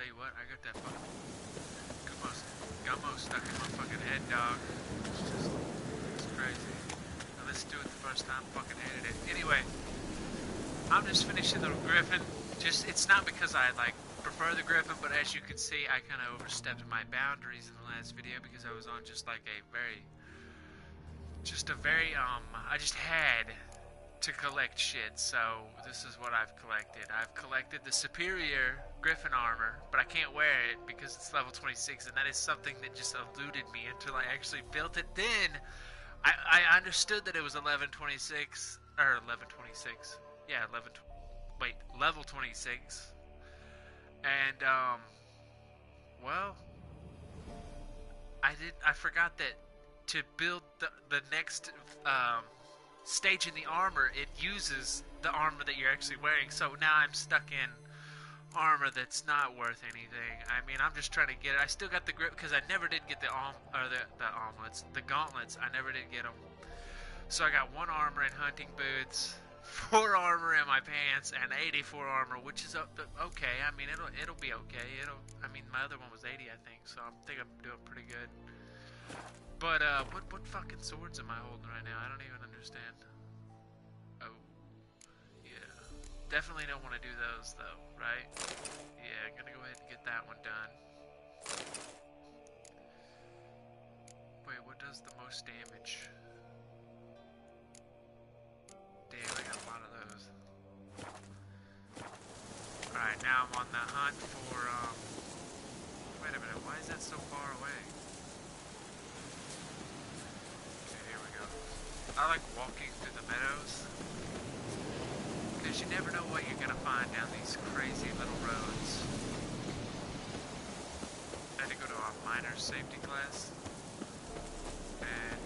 tell you what, I got that fucking gummo stuck in my fucking head, dog. It's crazy. I listened to it the first time, fucking hated it. Anyway, I'm just finishing the Griffin. It's not because I, like, prefer the Griffin, but as you can see, I kind of overstepped my boundaries in the last video because I was on just, like, I just had to collect shit, so this is what I've collected. I've collected the superior Griffin armor, but I can't wear it because it's level 26, and that is something that just eluded me until I actually built it. Then I understood that it was 1126, or 1126. Yeah, level 26. And well, I forgot that to build the next stage in the armor, it uses the armor that you're actually wearing. So now I'm stuck in armor that's not worth anything. I mean, I'm just trying to get it. I still got the grip because I never did get the omelets, the gauntlets. I never did get them. So I got 1 armor and hunting boots, 4 armor in my pants, and 84 armor, which is okay. I mean, it'll be okay. I mean, my other one was 80, I think. So I think I'm doing pretty good. But what fucking swords am I holding right now? I don't even understand. Oh, yeah. Definitely don't want to do those though, right? Yeah, I'm gonna go ahead and get that one done. Wait, what does the most damage? Damn, I got a lot of those. Alright, now I'm on the hunt for, wait a minute, why is that so far away? Okay, here we go. I like walking through the meadows, because you never know what you're gonna find down these crazy little roads. I had to go to a miner's safety class, and,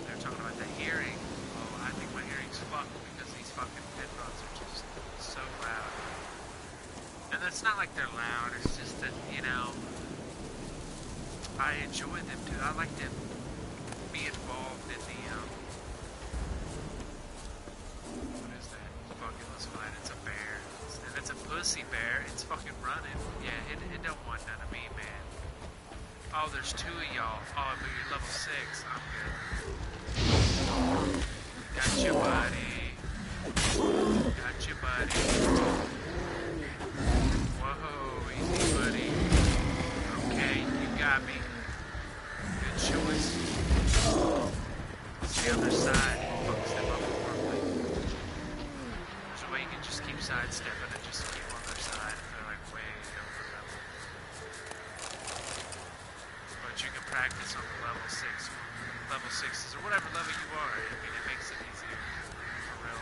they're talking about the hearing. I think my hearing's fucked because these fucking headphones are just so loud. And it's not like they're loud, it's just that, you know, I enjoy them too. I like to be involved in the, what is that? Fucking, let's find it. It's a bear. And it's a pussy bear. It's fucking running. Yeah, it don't want none of me, man. Oh, there's 2 of y'all. Oh, but you're level 6. I'm good. Gotcha, buddy. Gotcha, buddy. Whoa, easy, buddy. Okay, you got me. Good choice. What's the other side? Fuck, step up formally. There's a way you can just keep sidestepping and just keep on their side. They're like way over level. But you can practice on the level 6. Level 6s or whatever level you are. I mean, it makes it easier. For real.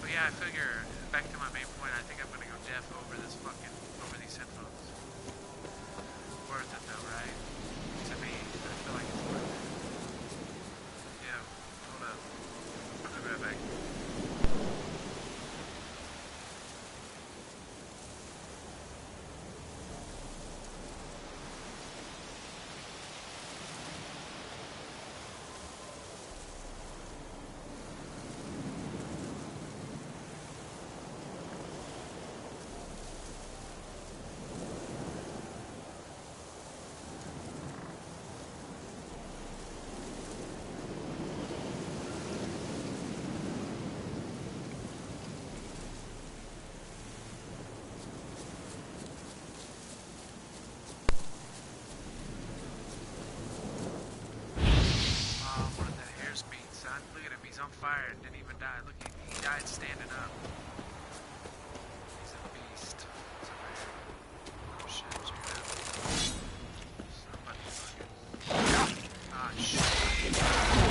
But yeah, I figure, back to my main point, I think I'm gonna go deaf over these headphones. Worth it though, right? To me, I feel like it's worth it. Yeah, hold up. I'll be right back. Look at him, he's on fire and didn't even die. Look, he died standing up. He's a beast. He's a bear. Oh shit, check it out. Somebody fucking... Ah, shit.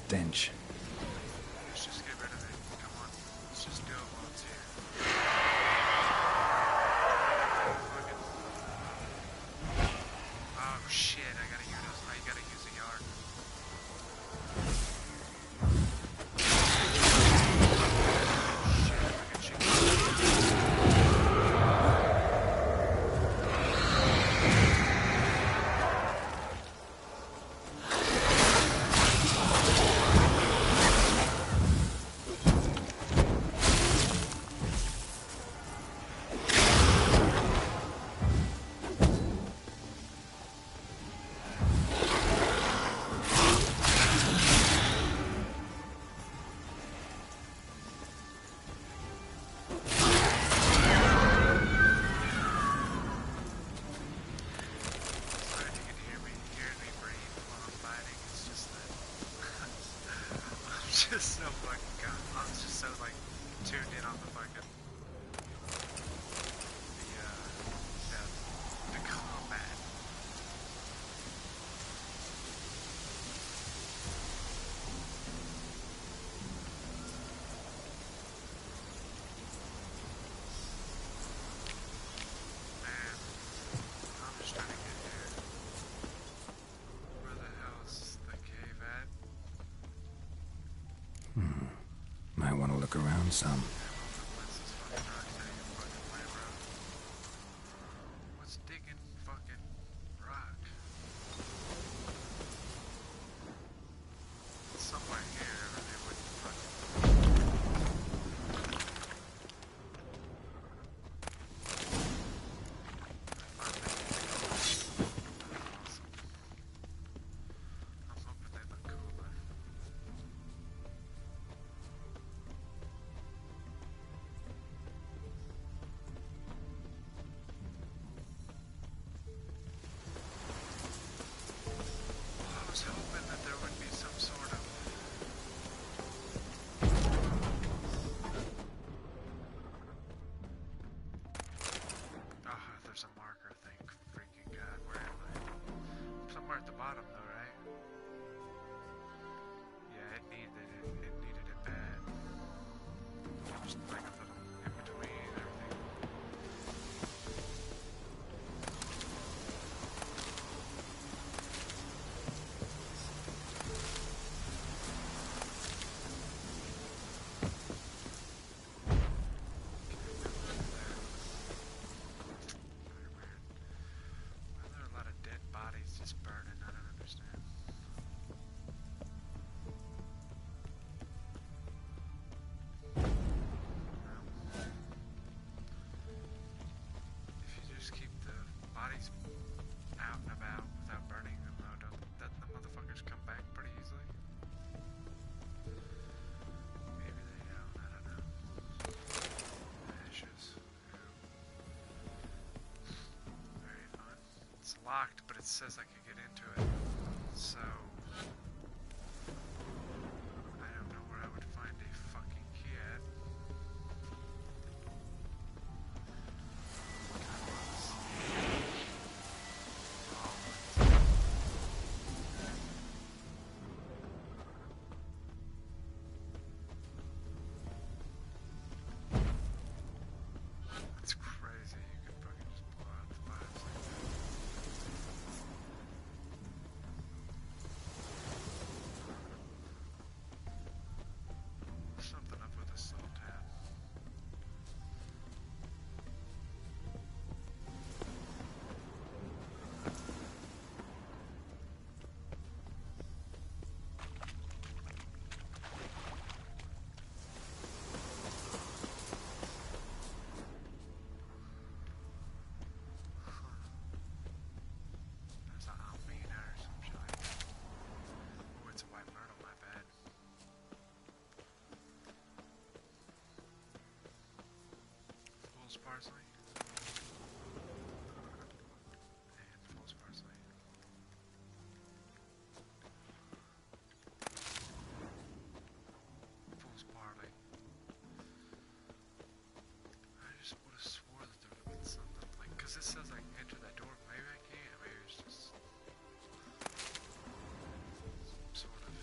stench. Let's just get rid of it. Come on. Let's just do it while it's here. Fucking... Oh shit, I gotta use a yard. Just so fucking god. I'm just so like tuned in on the fucking the combat. Man, I'm just trying to get here. Where the hell's the cave at? Might want to look around some. What's digging fucking rock? Somewhere here, or they wouldn't fucking. Awesome. I'm hoping they look cooler. I was hoping that there would be some sort of... Oh, there's a marker thing. Freaking god, where am I? Somewhere at the bottom though, right? Yeah, it needed it bad. Just like a little in between everything. Why are there a lot of dead bodies just burning? I don't understand. If you just keep the bodies out and about without burning them, though, don't the motherfuckers come back pretty easily? Maybe they don't. I don't know. Ashes. Very fun. It's locked, but it says I can get into it. So I don't know where I would find a fucking key at. It's crazy. You can fucking just blow out the vibes like that. Something up with the Sultan. There's an Almina or some shit like that. Oh, it's a white myrtle, my bad. Fool's parsley. And fool's parsley. Fool's barley. I just would have swore that there would have been something like, because it says I can enter that door. Maybe I can't. Maybe it's just some sort of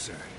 closer.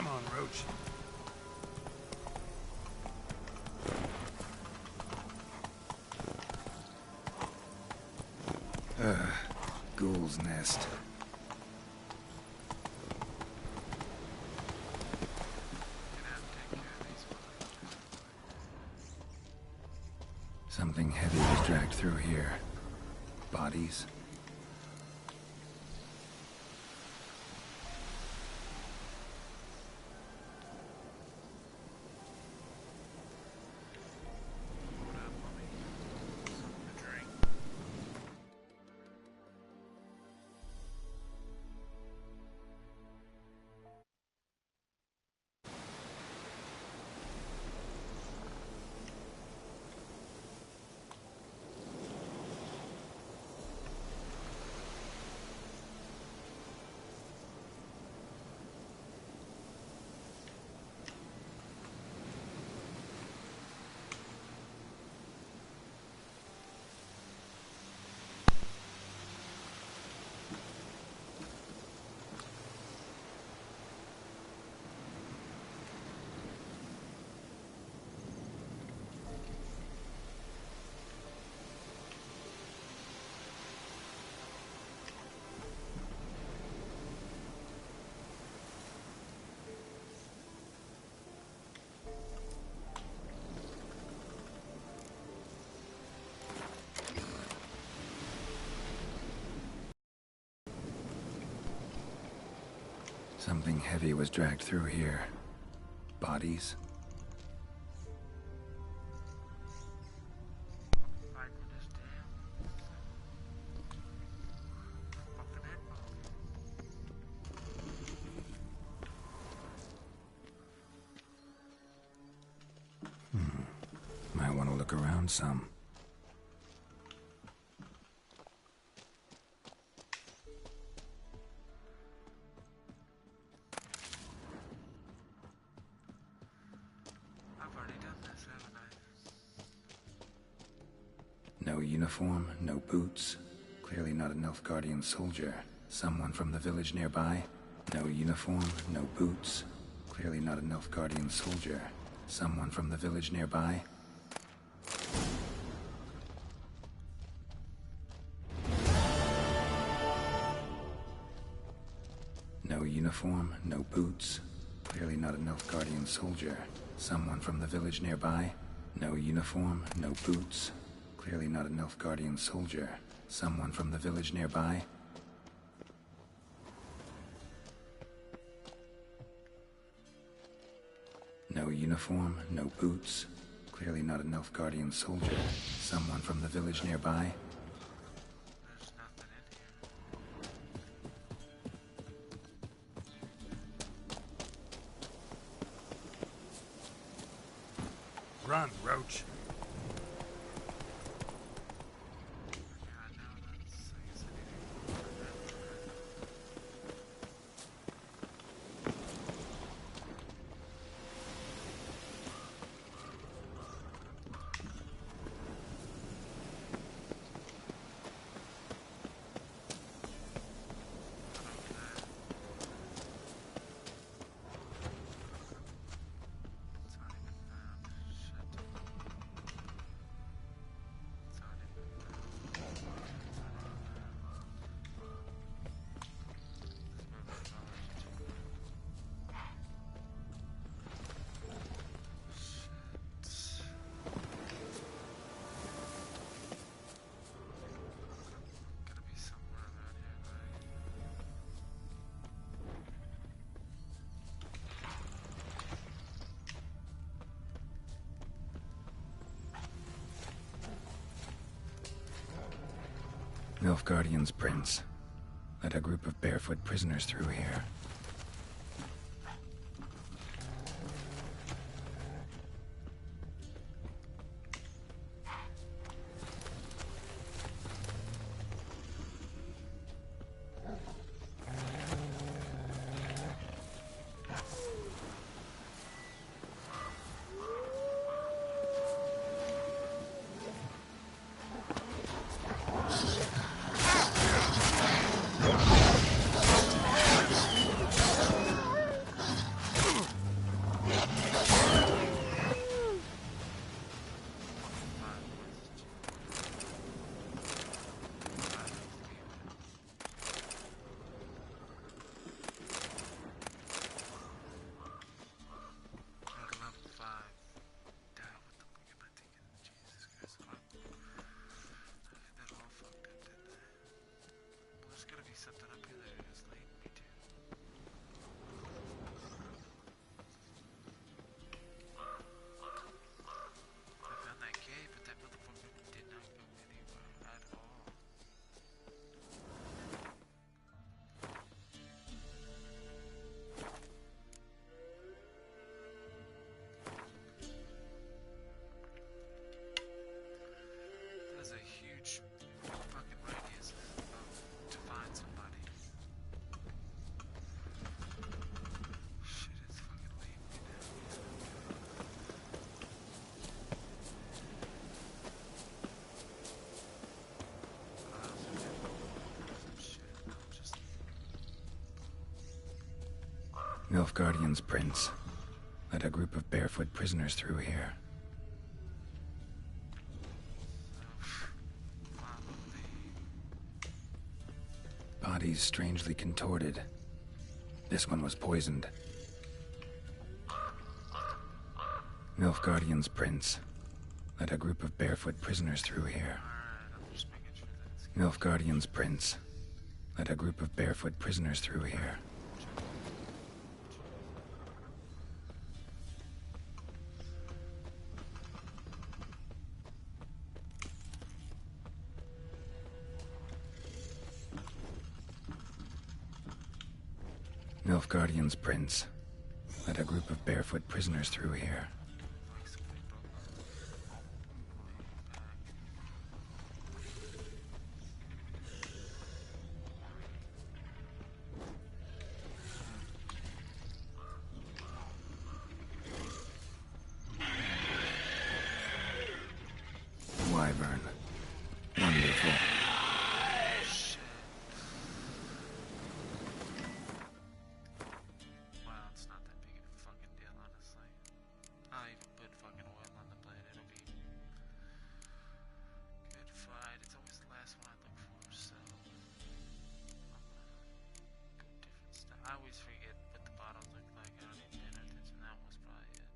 Come on, Roach. Ghoul's nest. Something heavy was dragged through here. Bodies. Something heavy was dragged through here. Bodies. Might want to look around some. No uniform, no boots. Clearly not a Nilfgaardian soldier. Someone from the village nearby? No uniform, no boots. Clearly not a Nilfgaardian soldier. Someone from the village nearby? No uniform, no boots. Clearly not a Nilfgaardian soldier. Someone from the village nearby? No uniform, no boots. Clearly not a Nilfgaardian soldier. Someone from the village nearby? No uniform, no boots. Clearly not a Nilfgaardian soldier. Someone from the village nearby? There's nothing in here. Run, Roach. Nilfgaardian's prince led a group of barefoot prisoners through here. Nilfgaardian's prince led a group of barefoot prisoners through here. Bodies strangely contorted. This one was poisoned. Nilfgaardian's prince led a group of barefoot prisoners through here. Nilfgaardian's prince led a group of barefoot prisoners through here. Nilfgaardian's prince led a group of barefoot prisoners through here. Wyvern. Wonderful. Well, it's not that big of a fucking deal, honestly. I'll even put fucking oil on the blade. It'll be good fight. It's always the last one I look for, so go different stuff. I always forget what the bottles look like. I don't even pay attention. That was probably it.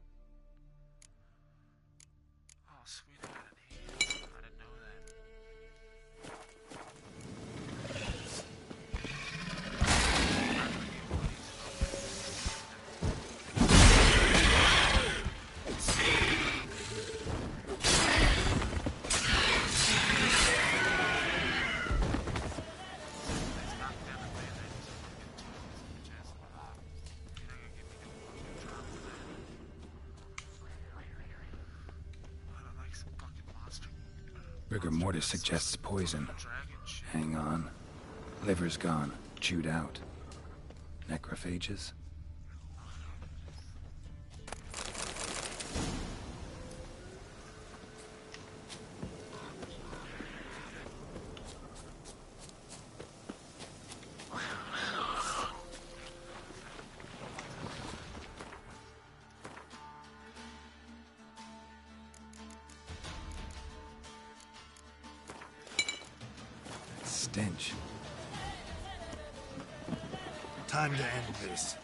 Oh, sweet, I got an hand. I didn't know that. Rigor mortis suggests poison. Hang on. Liver's gone. Chewed out. Necrophages? Stench. Time to end this.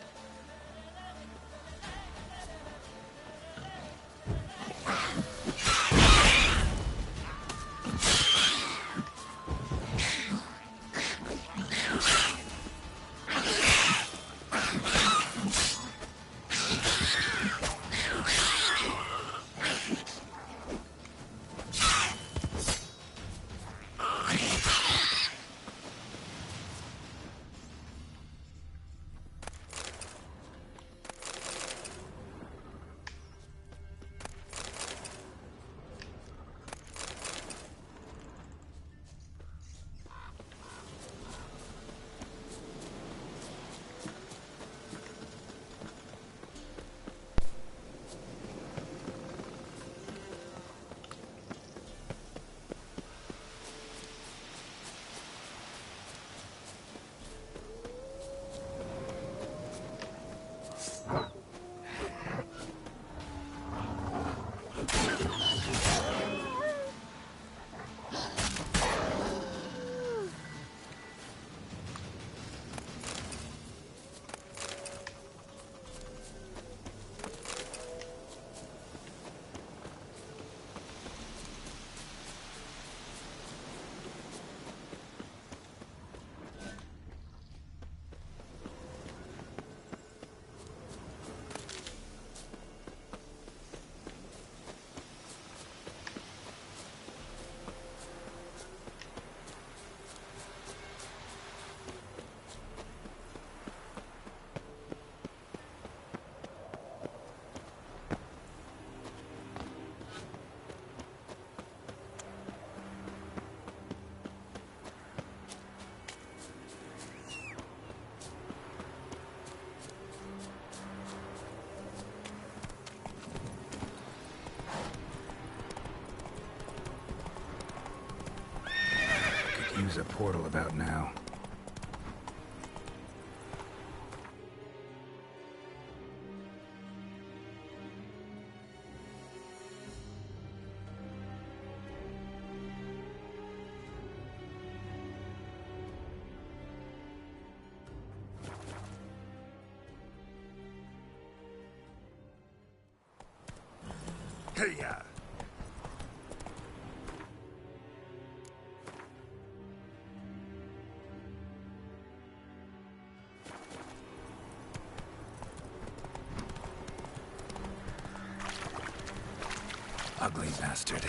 Use a portal about now. Yeah. Ugly bastard.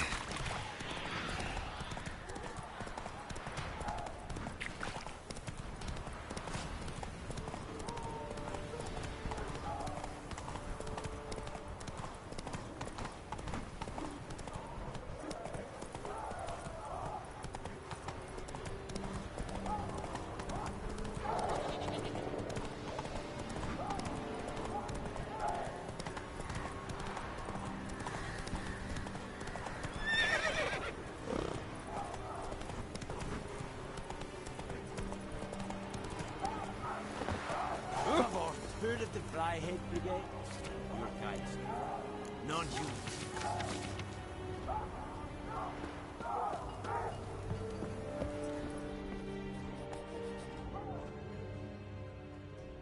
Heard of the Flyhead Brigade? Your kind, sir. Non-human.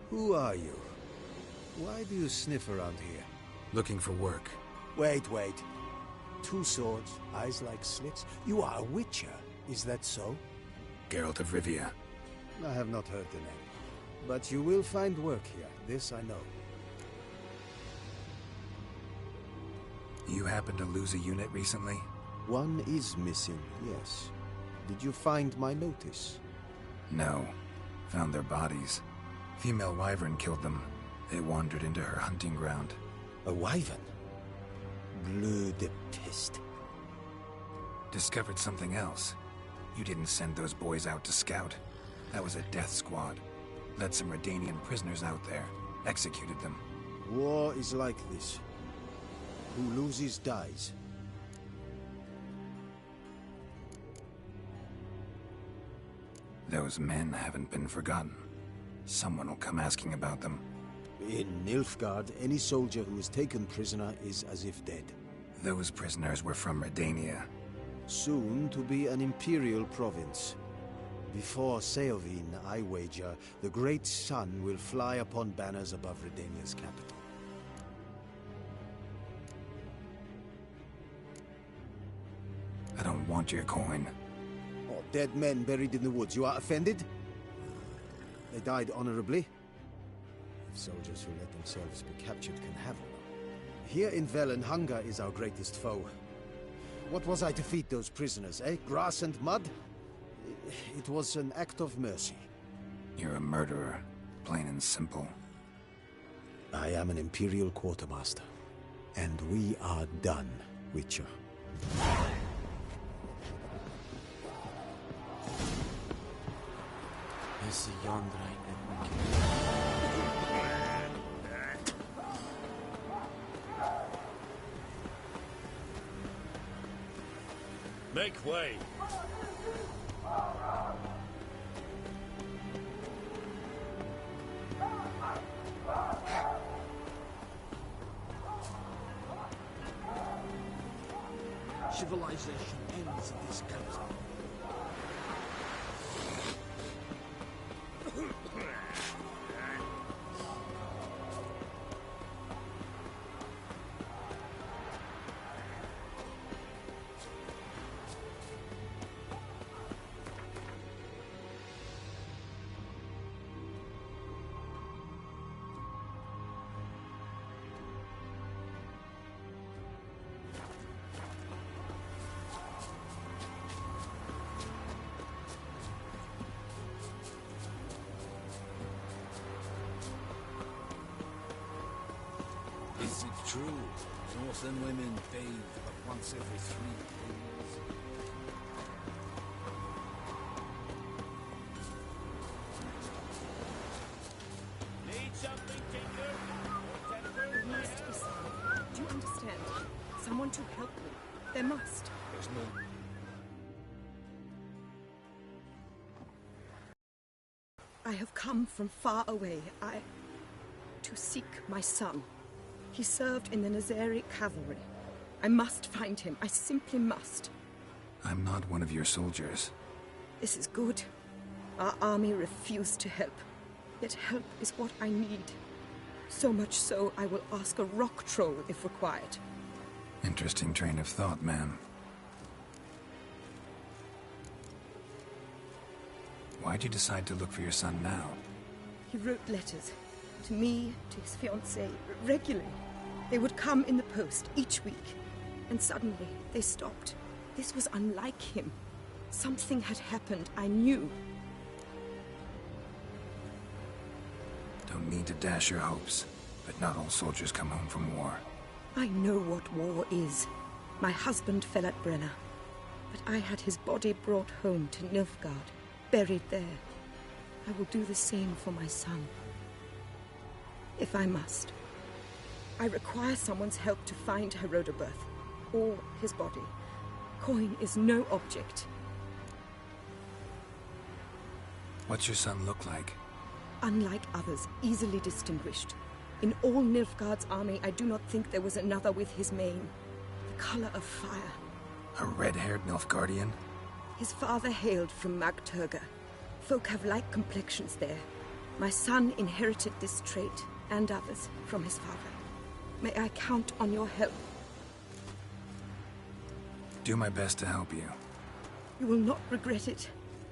Who are you? Why do you sniff around here? Looking for work. Wait. 2 swords, eyes like slits. You are a witcher, is that so? Geralt of Rivia. I have not heard the name. But you will find work here, this I know. You happen to lose a unit recently? One is missing, yes. Did you find my notice? No. Found their bodies. Female wyvern killed them. They wandered into her hunting ground. A wyvern? Bleu de peste. Discovered something else. You didn't send those boys out to scout. That was a death squad. Led some Redanian prisoners out there. Executed them. War is like this. Who loses dies. Those men haven't been forgotten. Someone will come asking about them. In Nilfgaard, any soldier who is taken prisoner is as if dead. Those prisoners were from Redania. Soon to be an imperial province. Before Seilvin, I wager, the great sun will fly upon banners above Redania's capital. I don't want your coin. Oh, dead men buried in the woods. You are offended? They died honorably. If soldiers who let themselves be captured can have honor. Here in Velen, hunger is our greatest foe. What was I to feed those prisoners, eh? Grass and mud? It was an act of mercy. You're a murderer, plain and simple. I am an Imperial Quartermaster. And we are done, Witcher. Is the Yondrai network? Make way. Civilization ends in this country. Is it true? Northern women bathe but once every 3 days. Need something, Tinker? There must be someone. Do you understand? Someone to help me. There must. There's no... I have come from far away. To seek my son. He served in the Nazari cavalry. I must find him. I simply must. I'm not one of your soldiers. This is good. Our army refused to help. Yet help is what I need. So much so, I will ask a rock troll if required. Interesting train of thought, ma'am. Why'd you decide to look for your son now? He wrote letters. To me, to his fiancée, regularly. They would come in the post each week. And suddenly, they stopped. This was unlike him. Something had happened, I knew. Don't mean to dash your hopes, but not all soldiers come home from war. I know what war is. My husband fell at Brenna. But I had his body brought home to Nilfgaard, buried there. I will do the same for my son. If I must. I require someone's help to find Herodoberth, or his body. Coin is no object. What's your son look like? Unlike others, easily distinguished. In all Nilfgaard's army, I do not think there was another with his mane. The color of fire. A red-haired Nilfgaardian? His father hailed from Magturga. Folk have light complexions there. My son inherited this trait, and others, from his father. May I count on your help? Do my best to help you. You will not regret it.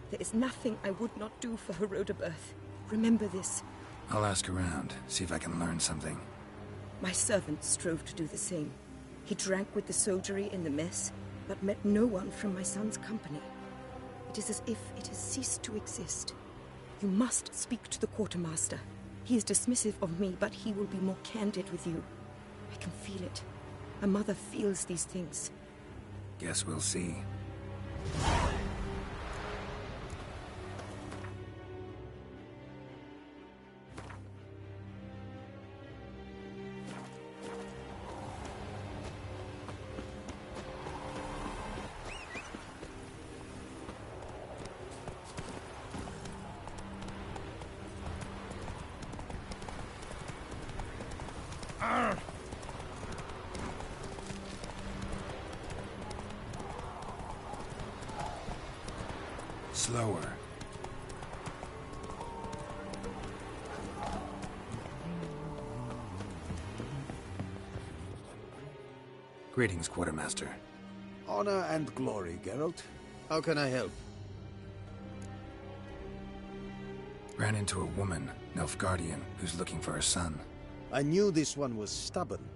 There is nothing I would not do for Herodoberth. Remember this. I'll ask around, see if I can learn something. My servant strove to do the same. He drank with the soldiery in the mess, but met no one from my son's company. It is as if it has ceased to exist. You must speak to the quartermaster. He is dismissive of me, but he will be more candid with you. I can feel it. A mother feels these things. Guess we'll see. Slower. Greetings, Quartermaster. Honor and glory, Geralt. How can I help? Ran into a woman, Nilfgaardian, who's looking for her son. I knew this one was stubborn.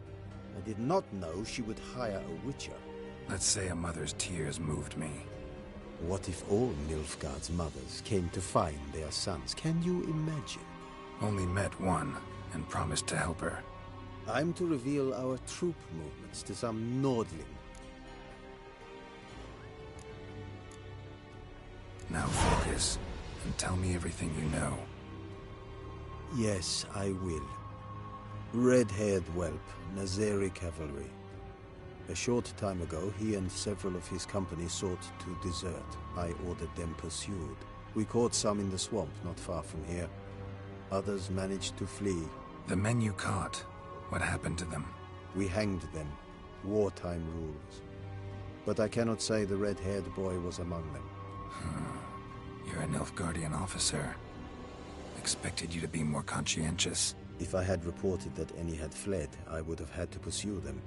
I did not know she would hire a witcher. Let's say a mother's tears moved me. What if all Nilfgaard's mothers came to find their sons? Can you imagine? Only met one, and promised to help her. I'm to reveal our troop movements to some Nordling. Now focus, and tell me everything you know. Yes, I will. Red-haired whelp, Nazeri cavalry. A short time ago, he and several of his company sought to desert. I ordered them pursued. We caught some in the swamp not far from here. Others managed to flee. The men you caught, what happened to them? We hanged them. Wartime rules. But I cannot say the red-haired boy was among them. You're a Nilfgaardian officer. Expected you to be more conscientious. If I had reported that any had fled, I would have had to pursue them.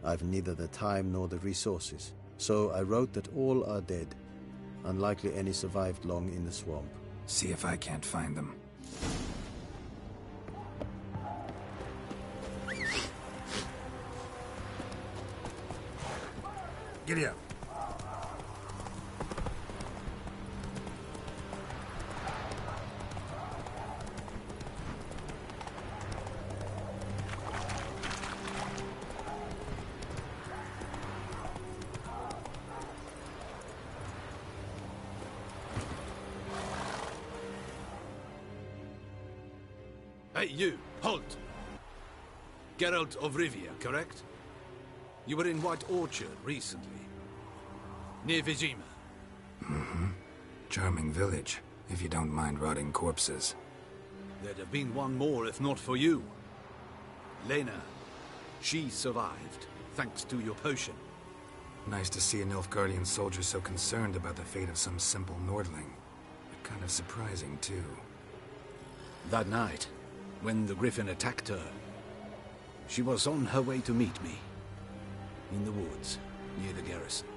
I've neither the time nor the resources, so I wrote that all are dead. Unlikely any survived long in the swamp. See if I can't find them. Giddy up. Hey, you! Halt! Geralt of Rivia, correct? You were in White Orchard recently. Near Vizima. Mm-hmm. Charming village, if you don't mind rotting corpses. There'd have been one more if not for you. Lena. She survived, thanks to your potion. Nice to see a Nilfgaardian soldier so concerned about the fate of some simple Nordling. But kind of surprising, too. That night, when the Griffin attacked her, she was on her way to meet me. In the woods, near the garrison.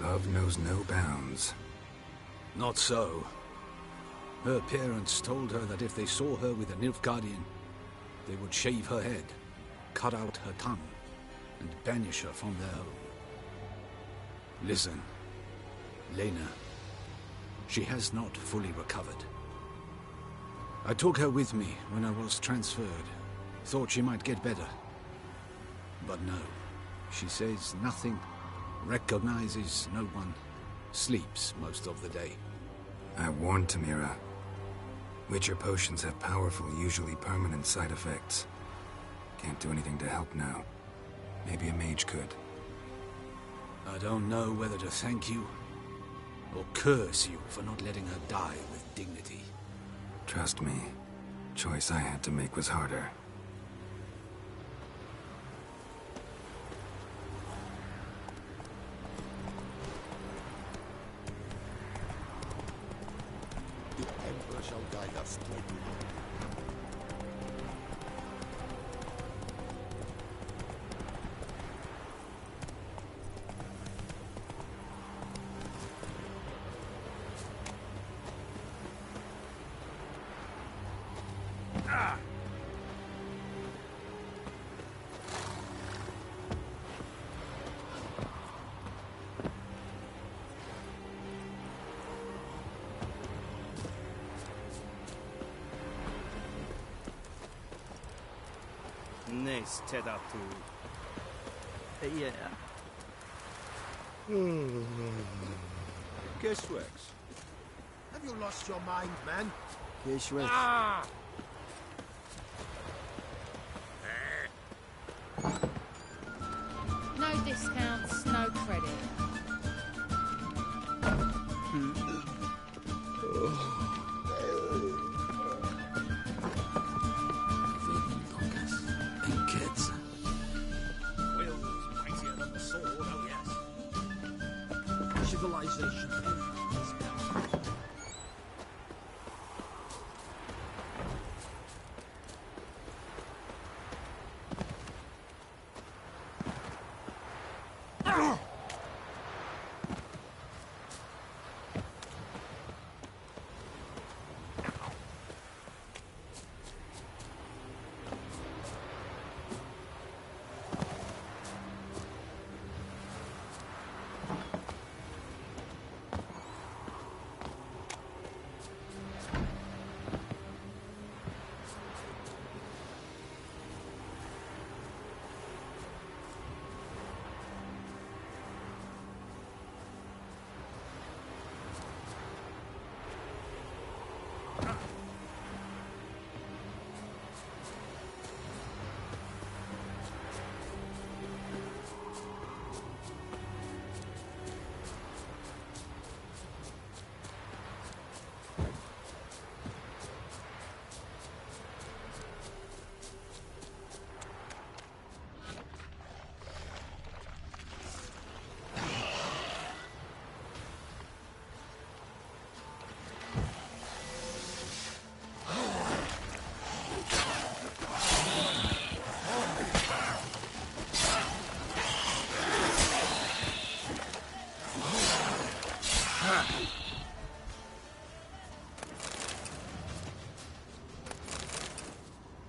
Love knows no bounds. Not so. Her parents told her that if they saw her with a Nilfgaardian, they would shave her head, cut out her tongue, and banish her from their home. Listen, Lena, she has not fully recovered. I took her with me when I was transferred. Thought she might get better. But no, she says nothing, recognizes no one, sleeps most of the day. I warned Tamira. Witcher potions have powerful, usually permanent side effects. Can't do anything to help now. Maybe a mage could. I don't know whether to thank you or curse you for not letting her die with dignity. Trust me, choice I had to make was harder. The Emperor shall guide us to it. Nice Tedatu. Yeah. Kishwex. Have you lost your mind, man? Kishwex. No discounts, no credit. Will is mightier than the sword, oh yes. Civilization is power.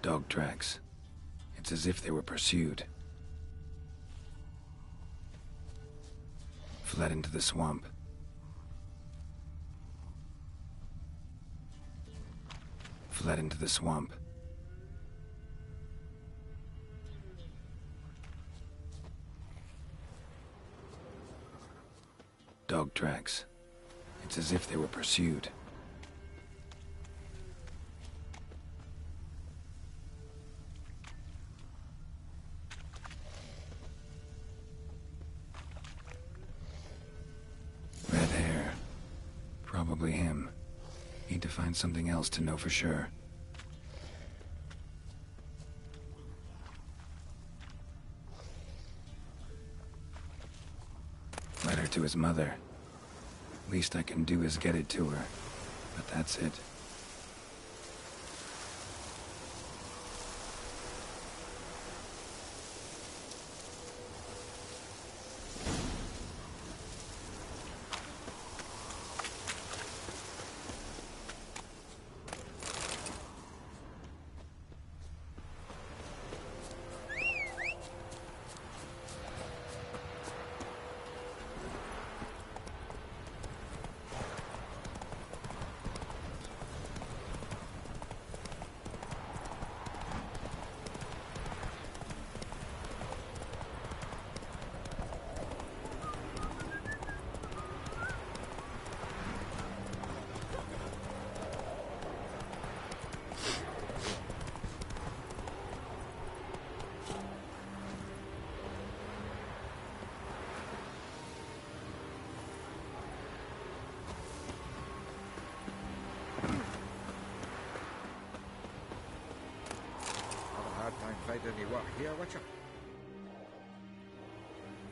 Dog tracks. It's as if they were pursued. Fled into the swamp. Fled into the swamp. Dog tracks. It's as if they were pursued. Red hair. Probably him. Need to find something else to know for sure. Letter to his mother. Least I can do is get it to her. But that's it.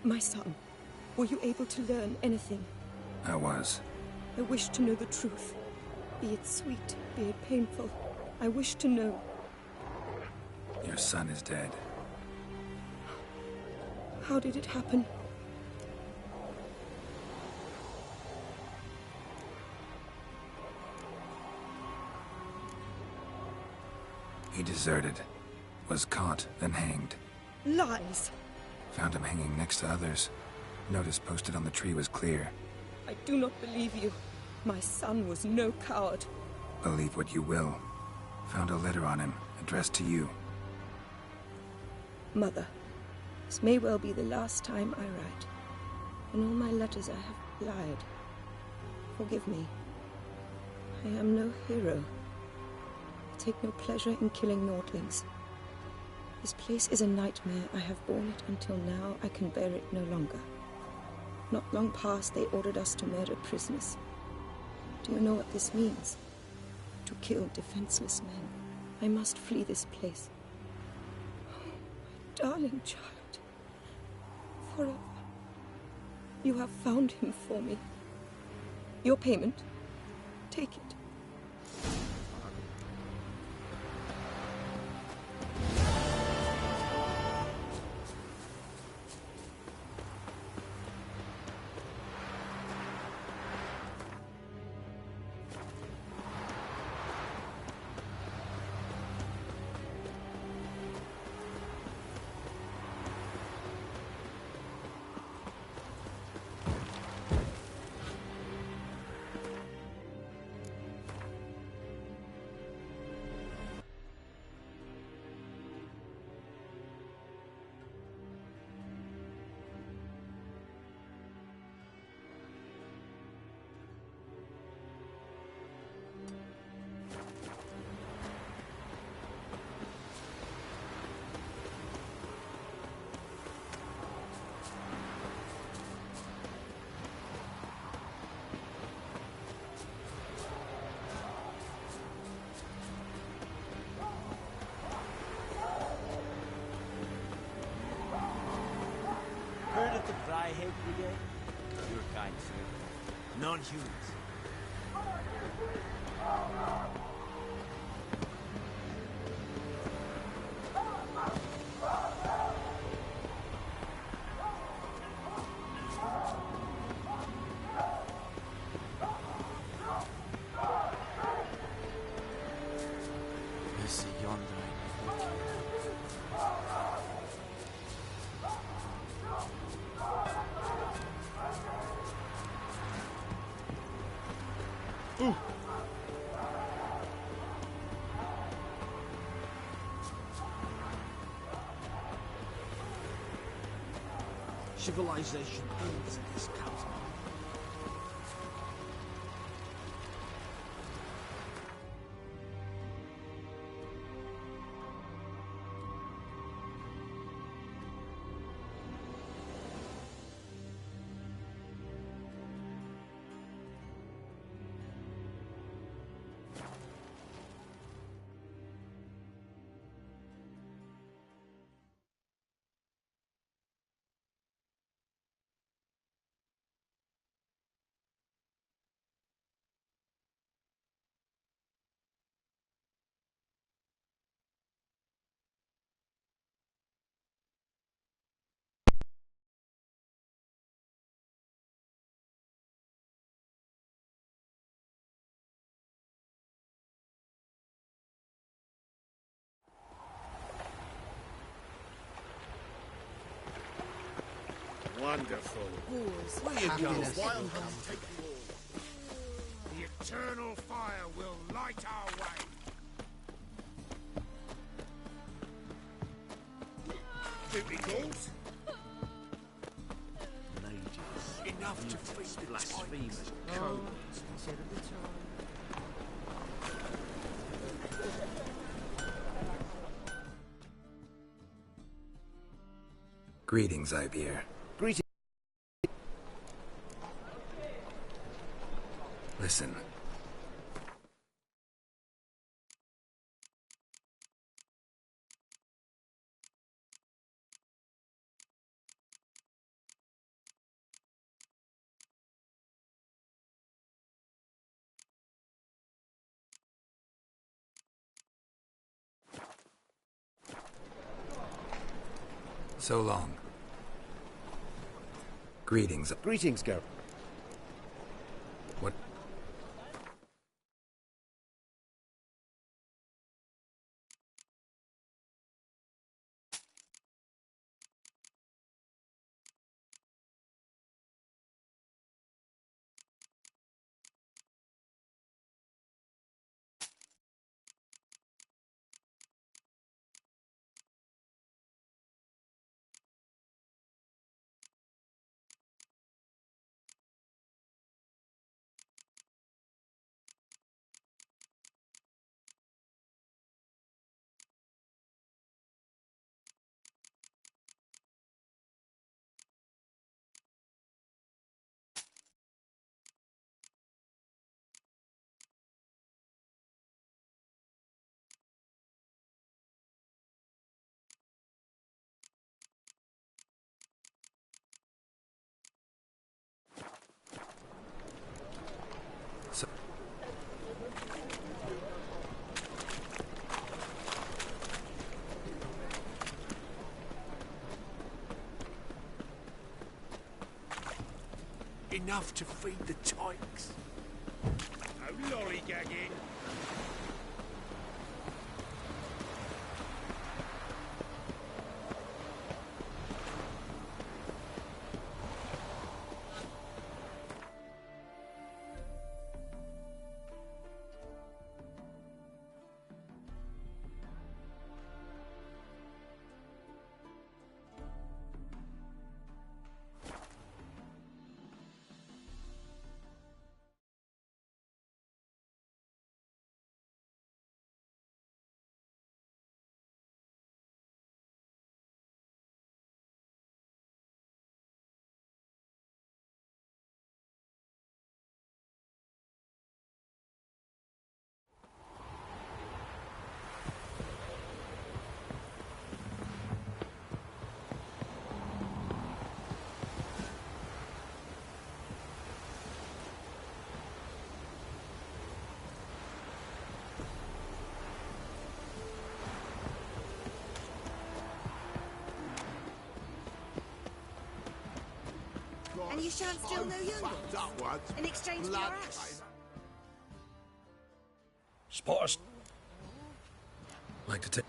My son, were you able to learn anything? I was. I wish to know the truth. Be it sweet, be it painful. I wish to know. Your son is dead. How did it happen? He deserted. Was caught, then hanged. Lies! Found him hanging next to others. Notice posted on the tree was clear. I do not believe you. My son was no coward. Believe what you will. Found a letter on him, addressed to you. Mother, this may well be the last time I write. In all my letters I have lied. Forgive me. I am no hero. I take no pleasure in killing Nordlings. This place is a nightmare. I have borne it until now. I can bear it no longer. Not long past, they ordered us to murder prisoners. Do you know what this means? To kill defenseless men. I must flee this place. Oh, my darling child. Forever. You have found him for me. Your payment. Take it. Heard of the Flyhead Brigade? Your kind, sir. Non-humans. This yonder Civilization ends at this council. Wonderful. Wars. Where you go? Happiness Wild will come. take you all. The eternal fire will light our way. Duty calls. Mages. Enough to feed the blasphemers. Codes. Instead of the time. Greetings, Ibeer. Greetings. Listen. So long. Greetings. Greetings, Geralt. What? Enough to feed the tykes. No lollygagging. And you shan't steal no youngles in exchange for your ass. Spotters. Like to take.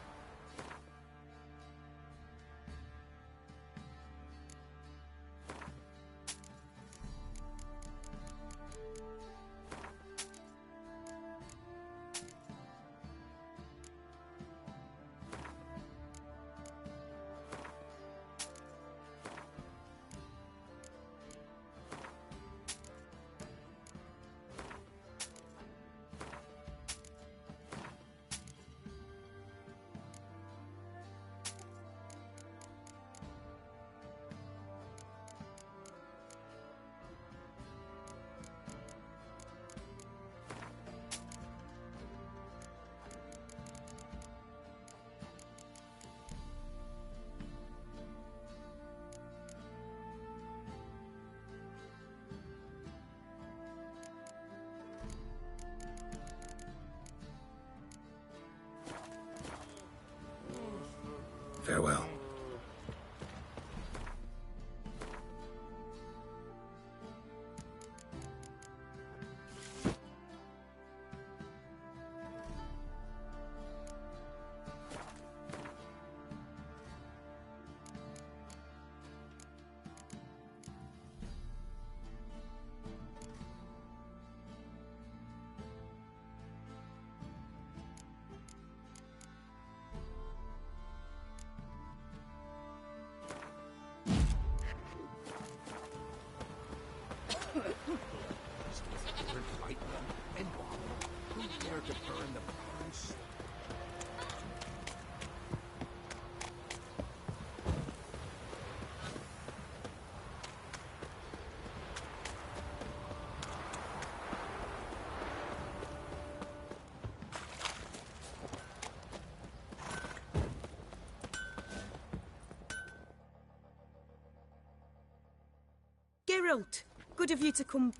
Farewell. Geralt, good of you to come.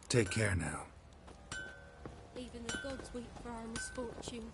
Take care now. Even the gods weep for our misfortune.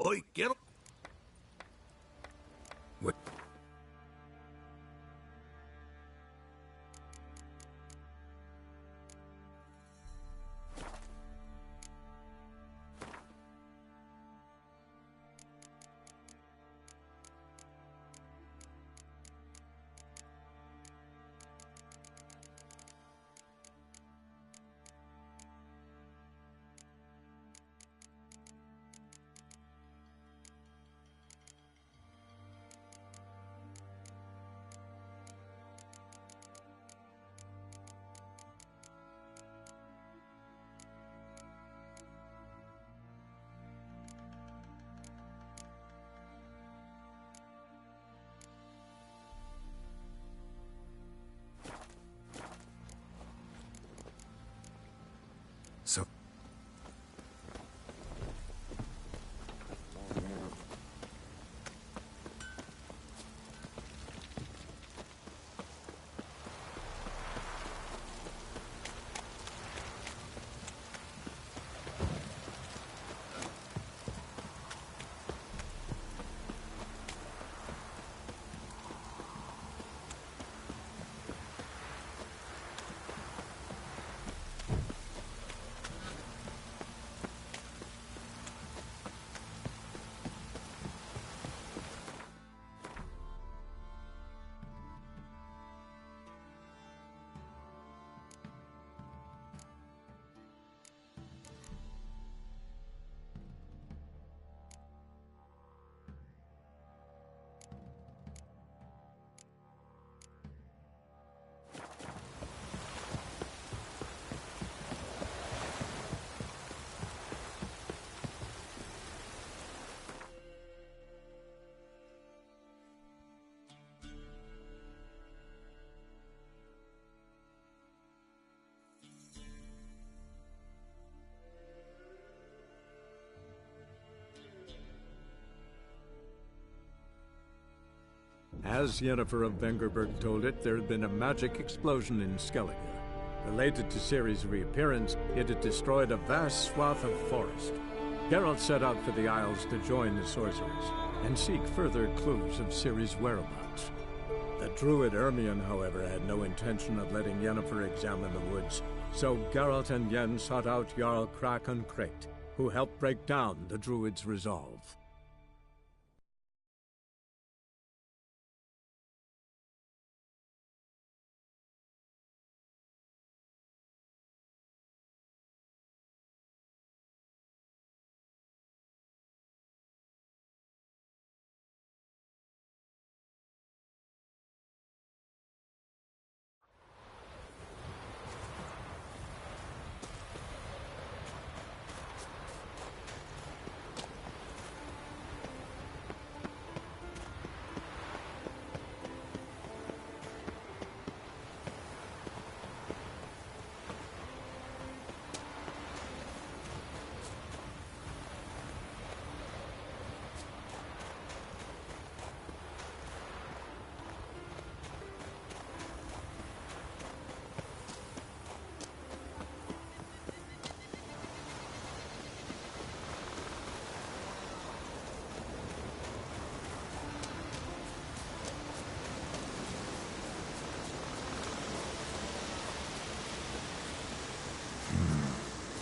Oi, get up! What? So... As Yennefer of Vengerberg told it, there had been a magic explosion in Skellige. Related to Ciri's reappearance, it had destroyed a vast swath of forest. Geralt set out for the Isles to join the sorcerers and seek further clues of Ciri's whereabouts. The druid Ermion, however, had no intention of letting Yennefer examine the woods, so Geralt and Yen sought out Jarl Krakon Krayt, who helped break down the druid's resolve.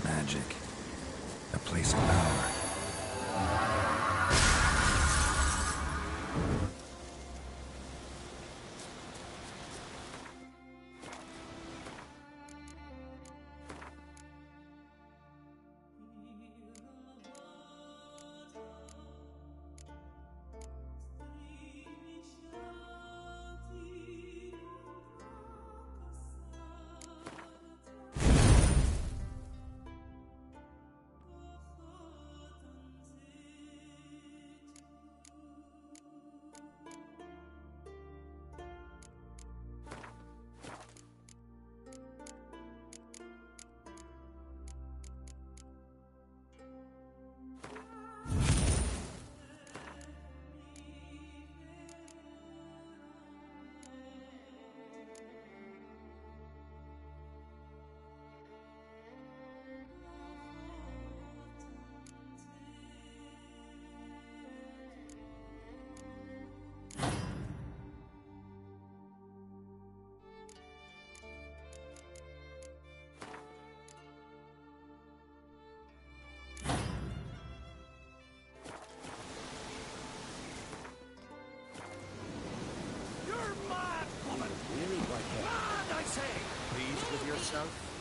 Magic. A place of power.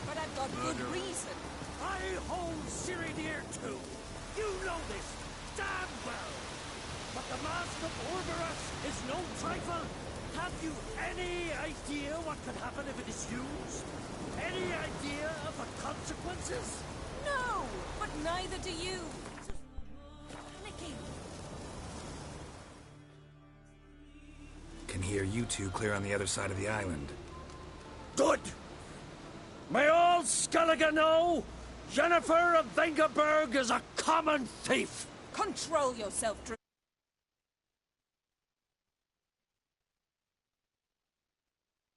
But I've got good reason. I hold Ciri dear too. You know this damn well. But the Mask of Orberus is no trifle. Have you any idea what could happen if it is used? Any idea of the consequences? No, but neither do you. Nicky. Can hear you two clear on the other side of the island. Good! May all Skellige know, Yennefer of Vengerberg is a common thief! Control yourself, Drew.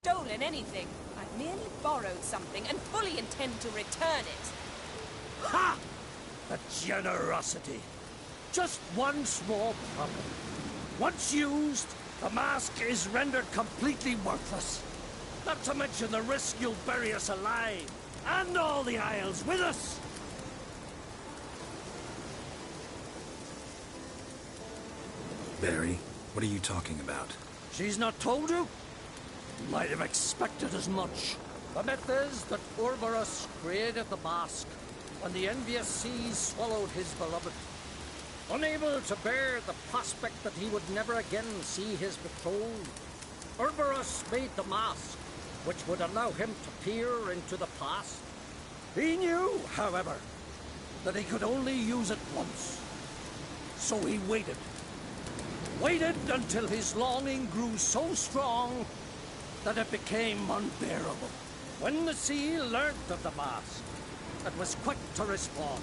Stolen anything. I've merely borrowed something and fully intend to return it. Ha! The generosity. Just one small problem. Once used, the mask is rendered completely worthless. Not to mention the risk you'll bury us alive, and all the Isles with us! Barry, what are you talking about? She's not told you? Might have expected as much. The myth is that Orberus created the mask when the envious seas swallowed his beloved. Unable to bear the prospect that he would never again see his betrothed, Orberus made the mask, which would allow him to peer into the past. He knew, however, that he could only use it once. So he waited. Waited until his longing grew so strong that it became unbearable. When the sea learnt of the mask, it was quick to respond.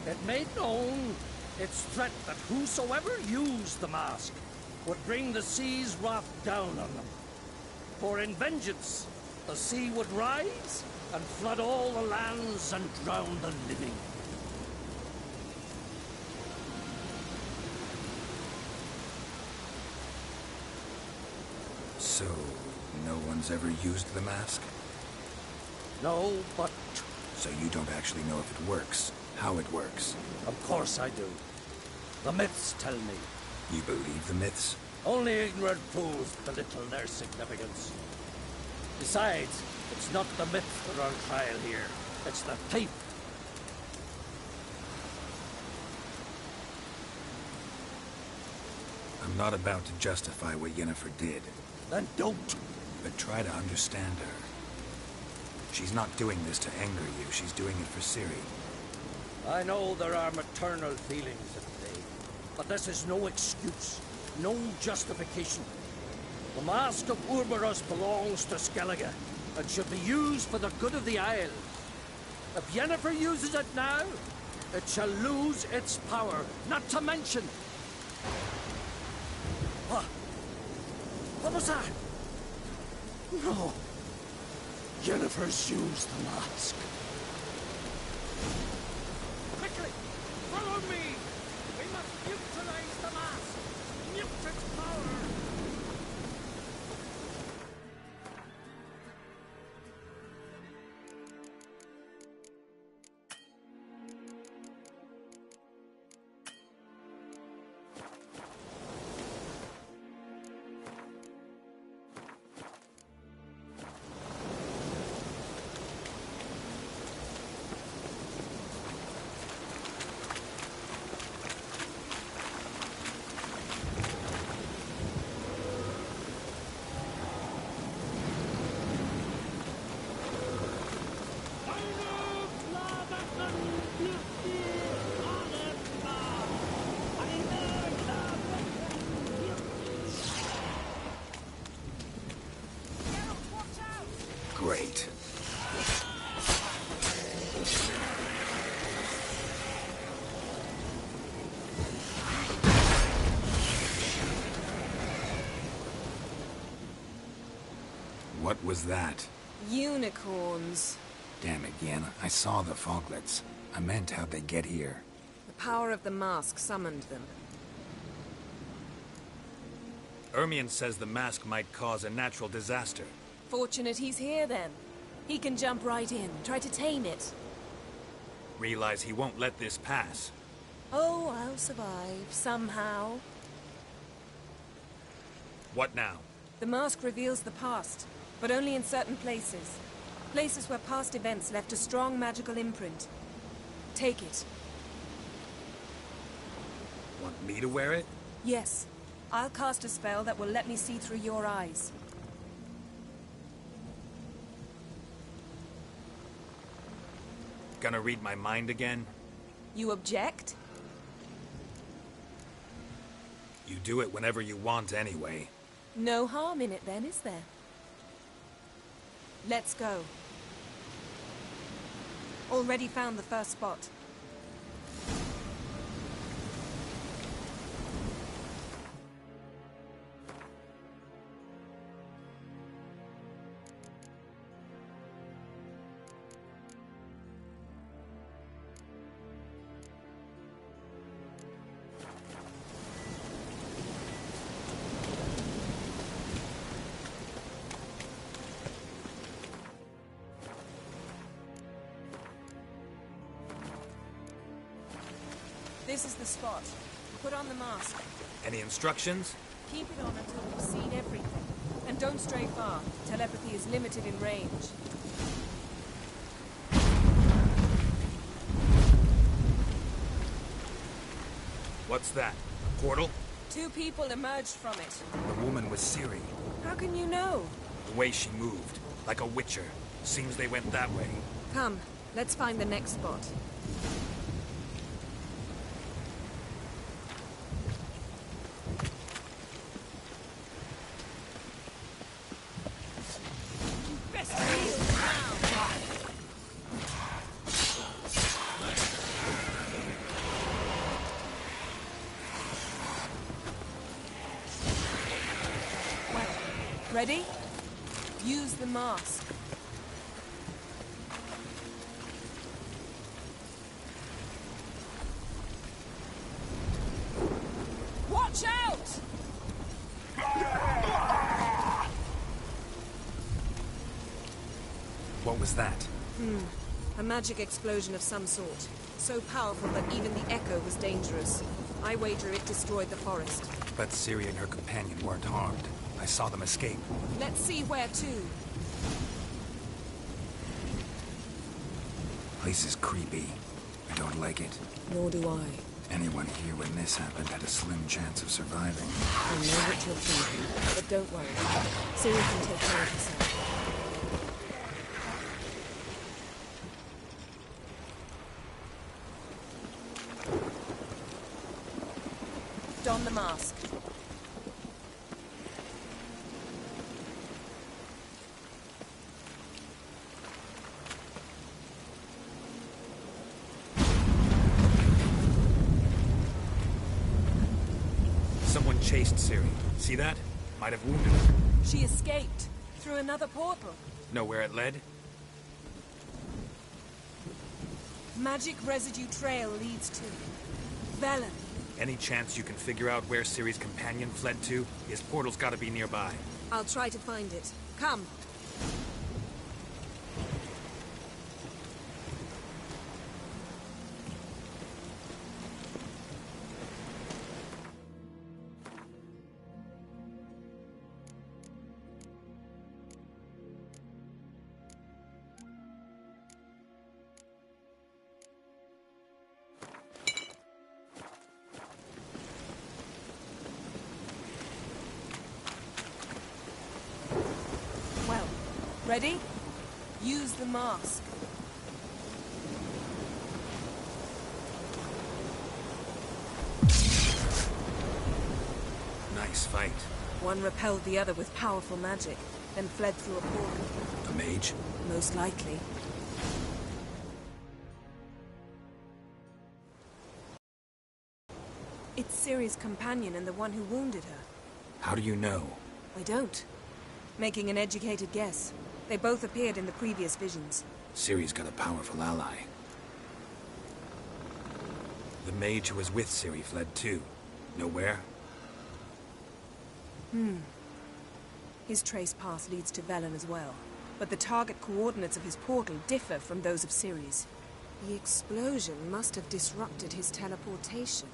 It made known its threat that whosoever used the mask would bring the sea's wrath down on them. For in vengeance, the sea would rise and flood all the lands and drown the living. So, no one's ever used the mask? No, but... So you don't actually know if it works, how it works? Of course I do. The myths tell me. You believe the myths? Only ignorant fools belittle their significance. Besides, it's not the myths that are on trial here. It's the thief. I'm not about to justify what Yennefer did. Then don't. But try to understand her. She's not doing this to anger you, she's doing it for Ciri. I know there are maternal feelings at play, but this is no excuse, no justification. The Mask of Urboros belongs to Skellige, and should be used for the good of the Isle. If Yennefer uses it now, it shall lose its power, not to mention... What? What was that? No. Yennefer's used the mask. Quickly! Follow me! We must neutralize the mask! Mute its power! Great. What was that? Unicorns. Damn it, Yenna. I saw the foglets. I meant how'd they get here. The power of the mask summoned them. Ermion says the mask might cause a natural disaster. Fortunate he's here, then. He can jump right in, try to tame it. Realize he won't let this pass. Oh, I'll survive, somehow. What now? The mask reveals the past, but only in certain places. Places where past events left a strong magical imprint. Take it. Want me to wear it? Yes. I'll cast a spell that will let me see through your eyes. Gonna read my mind again? You object? You do it whenever you want anyway. No harm in it then, is there? Let's go. Already found the first spot. This is the spot. Put on the mask. Any instructions? Keep it on until we've seen everything. And don't stray far. Telepathy is limited in range. What's that? A portal? 2 people emerged from it. The woman was Ciri. How can you know? The way she moved. Like a witcher. Seems they went that way. Come, let's find the next spot. Ready? Use the mask. What was that? A magic explosion of some sort. So powerful that even the echo was dangerous. I wager it destroyed the forest. But Ciri and her companion weren't harmed. I saw them escape. Let's see where to. Place is creepy. I don't like it. Nor do I. Anyone here when this happened had a slim chance of surviving. I know what you're thinking, but don't worry. Ciri can take care of herself. Don the mask. Someone chased Ciri. See that? Might have wounded her. She escaped through another portal. Know where it led? Magic residue trail leads to Velen. Any chance you can figure out where Ciri's companion fled to? His portal's gotta be nearby. I'll try to find it. Come. Ready? Use the mask. Nice fight. One repelled the other with powerful magic, then fled through a portal. A mage? Most likely. It's Ciri's companion and the one who wounded her. How do you know? I don't. Making an educated guess. They both appeared in the previous visions. Ciri's got a powerful ally. The mage who was with Ciri fled too. Know where? His trace path leads to Velen as well. But the target coordinates of his portal differ from those of Ciri's. The explosion must have disrupted his teleportation.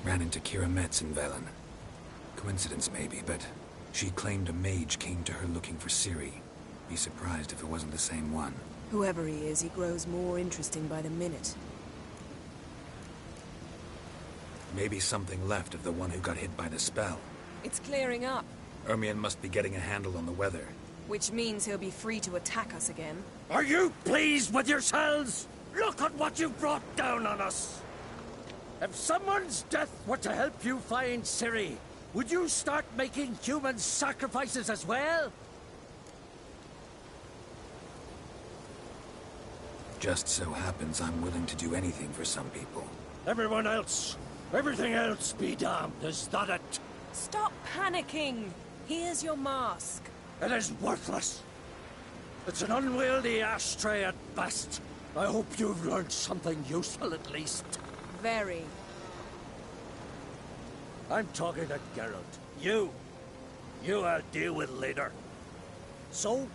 Ran into Kira Metz in Velen. Coincidence maybe, but she claimed a mage came to her looking for Ciri. Be surprised if it wasn't the same one. Whoever he is, he grows more interesting by the minute. Maybe something left of the one who got hit by the spell. It's clearing up. Ermion must be getting a handle on the weather. Which means he'll be free to attack us again. Are you pleased with yourselves? Look at what you've brought down on us! If someone's death were to help you find Ciri, would you start making human sacrifices as well? Just so happens I'm willing to do anything for some people. Everyone else, everything else be damned, is that it? Stop panicking! Here's your mask. It is worthless. It's an unwieldy ashtray at best. I hope you've learned something useful at least. Very. I'm talking to Geralt. You I'll deal with later. So?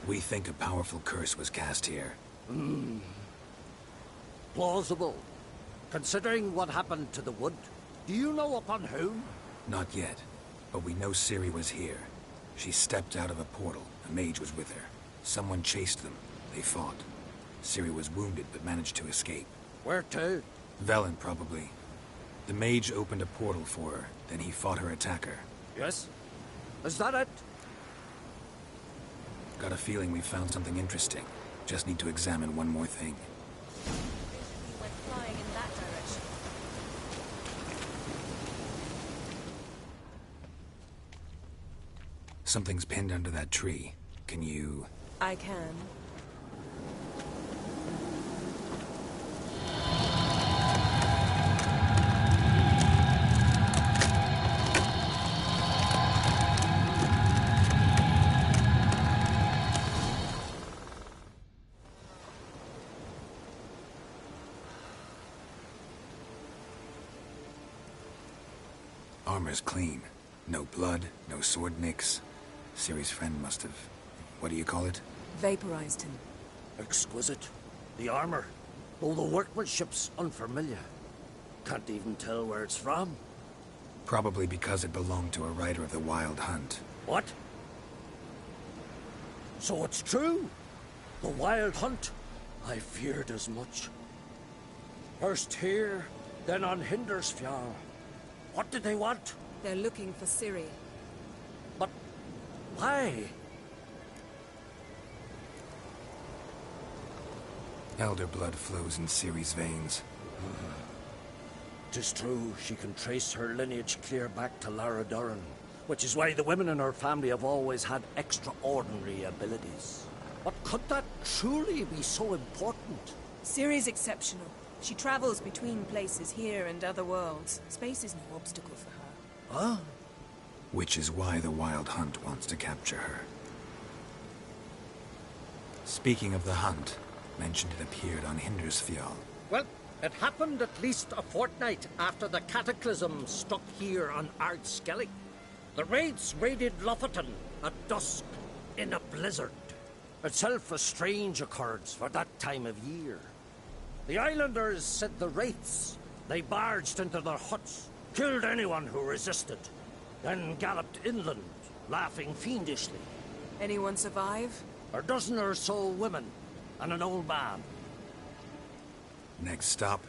We think a powerful curse was cast here. Plausible. Considering what happened to the wood, do you know upon whom? Not yet, but we know Ciri was here. She stepped out of a portal. A mage was with her. Someone chased them. They fought. Ciri was wounded, but managed to escape. Where to? Velen, probably. The mage opened a portal for her, then he fought her attacker. Yes? Is that it? Got a feeling we found something interesting. Just need to examine one more thing. He went flying in that direction. Something's pinned under that tree. Can you... I can. Armor's clean. No blood, no sword nicks. Ciri's friend must have... what do you call it? Vaporized him. Exquisite. The armor, though the workmanship's unfamiliar. Can't even tell where it's from. Probably because it belonged to a rider of the Wild Hunt. What? So it's true? The Wild Hunt? I feared as much. First here, then on Hindersfjall. What did they want? They're looking for Ciri. But why? Elder blood flows in Ciri's veins. 'Tis true, she can trace her lineage clear back to Lara Duran, which is why the women in her family have always had extraordinary abilities. But could that truly be so important? Ciri's exceptional. She travels between places here and other worlds. Space is no obstacle for her. Huh? Which is why the Wild Hunt wants to capture her. Speaking of the hunt, mentioned it appeared on Hindersfjall. Well, it happened at least a fortnight after the cataclysm struck here on Ard Skellig. The raids raided Lofoten at dusk in a blizzard. Itself a strange occurrence for that time of year. The islanders said the wraiths. They barged into their huts, killed anyone who resisted, then galloped inland, laughing fiendishly. Anyone survive? A dozen or so women, and an old man. Next stop,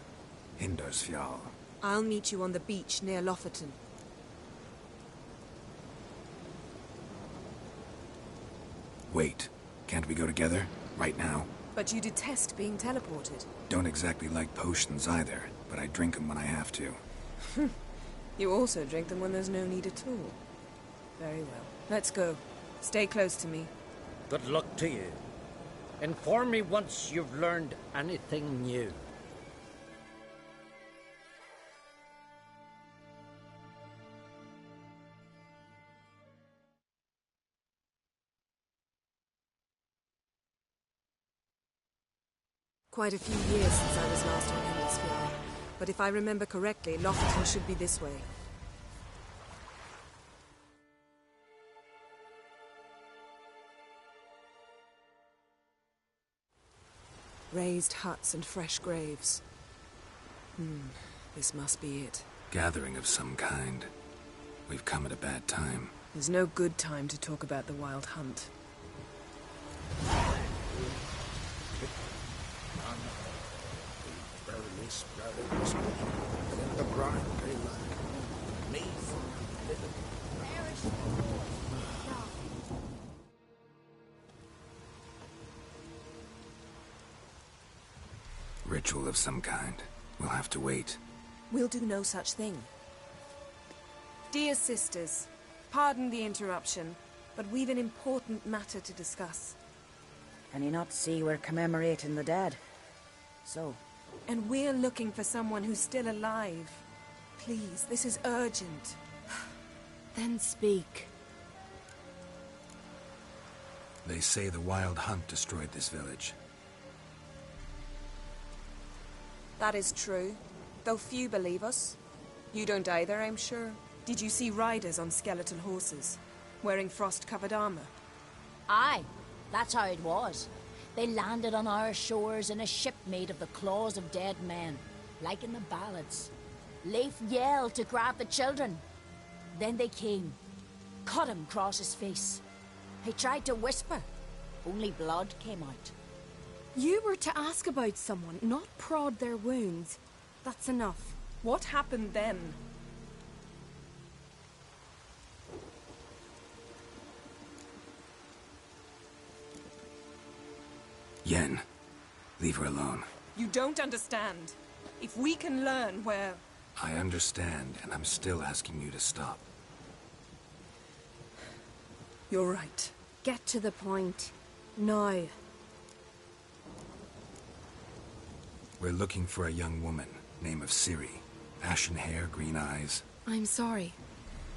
Hindersfjall. I'll meet you on the beach near Lofoten. Wait, can't we go together? Right now? But you detest being teleported. Don't exactly like potions either, but I drink them when I have to. You also drink them when there's no need at all. Very well. Let's go. Stay close to me. Good luck to you. Inform me once you've learned anything new. Quite a few years since I was last on Hindersfjall. But if I remember correctly, Lofoten should be this way. Raised huts and fresh graves. This must be it. Gathering of some kind. We've come at a bad time. There's no good time to talk about the Wild Hunt. Ritual of some kind. We'll have to wait. We'll do no such thing. Dear sisters, pardon the interruption, but we've an important matter to discuss. Can you not see we're commemorating the dead? So? And we're looking for someone who's still alive. Please, this is urgent. Then speak. They say the Wild Hunt destroyed this village. That is true, though few believe us. You don't either, I'm sure. Did you see riders on skeletal horses, wearing frost-covered armor? Aye, that's how it was. They landed on our shores in a ship made of the claws of dead men, like in the ballads. Leif yelled to grab the children. Then they came, cut him across his face. He tried to whisper, only blood came out. You were to ask about someone, not prod their wounds. That's enough. What happened then? Yen, leave her alone. You don't understand. If we can learn where... I understand, and I'm still asking you to stop. You're right. Get to the point. Now. We're looking for a young woman, name of Ciri. Ashen hair, green eyes. I'm sorry.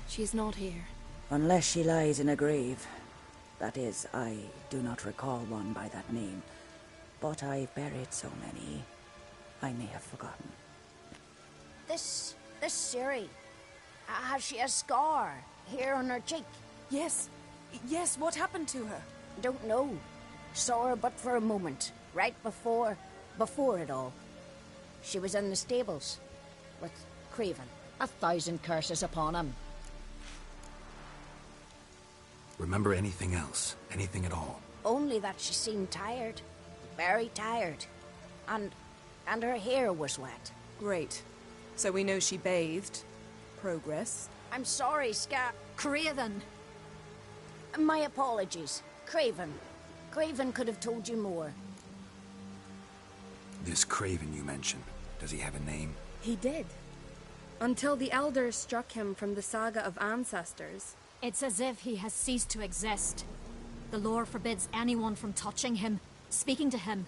She is not here. Unless she lies in a grave. That is, I do not recall one by that name. But I've buried so many, I may have forgotten. This Ciri, Has she a scar here on her cheek? Yes. Yes, what happened to her? Don't know. Saw her but for a moment, right before it all. She was in the stables with Craven. 1,000 curses upon him. Remember anything else? Anything at all? Only that she seemed tired. Very tired. And her hair was wet. Great. So we know she bathed. Progress. I'm sorry, Craven! My apologies. Craven. Craven could have told you more. This Craven you mentioned, does he have a name? He did. Until the Elders struck him from the saga of ancestors. It's as if he has ceased to exist. The lore forbids anyone from touching him, speaking to him,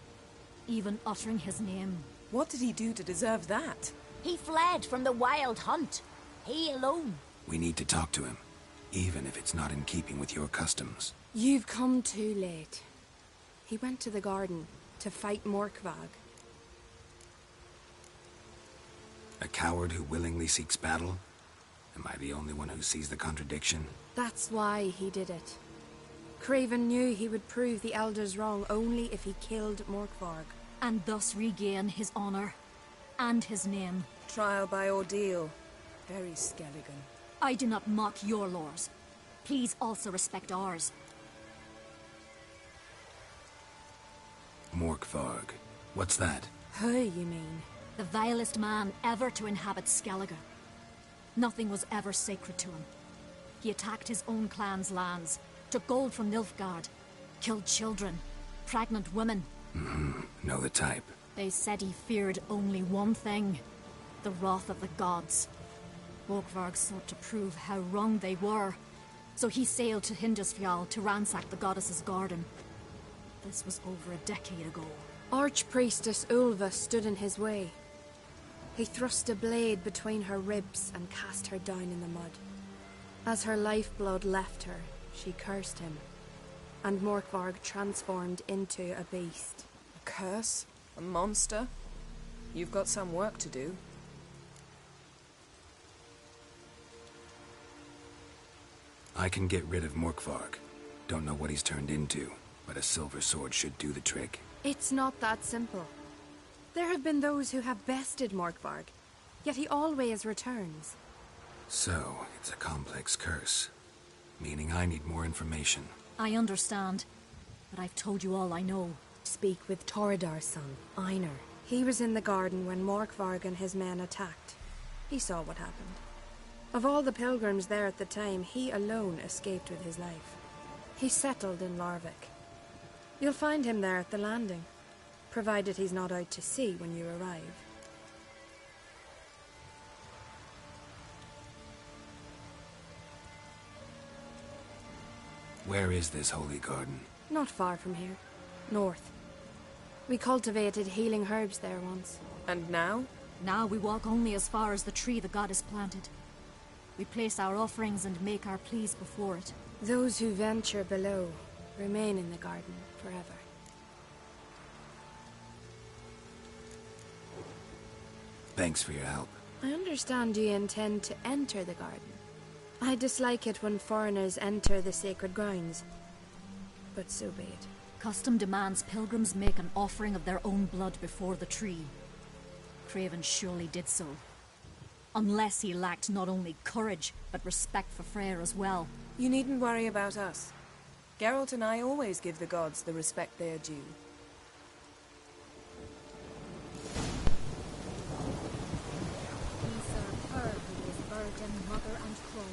even uttering his name. What did he do to deserve that? He fled from the wild hunt. He alone. We need to talk to him, even if it's not in keeping with your customs. You've come too late. He went to the garden to fight Morkvag. A coward who willingly seeks battle? Am I the only one who sees the contradiction? That's why he did it. Craven knew he would prove the Elders wrong only if he killed Morkvarg. And thus regain his honor. And his name. Trial by ordeal. Very Skelligan. I do not mock your laws. Please also respect ours. Morkvarg. What's that? Who, you mean? The vilest man ever to inhabit Skellige. Nothing was ever sacred to him. He attacked his own clan's lands, took gold from Nilfgaard, killed children, pregnant women. Know the type. They said he feared only one thing, the wrath of the gods. Morkvarg sought to prove how wrong they were, so he sailed to Hindisfjall to ransack the goddess's garden. This was over a decade ago. Archpriestess Ulva stood in his way. He thrust a blade between her ribs and cast her down in the mud. As her lifeblood left her, she cursed him, and Morkvarg transformed into a beast. A curse? A monster? You've got some work to do. I can get rid of Morkvarg. Don't know what he's turned into, but a silver sword should do the trick. It's not that simple. There have been those who have bested Morkvarg, yet he always returns. So, it's a complex curse. Meaning I need more information. I understand, but I've told you all I know. Speak with Torridar's son, Einar. He was in the garden when Morkvarg and his men attacked. He saw what happened. Of all the pilgrims there at the time, he alone escaped with his life. He settled in Larvik. You'll find him there at the landing, provided he's not out to sea when you arrive. Where is this holy garden? Not far from here. North. We cultivated healing herbs there once. And now? Now we walk only as far as the tree the goddess planted. We place our offerings and make our pleas before it. Those who venture below remain in the garden forever. Thanks for your help. I understand you intend to enter the garden. I dislike it when foreigners enter the sacred grounds. But so be it. Custom demands pilgrims make an offering of their own blood before the tree. Craven surely did so. Unless he lacked not only courage, but respect for Freyr as well. You needn't worry about us. Geralt and I always give the gods the respect they are due. We serve her who is virgin, mother, and crone.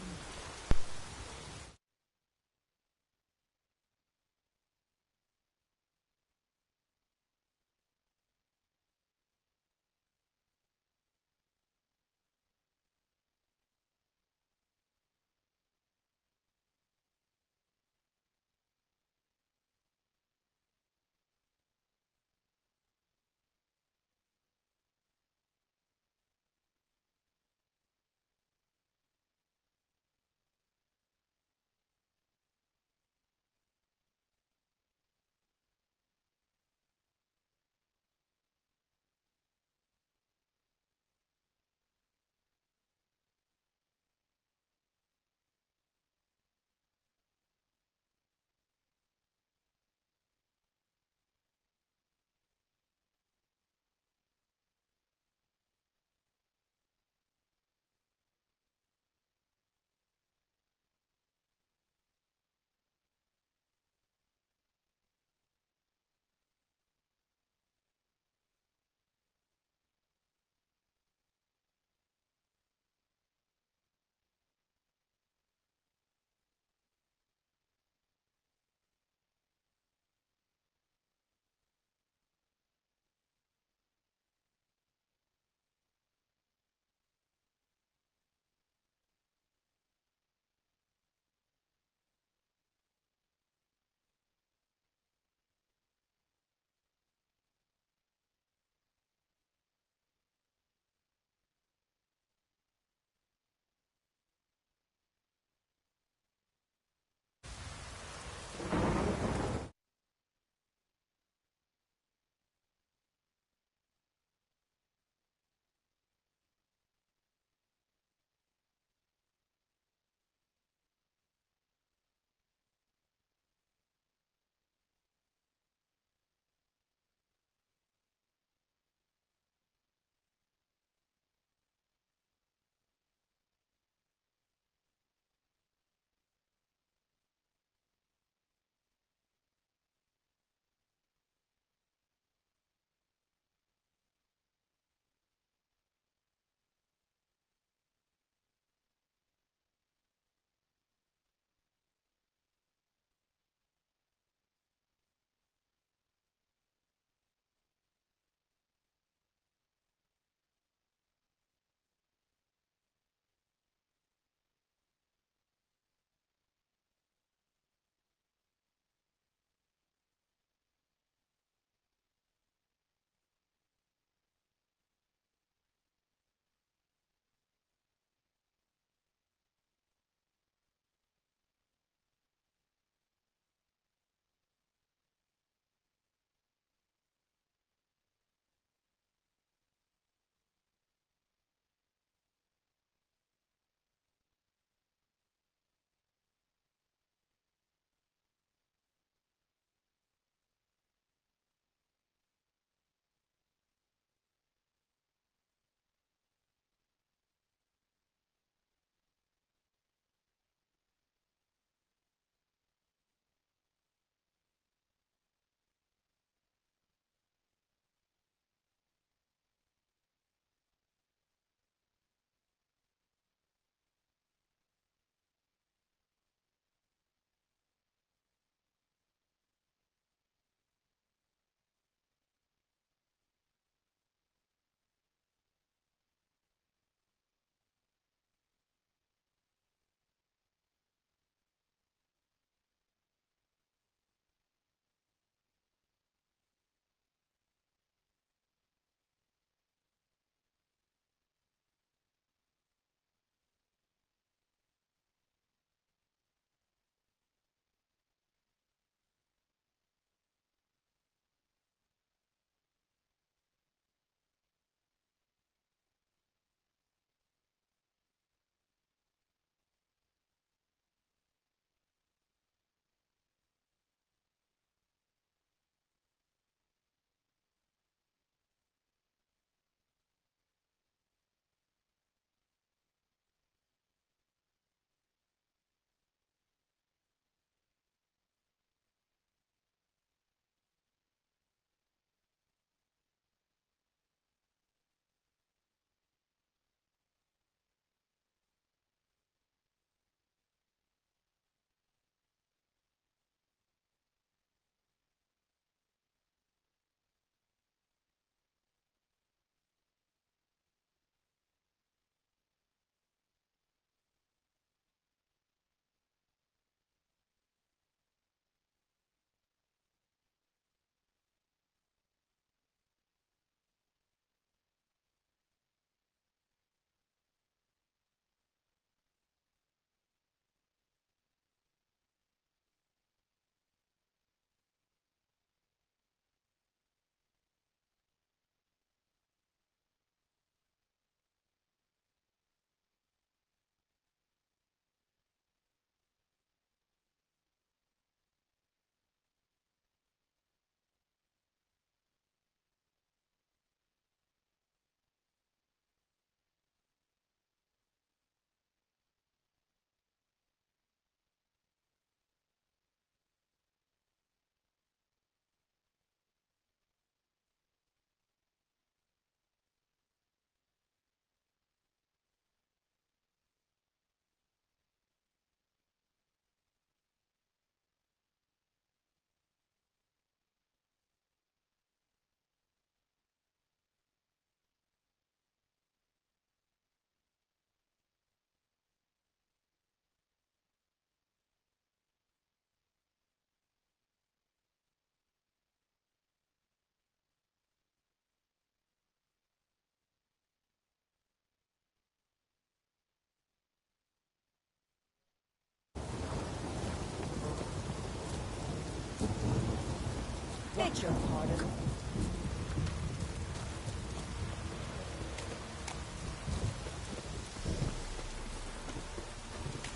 grant your pardon.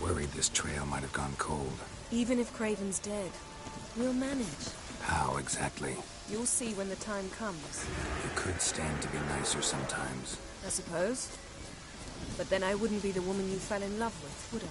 Worried this trail might have gone cold. Even if Craven's dead, we'll manage. How exactly? You'll see when the time comes. You could stand to be nicer sometimes. I suppose. But then I wouldn't be the woman you fell in love with, would I?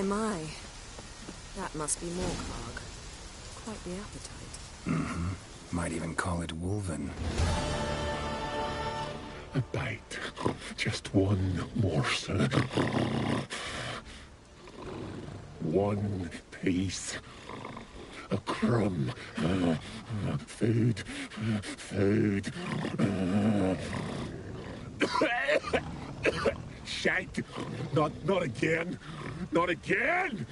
My. That must be Morkarg. Quite the appetite. Mm-hmm. Might even call it Wolven. A bite. Just one morsel. One piece. A crumb. Food. Food. Shite. Not again. Not again!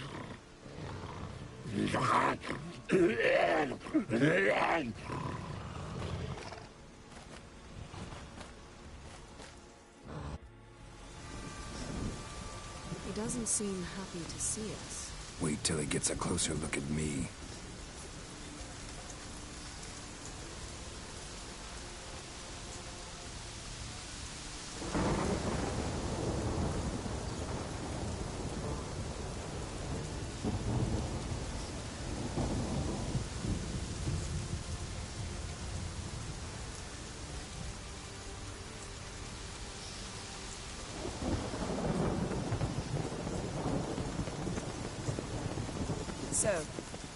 He doesn't seem happy to see us. Wait till he gets a closer look at me. So,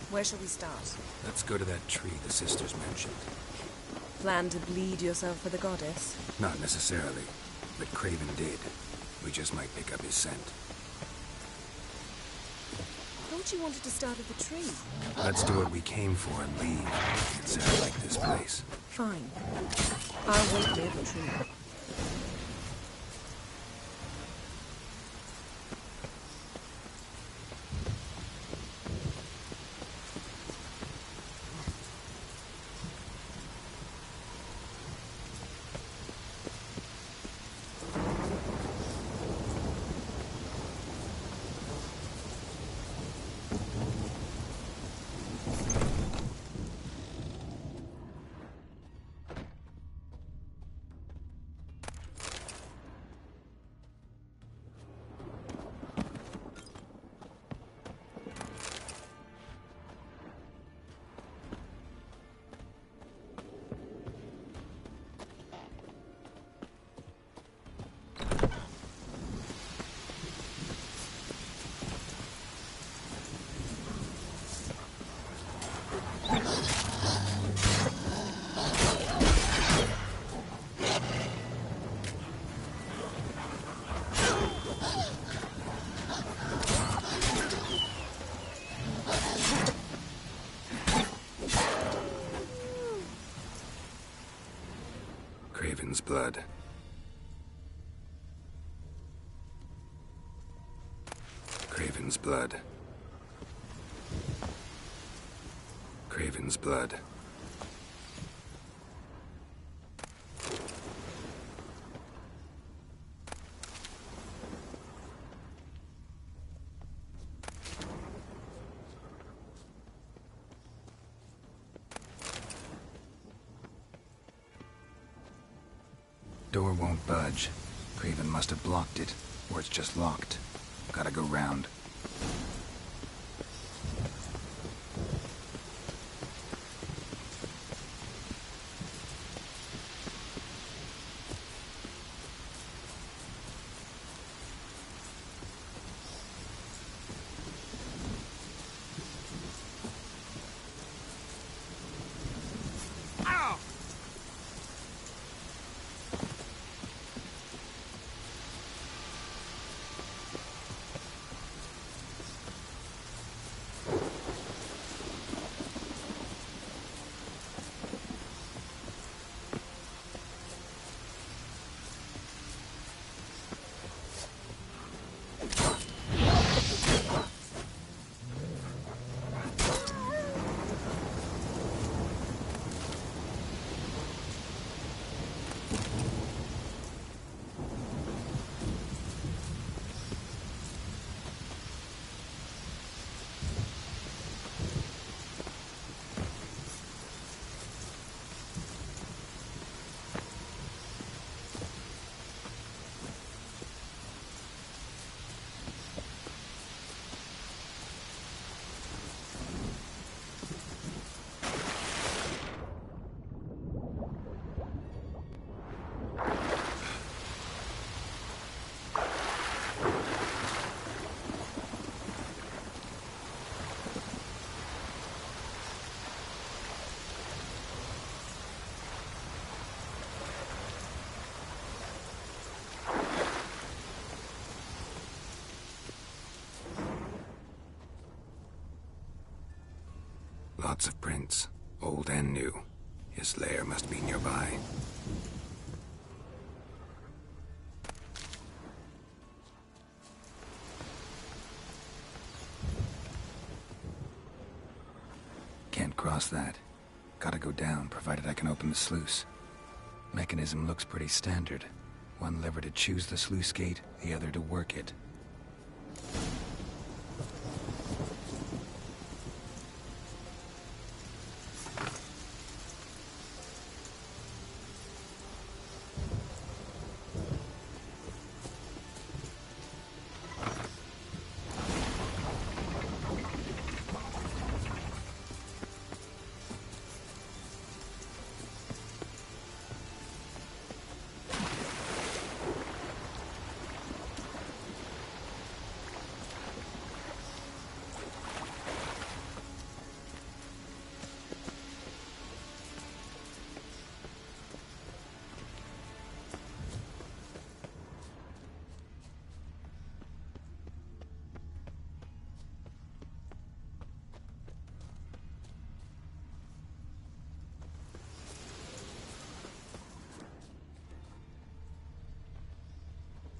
where shall we start? Let's go to that tree the sisters mentioned. Plan to bleed yourself for the goddess? Not necessarily, but Craven did. We just might pick up his scent. Thought you wanted to start at the tree. Let's do what we came for and leave. It sounds like this place. Fine. I'll wait near the tree. Craven's blood. Craven's blood. Craven's blood. Door won't budge. Craven must have blocked it, or it's just locked. Gotta go round. Lots of prints, old and new. His lair must be nearby. Can't cross that. Gotta go down, provided I can open the sluice. Mechanism looks pretty standard. One lever to choose the sluice gate, the other to work it.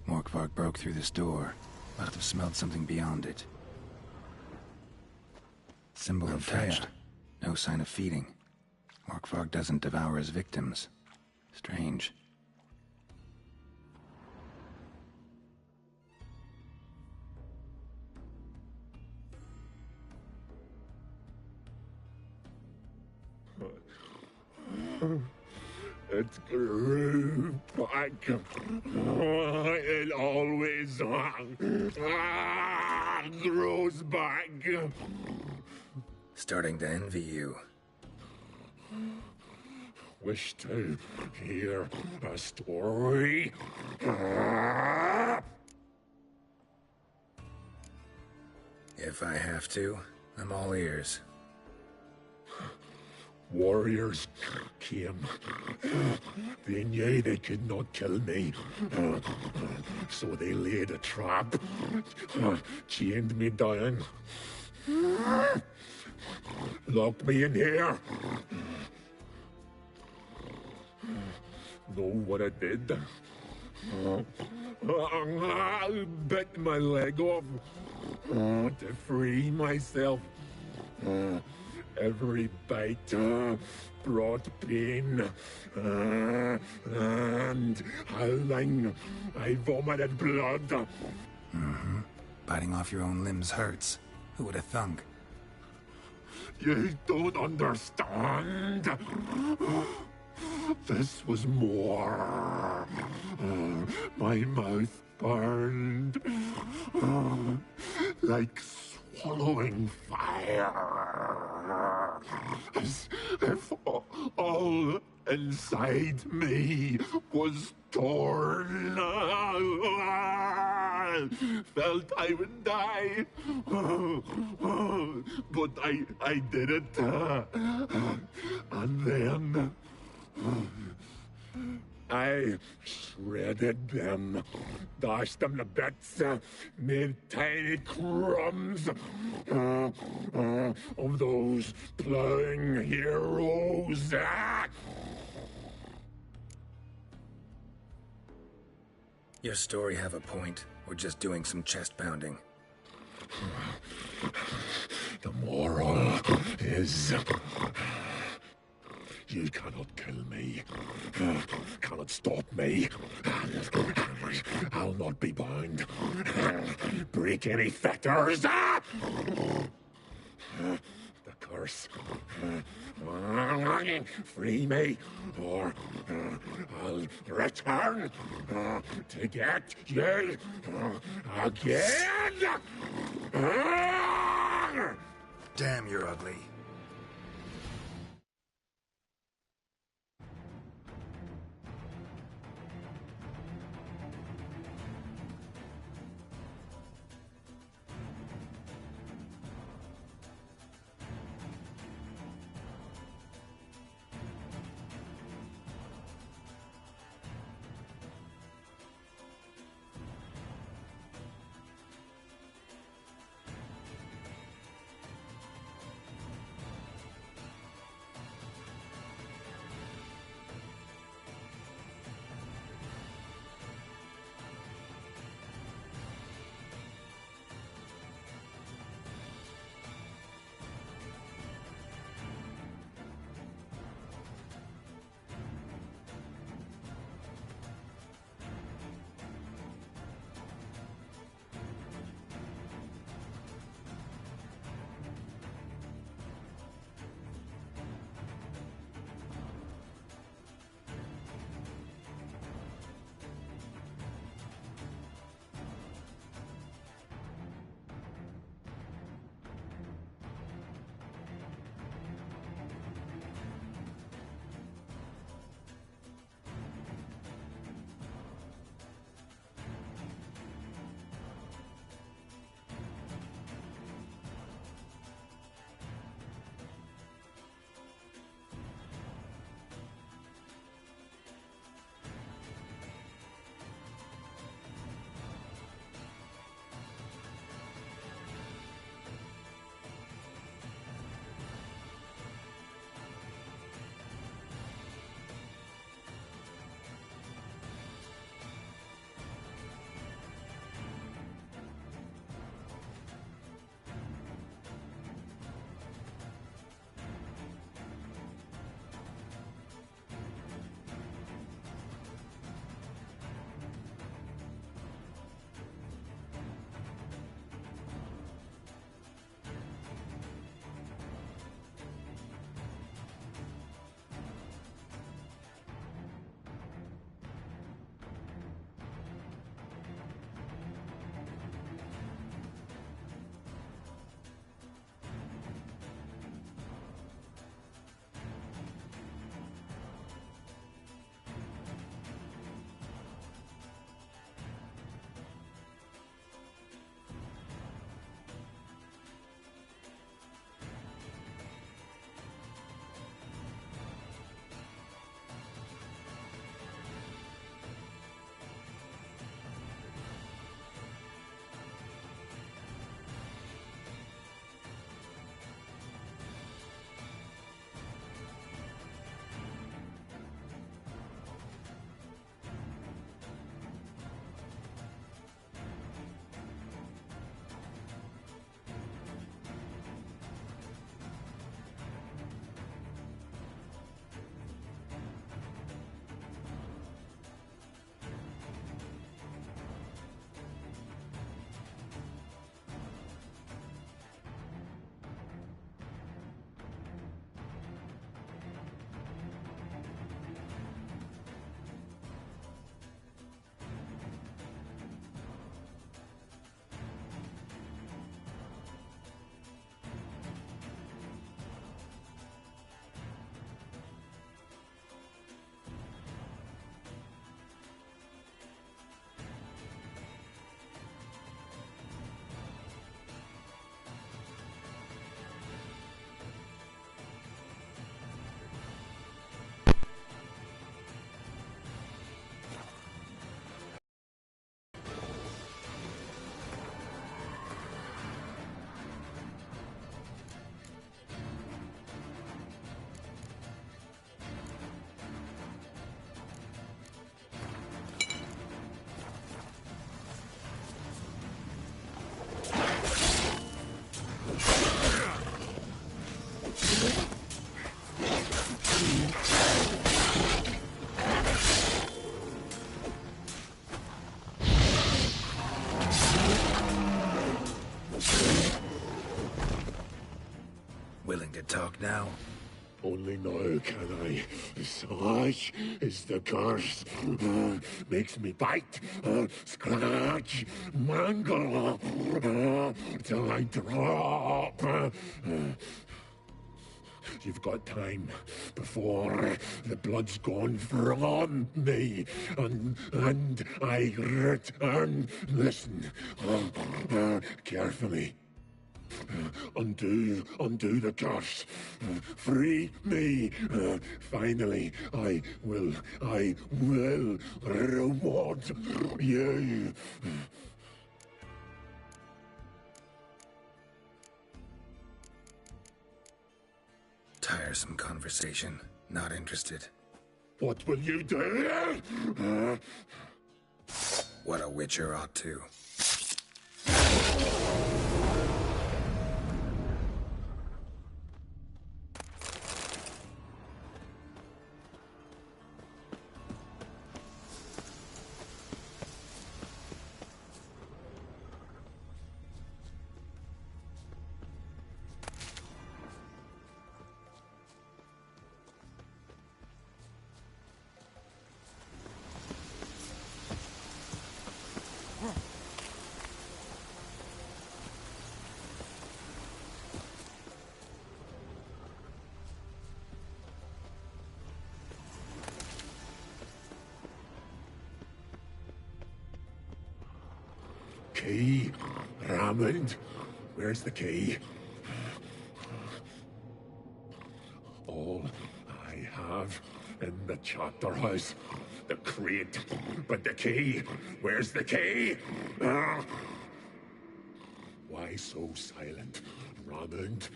Morkvarg broke through this door. Must have smelled something beyond it. Symbol of Taya. No sign of feeding. Morkvarg doesn't devour his victims. Strange. It grew back. It always grows back. Starting to envy you. Wish to hear a story? If I have to, I'm all ears. Warriors came. They knew they could not kill me. So they laid a trap. Chained me down. Locked me in here. Know what I did? I bit my leg off to free myself. Every bite brought pain, and howling, I vomited blood. Mm-hmm. Biting off your own limbs hurts. Who would have thunk? You don't understand. This was more. My mouth burned. Like swallowing fire. As if all inside me was torn. Felt I would die. But I did it. And then I shredded them, dashed them to bits, made tiny crumbs of those plowing heroes. Your story have a point, or just doing some chest pounding? The moral is... You cannot kill me. Cannot stop me. I'll not be bound. Break any fetters. The curse. Free me, or I'll return to get you again. Damn, you're ugly. Willing to talk now? Only now can I. Such is the curse. Makes me bite, scratch, mangle, till I drop. You've got time before the blood's gone from me, and I return. Listen, carefully. Undo the curse. Free me. Finally, I will reward you. Tiresome conversation. Not interested. What will you do? What a witcher ought to. Key, Raymond. Where's the key? All I have in the chapter house. The crate. But the key? Where's the key? Why so silent, Raymond?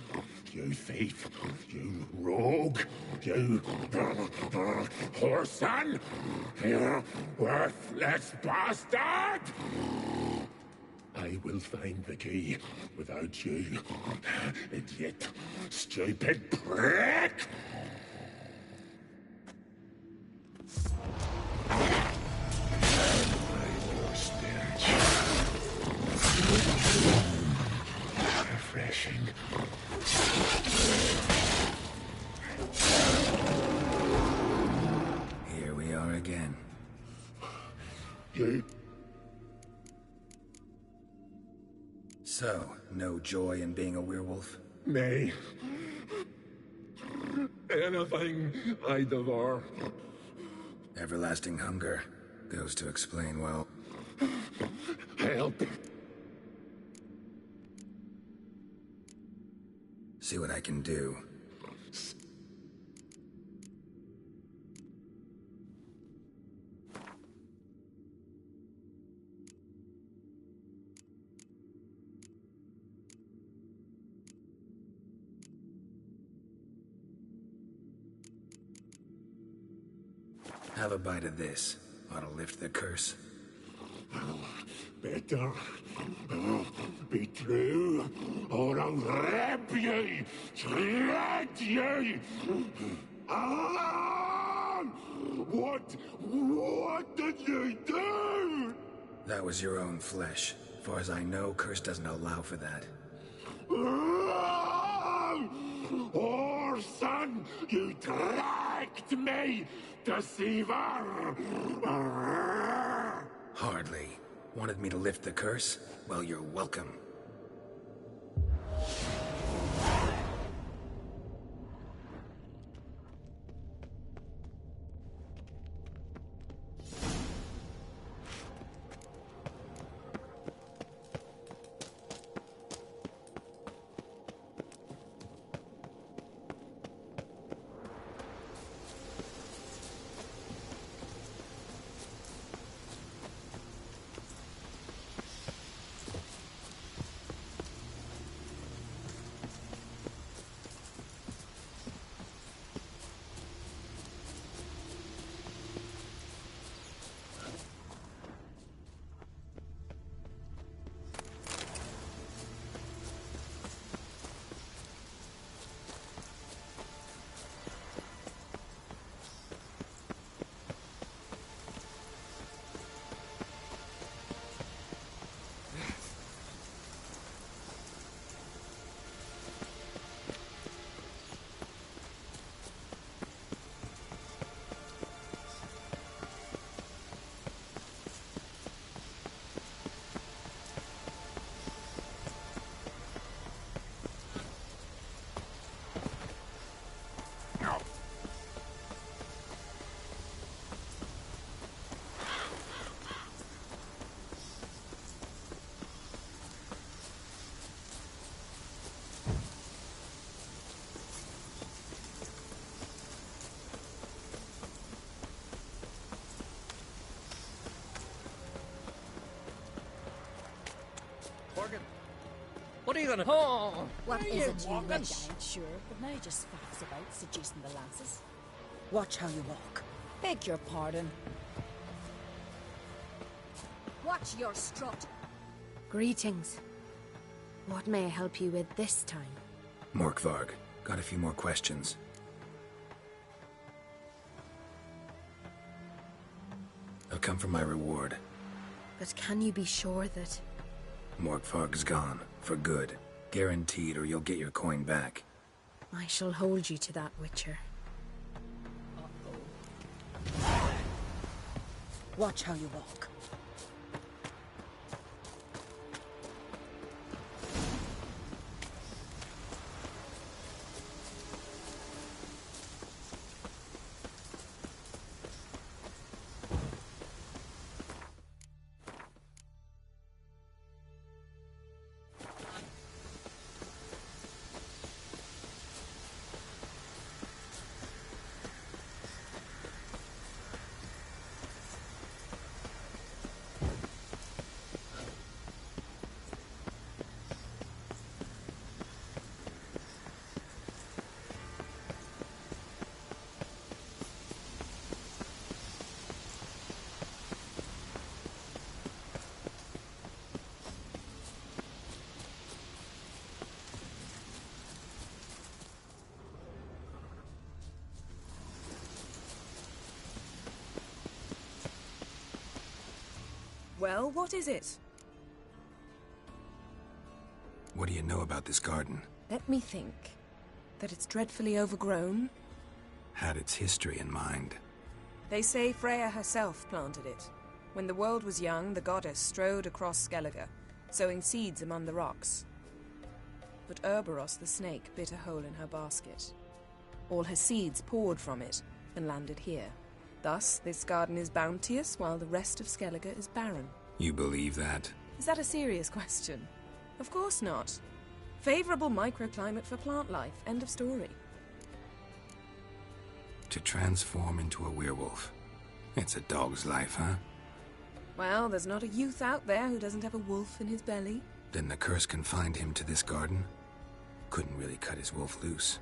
You thief, you rogue, you whoreson, you worthless bastard! I will find the key without you, idiot, stupid prick! Refreshing. Here we are again. You... So, no joy in being a werewolf? Nay. Anything I devour. Everlasting hunger goes to explain, well... Help. See what I can do. Have a bite of this. Ought to lift the curse. Better be true, or I'll rip you, shred you. What did you do? That was your own flesh. As far as I know, curse doesn't allow for that. Son, you tracked me, deceiver! Hardly. Wanted me to lift the curse? Well, you're welcome. What are you gonna... Oh! What are is you it you walking? would guide, sure, but now just faffs about seducing the lasses. Watch how you walk. Beg your pardon. Watch your strut. Greetings. What may I help you with this time? Morkvarg, got a few more questions. I'll come for my reward. But can you be sure that... Morkvarg's gone, for good. Guaranteed, or you'll get your coin back. I shall hold you to that, Witcher. Watch how you walk. Well, what is it? What do you know about this garden? Let me think. That it's dreadfully overgrown. Had its history in mind. They say Freya herself planted it. When the world was young, the goddess strode across Skellige, sowing seeds among the rocks. But Urboros the snake bit a hole in her basket. All her seeds poured from it and landed here. Thus, this garden is bounteous while the rest of Skellige is barren. You believe that? Is that a serious question? Of course not. Favorable microclimate for plant life. End of story. To transform into a werewolf. It's a dog's life, huh? Well, there's not a youth out there who doesn't have a wolf in his belly. Then the curse confined him to this garden? Couldn't really cut his wolf loose.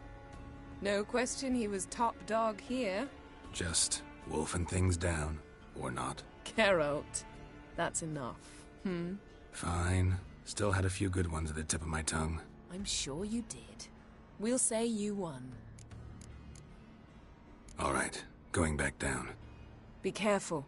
No question he was top dog here. Just wolfing things down, or not. Geralt, that's enough. Fine. Still had a few good ones at the tip of my tongue. I'm sure you did. We'll say you won. All right, going back down. Be careful.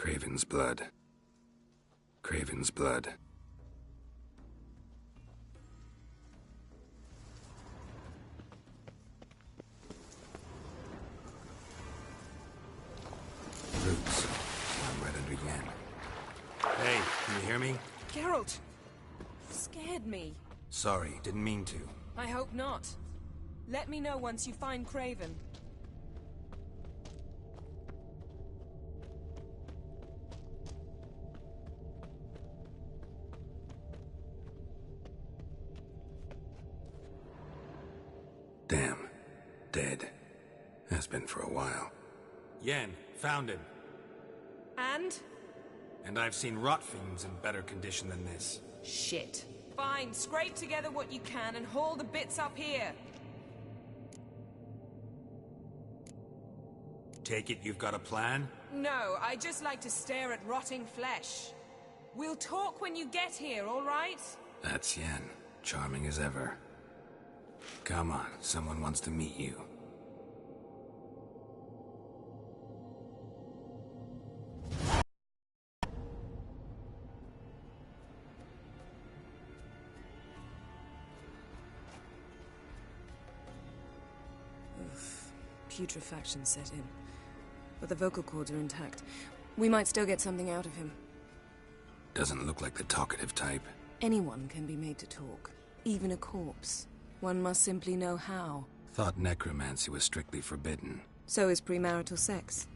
Craven's blood. Craven's blood. Roots. I'm ready to begin. Hey, can you hear me? Geralt! Scared me. Sorry, didn't mean to. I hope not. Let me know once you find Craven. Damn. Dead. Has been for a while. Yen, found him. And? And I've seen rot fiends in better condition than this. Shit. Fine, scrape together what you can and haul the bits up here. Take it you've got a plan? No, I just like to stare at rotting flesh. We'll talk when you get here, all right? That's Yen. Charming as ever. Come on, someone wants to meet you. Putrefaction set in. But the vocal cords are intact. We might still get something out of him. Doesn't look like the talkative type. Anyone can be made to talk. Even a corpse. One must simply know how. Thought necromancy was strictly forbidden. So is premarital sex.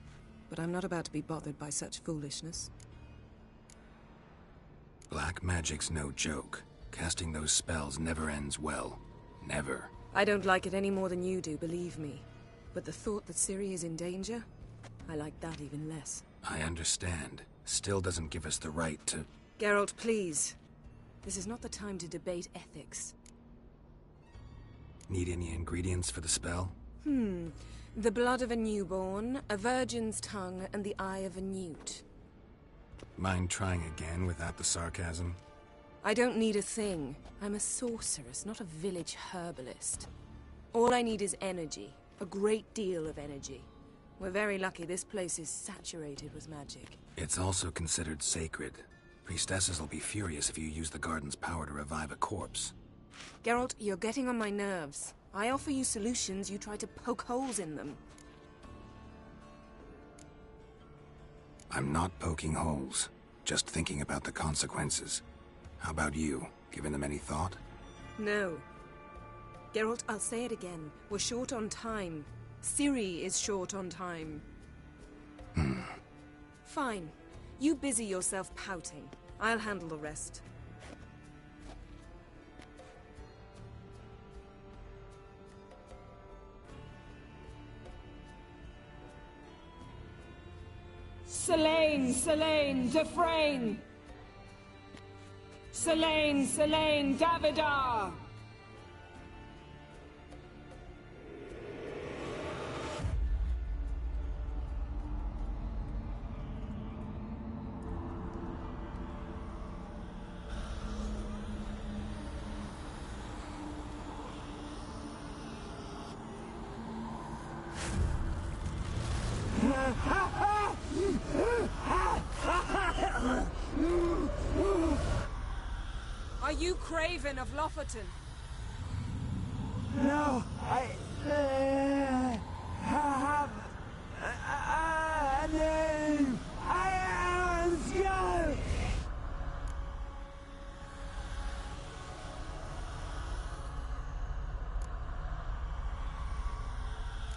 But I'm not about to be bothered by such foolishness. Black magic's no joke. Casting those spells never ends well. Never. I don't like it any more than you do, believe me. But the thought that Ciri is in danger? I like that even less. I understand. Still doesn't give us the right to... Geralt, please. This is not the time to debate ethics. Need any ingredients for the spell? The blood of a newborn, a virgin's tongue, and the eye of a newt. Mind trying again without the sarcasm? I don't need a thing. I'm a sorceress, not a village herbalist. All I need is energy. A great deal of energy. We're very lucky this place is saturated with magic. It's also considered sacred. Priestesses will be furious if you use the garden's power to revive a corpse. Geralt, you're getting on my nerves. I offer you solutions, you try to poke holes in them. I'm not poking holes. Just thinking about the consequences. How about you? Given them any thought? No. Geralt, I'll say it again. We're short on time. Ciri is short on time. Fine. You busy yourself pouting. I'll handle the rest. Selene, Dufresne! Selene, Davidar! Are you Craven of Lofoten? No, I have a name. I am Skull.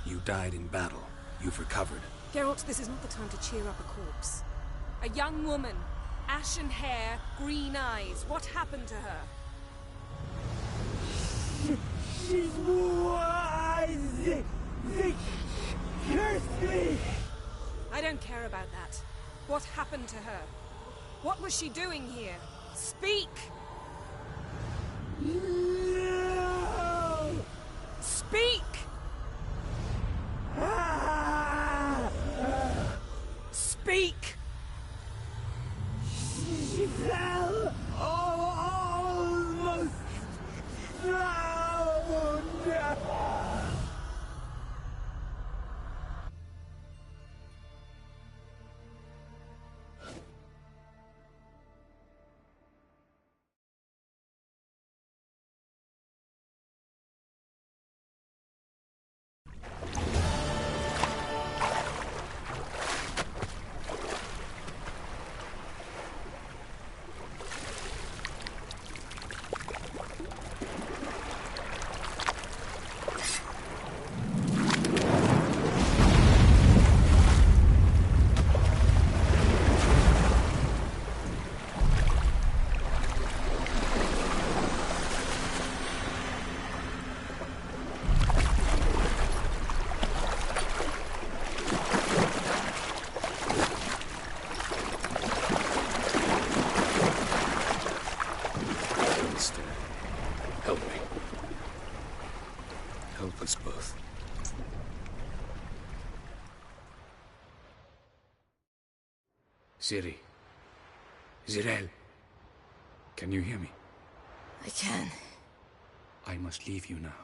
You died in battle. You've recovered. Geralt, this is not the time to cheer up a corpse. A young woman. Ashen hair, green eyes. What happened to her? She's wise. They cursed me. I don't care about that. What happened to her? What was she doing here? Speak! No! Speak! Speak! She fell almost drowned. Ciri. Zirael. Can you hear me? I can. I must leave you now.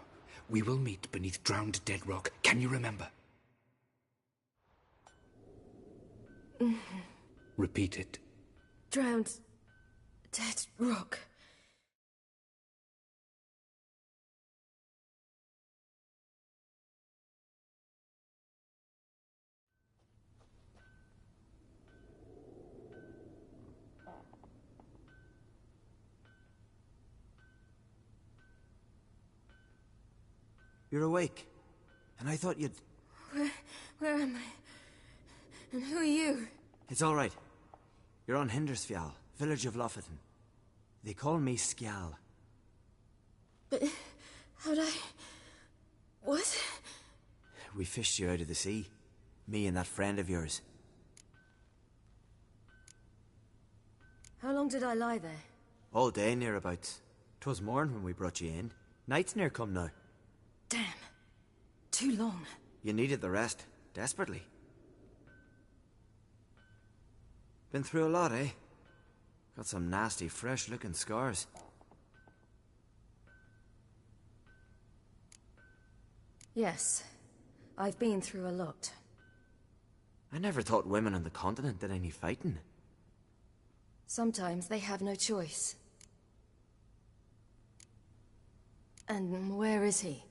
We will meet beneath drowned dead rock. Can you remember? Repeat it. Drowned. Dead rock. You're awake. And I thought you'd... Where am I? And who are you? It's all right. You're on Hindersfjall, village of Lofoten. They call me Skjal. But how'd I... What? We fished you out of the sea. Me and that friend of yours. How long did I lie there? All day nearabouts. 'Twas morn when we brought you in. Night's near come now. Damn. Too long. You needed the rest. Desperately. Been through a lot, eh? Got some nasty, fresh-looking scars. Yes. I've been through a lot. I never thought women on the continent did any fighting. Sometimes they have no choice. And where is he?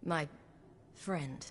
My friend.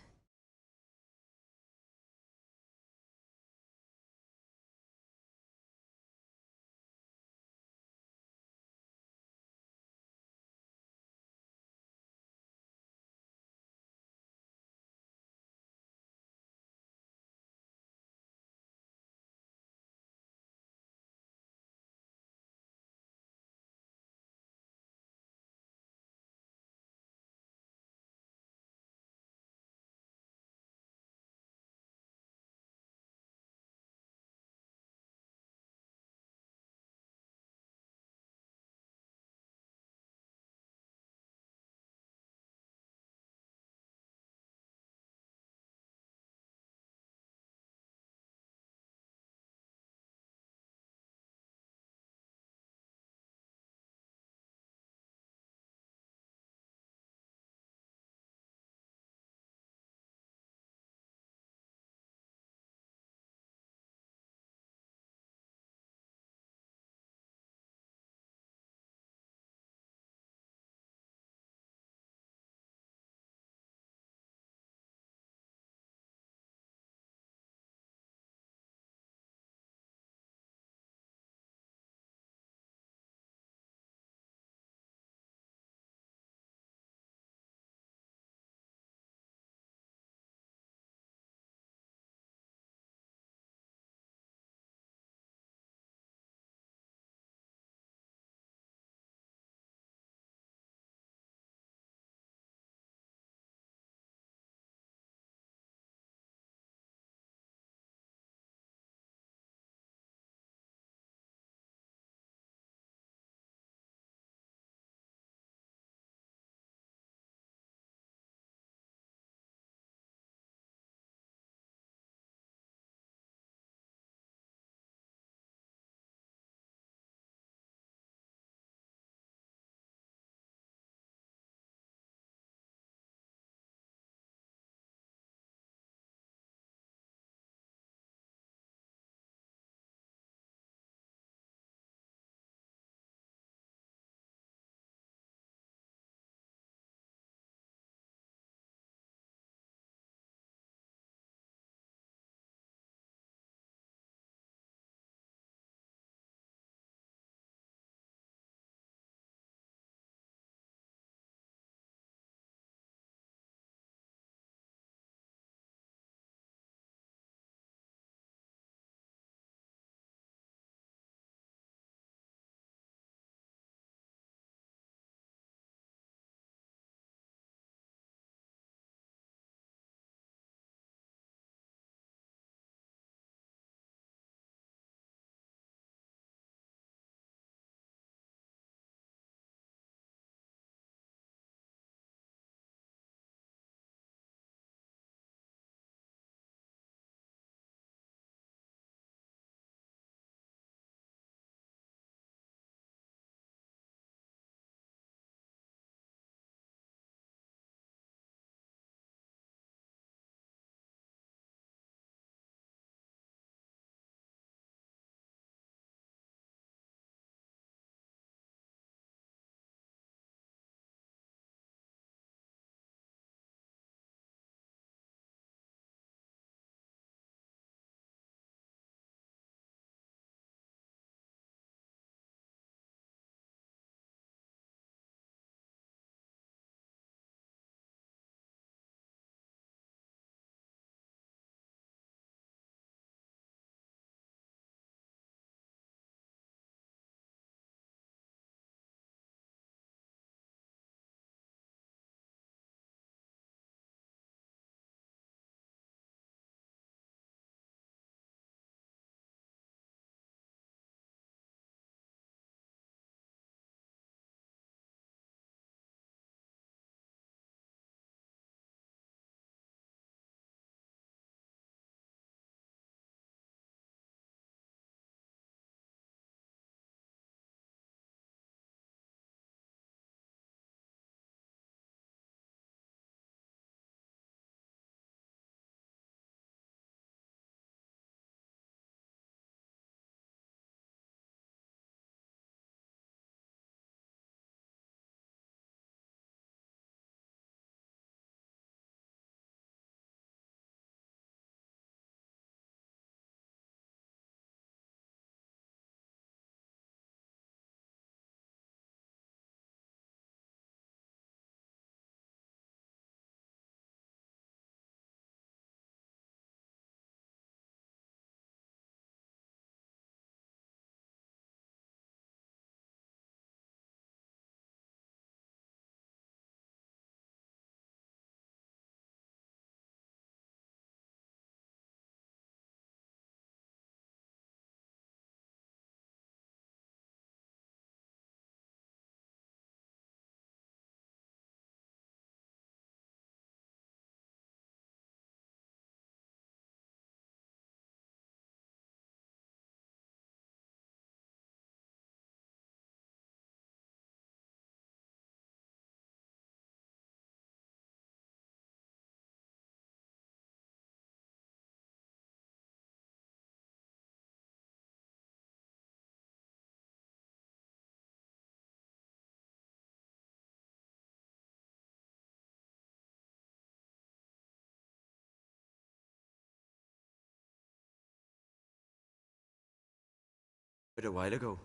A while ago.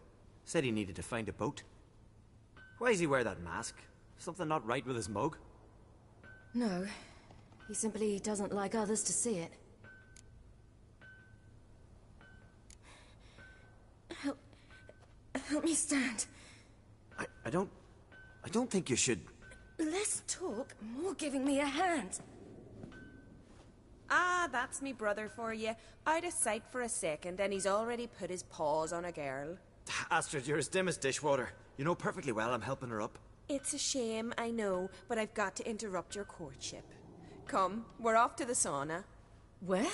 Said he needed to find a boat. Why does he wear that mask? Something not right with his mug? No. He simply doesn't like others to see it. Help me stand. I don't think you should... Less talk, more giving me a hand. Ah, that's me brother for you. Out of sight for a second, and he's already put his paws on a girl. Astrid, you're as dim as dishwater. You know perfectly well I'm helping her up. It's a shame, I know, but I've got to interrupt your courtship. Come, we're off to the sauna. Where?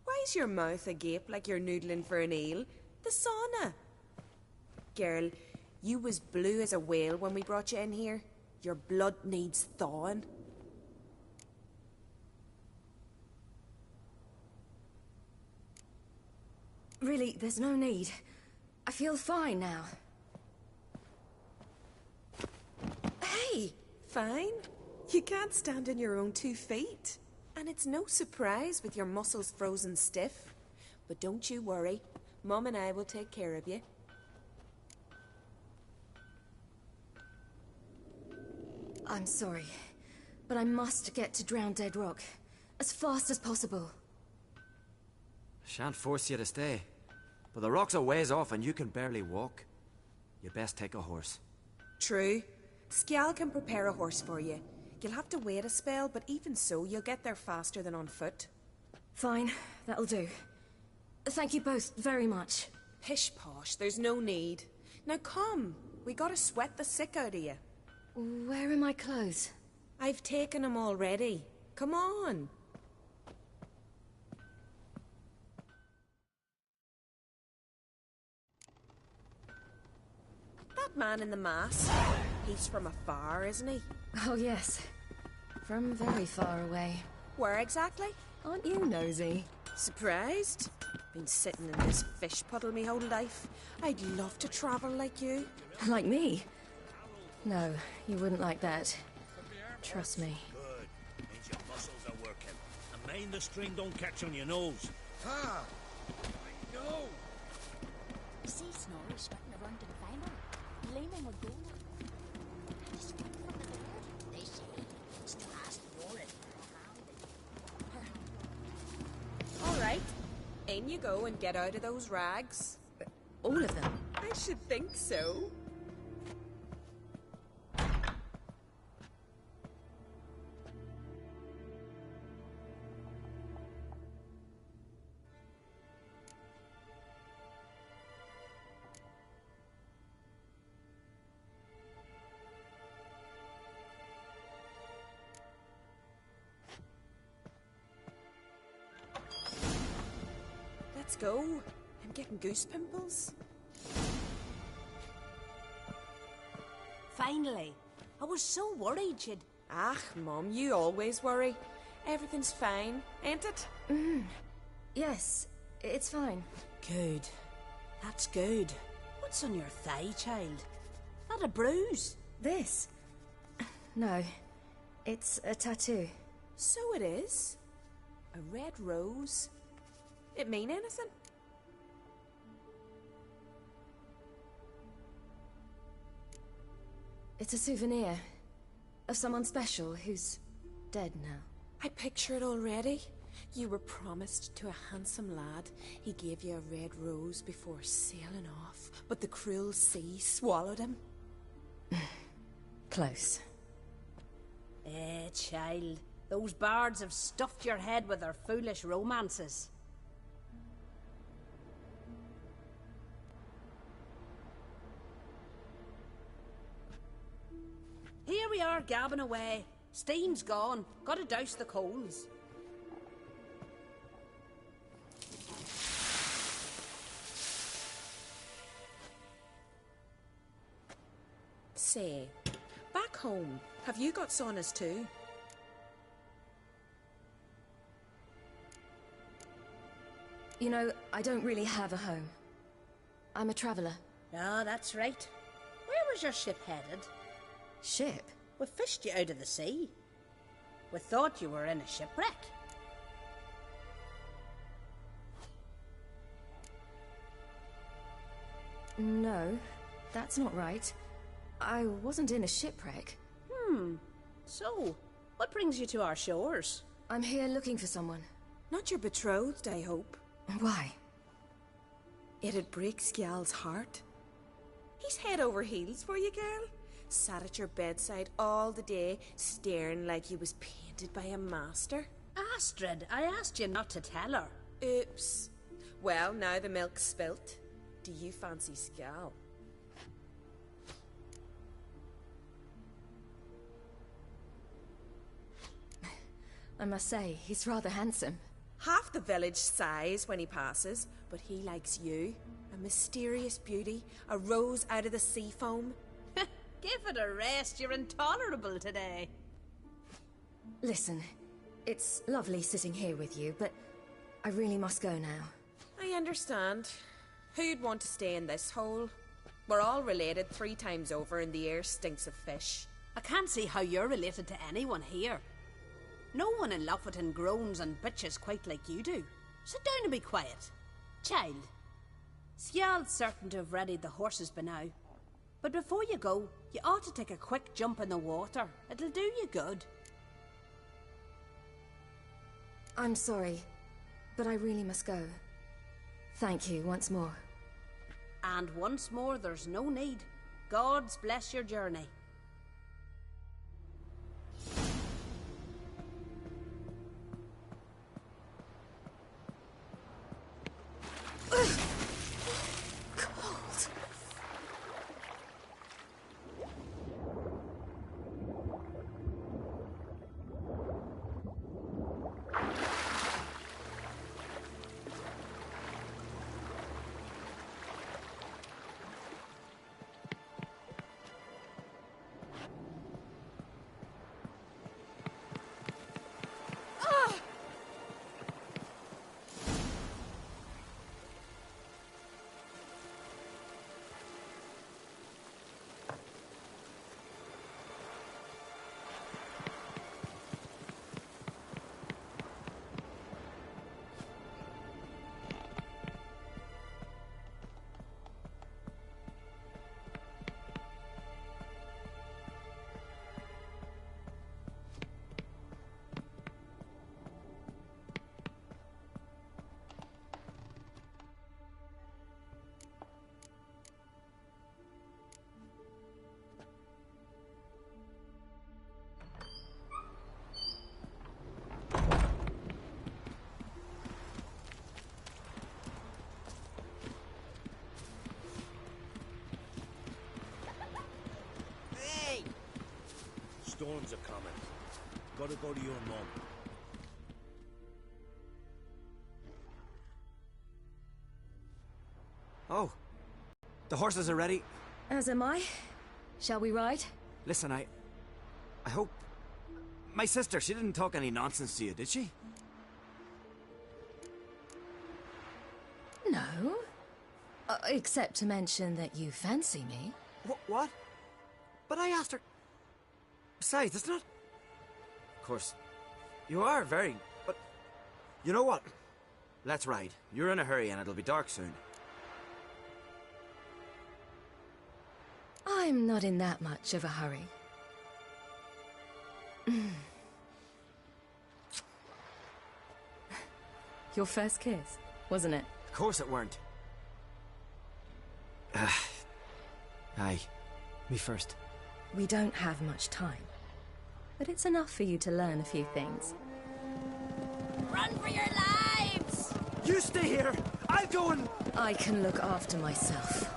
Why's your mouth agape like you're noodling for an eel? The sauna. Girl, you was blue as a whale when we brought you in here. Your blood needs thawing. Really, there's no need. I feel fine now. Hey! Fine? You can't stand on your own 2 feet. And it's no surprise with your muscles frozen stiff. But don't you worry. Mum and I will take care of you. I'm sorry, but I must get to Drowned Dead Rock as fast as possible. Shan't force you to stay. But the rock's a ways off and you can barely walk. You best take a horse. True. Skjal can prepare a horse for you. You'll have to wait a spell, but even so, you'll get there faster than on foot. Fine, that'll do. Thank you both very much. Pish-posh, there's no need. Now come, we gotta sweat the sick out of you. Where are my clothes? I've taken them already. Come on. That man in the mask, he's from afar, isn't he? Oh yes, from very far away. Where exactly? Aren't you nosy? Surprised? Been sitting in this fish puddle me whole life. I'd love to travel like you. Like me? No, you wouldn't like that. Trust me. Good. Means your muscles are working. And mind the string don't catch on your nose. Ah! No! See Snorri strutting around in the vinyl, gleaming with gold. He's from the dead. They say it's to ask Warren for a hand. All right. In you go and get out of those rags. All of them? I should think so. Let's go. I'm getting goose pimples. Finally. I was so worried you'd... Ah, Mum, you always worry. Everything's fine, ain't it? Yes, it's fine. Good. That's good. What's on your thigh, child? Not a bruise? This? No, it's a tattoo. So it is. A red rose. It mean anything? It's a souvenir of someone special who's dead now. I picture it already. You were promised to a handsome lad. He gave you a red rose before sailing off, but the cruel sea swallowed him. Close. Child. Those bards have stuffed your head with their foolish romances. Here we are, gabbing away. Steam's gone. Gotta douse the coals. Say, back home, have you got saunas too? You know, I don't really have a home. I'm a traveller. Ah, that's right. Where was your ship headed? Ship? We fished you out of the sea. We thought you were in a shipwreck. No, that's not right. I wasn't in a shipwreck. So, what brings you to our shores? I'm here looking for someone. Not your betrothed, I hope. Why? It'd break Skjal's heart. He's head over heels for you, girl. Sat at your bedside all the day, staring like he was painted by a master. Astrid, I asked you not to tell her. Oops. Well, now the milk's spilt. Do you fancy Skjal? I must say, he's rather handsome. Half the village sighs when he passes, but he likes you. A mysterious beauty, a rose out of the sea foam. Give it a rest, you're intolerable today. Listen, it's lovely sitting here with you, but I really must go now. I understand. Who'd want to stay in this hole? We're all related 3 times over and the air stinks of fish. I can't see how you're related to anyone here. No one in Lofoten groans and bitches quite like you do. Sit down and be quiet. Child, Skjal's certain to have readied the horses by now. But before you go, you ought to take a quick jump in the water. It'll do you good. I'm sorry, but I really must go. Thank you once more. And once more, there's no need. Gods bless your journey. Storms are coming. Gotta go to your mum. Oh. The horses are ready. As am I. Shall we ride? Listen, I hope... My sister, she didn't talk any nonsense to you, did she? No. Except to mention that you fancy me. What? But I asked her... Besides, it's not... Of course, you are very... But... You know what? Let's ride. You're in a hurry and it'll be dark soon. I'm not in that much of a hurry. Your first kiss, wasn't it? Of course it weren't. Aye. Me first. We don't have much time. But it's enough for you to learn a few things. Run for your lives! You stay here! I'll go and... I can look after myself.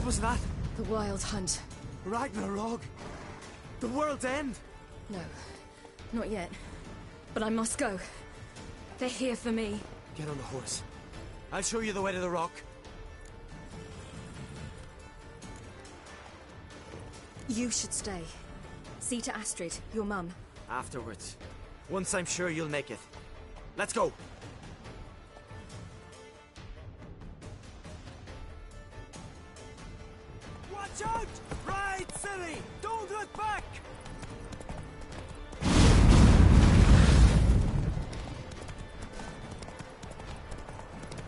What was that? The Wild Hunt. Ragnarok? The world's end? No, not yet. But I must go. They're here for me. Get on the horse. I'll show you the way to the rock. You should stay. See to Astrid, your mum. Afterwards. Once I'm sure you'll make it. Let's go! Watch out! Ride, Ciri! Don't look back!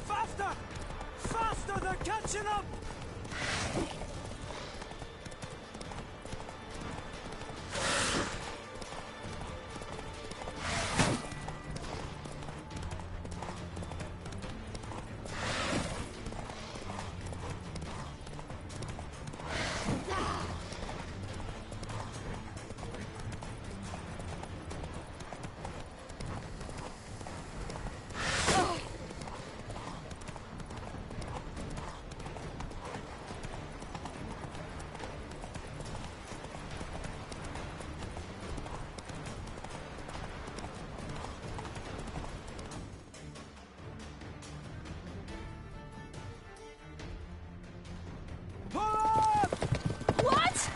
Faster! Faster! They're catching up! What?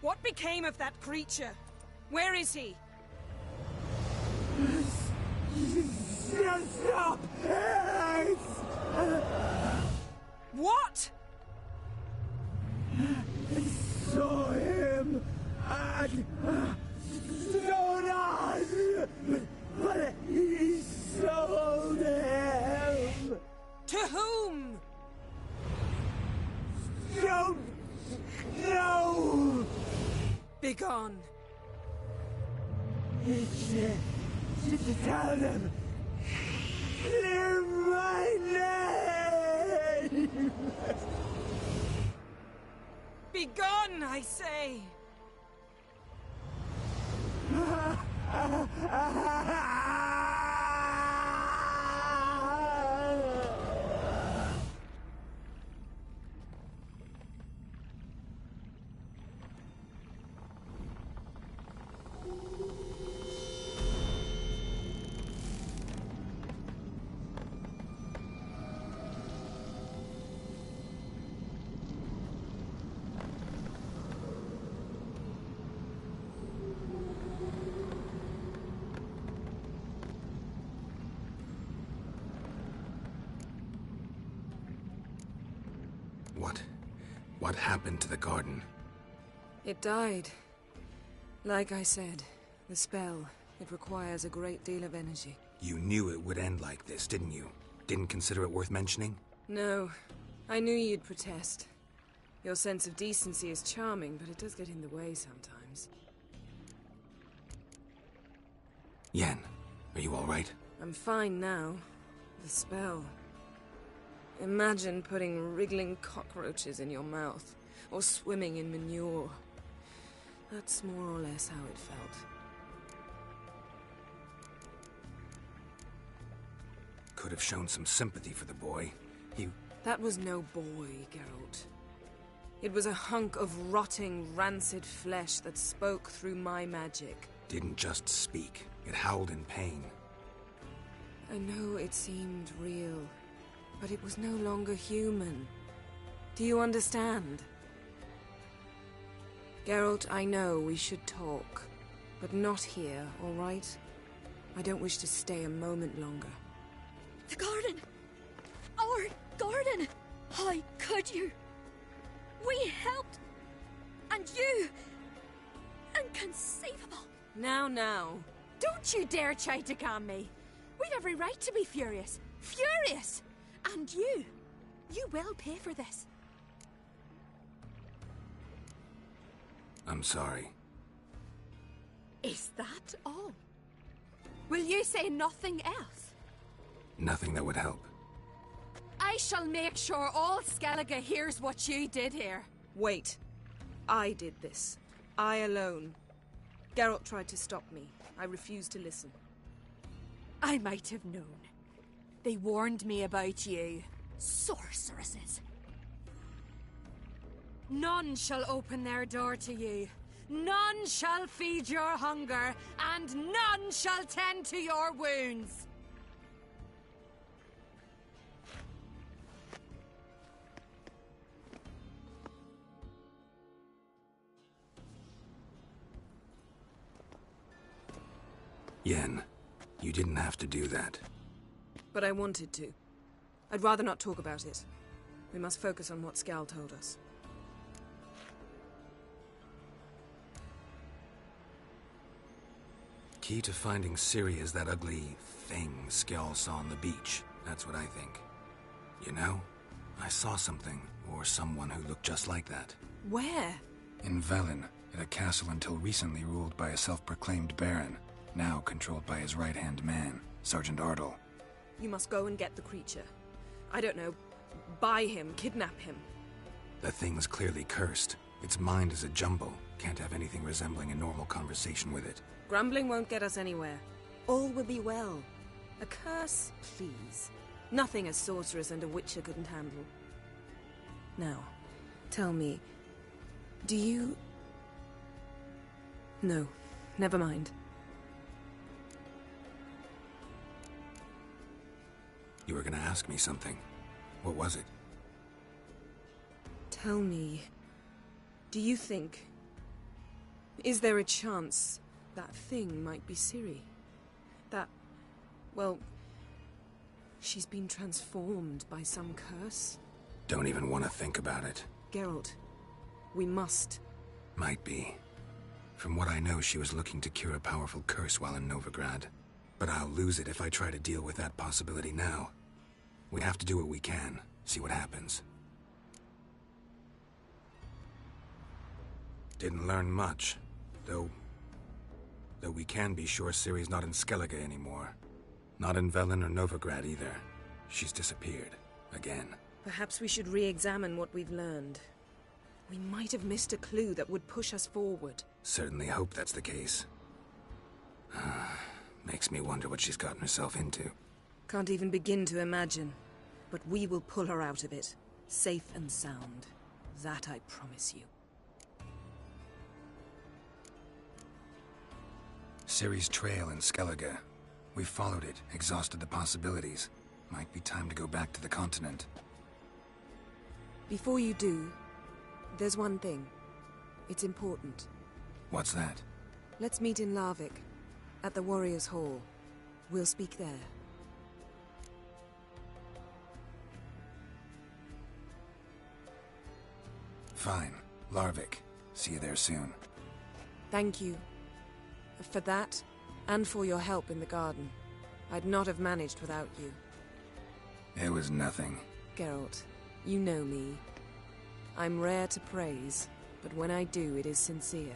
What became of that creature? Where is he? Stop! What? I saw him at Stonas, but he sold him. To whom? Don't know. Begone. To tell them, clear my name. Begone, I say. What happened to the garden? It died. Like I said, the spell, it requires a great deal of energy. You knew it would end like this, didn't you? Didn't consider it worth mentioning? No. I knew you'd protest. Your sense of decency is charming, but it does get in the way sometimes. Yen, are you all right? I'm fine now. The spell. Imagine putting wriggling cockroaches in your mouth, or swimming in manure. That's more or less how it felt. Could have shown some sympathy for the boy. That was no boy, Geralt. It was a hunk of rotting, rancid flesh that spoke through my magic. Didn't just speak. It howled in pain. I know it seemed real, but it was no longer human. Do you understand? Geralt, I know we should talk, but not here, all right? I don't wish to stay a moment longer. The garden! Our garden! How could you? We helped! And you! Inconceivable! Now. Don't you dare try to calm me. We've every right to be furious. Furious! And you will pay for this. I'm sorry. Is that all? Will you say nothing else? Nothing that would help. I shall make sure all Skellige hears what you did here. Wait. I did this. I alone. Geralt tried to stop me. I refused to listen. I might have known. They warned me about you. Sorceresses. None shall open their door to you. None shall feed your hunger, and none shall tend to your wounds. Yen, you didn't have to do that. But I wanted to. I'd rather not talk about it. We must focus on what Skal told us. Key to finding Ciri is that ugly thing Skell saw on the beach. That's what I think. You know, I saw something, or someone who looked just like that. Where? In Velen, in a castle until recently ruled by a self-proclaimed baron, now controlled by his right-hand man, Sergeant Ardle. You must go and get the creature. I don't know, buy him, kidnap him. The thing's clearly cursed. Its mind is a jumble. Can't have anything resembling a normal conversation with it. Grumbling won't get us anywhere. All will be well. A curse, please. Nothing a sorceress and a witcher couldn't handle. Now, tell me, do you... No, never mind. You were gonna ask me something. What was it? Tell me, do you think... Is there a chance that thing might be Ciri? That... well... she's been transformed by some curse? Don't even want to think about it. Geralt, we must. Might be. From what I know, she was looking to cure a powerful curse while in Novigrad. But I'll lose it if I try to deal with that possibility now. We have to do what we can, see what happens. Didn't learn much, though we can be sure Ciri's not in Skellige anymore. Not in Velen or Novigrad either. She's disappeared. Again. Perhaps we should re-examine what we've learned. We might have missed a clue that would push us forward. Certainly hope that's the case. Makes me wonder what she's gotten herself into. Can't even begin to imagine. But we will pull her out of it. Safe and sound. That I promise you. Ciri's trail in Skellige. We've followed it, exhausted the possibilities. Might be time to go back to the continent. Before you do, there's one thing. It's important. What's that? Let's meet in Larvik, at the Warriors' Hall. We'll speak there. Fine. Larvik. See you there soon. Thank you. For that, and for your help in the garden. I'd not have managed without you. It was nothing. Geralt, you know me. I'm rare to praise, but when I do, it is sincere.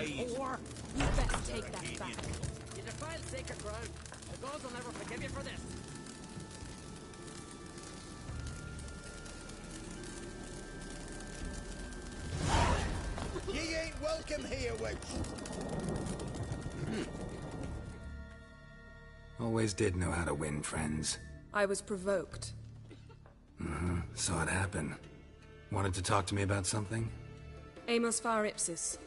whore! You best take that back. You defiled sacred ground. The gods will never forgive you for this. Ye ain't welcome here, wench. Always did know how to win friends. I was provoked. Saw it happen. Wanted to talk to me about something? Amos Far Ipsis.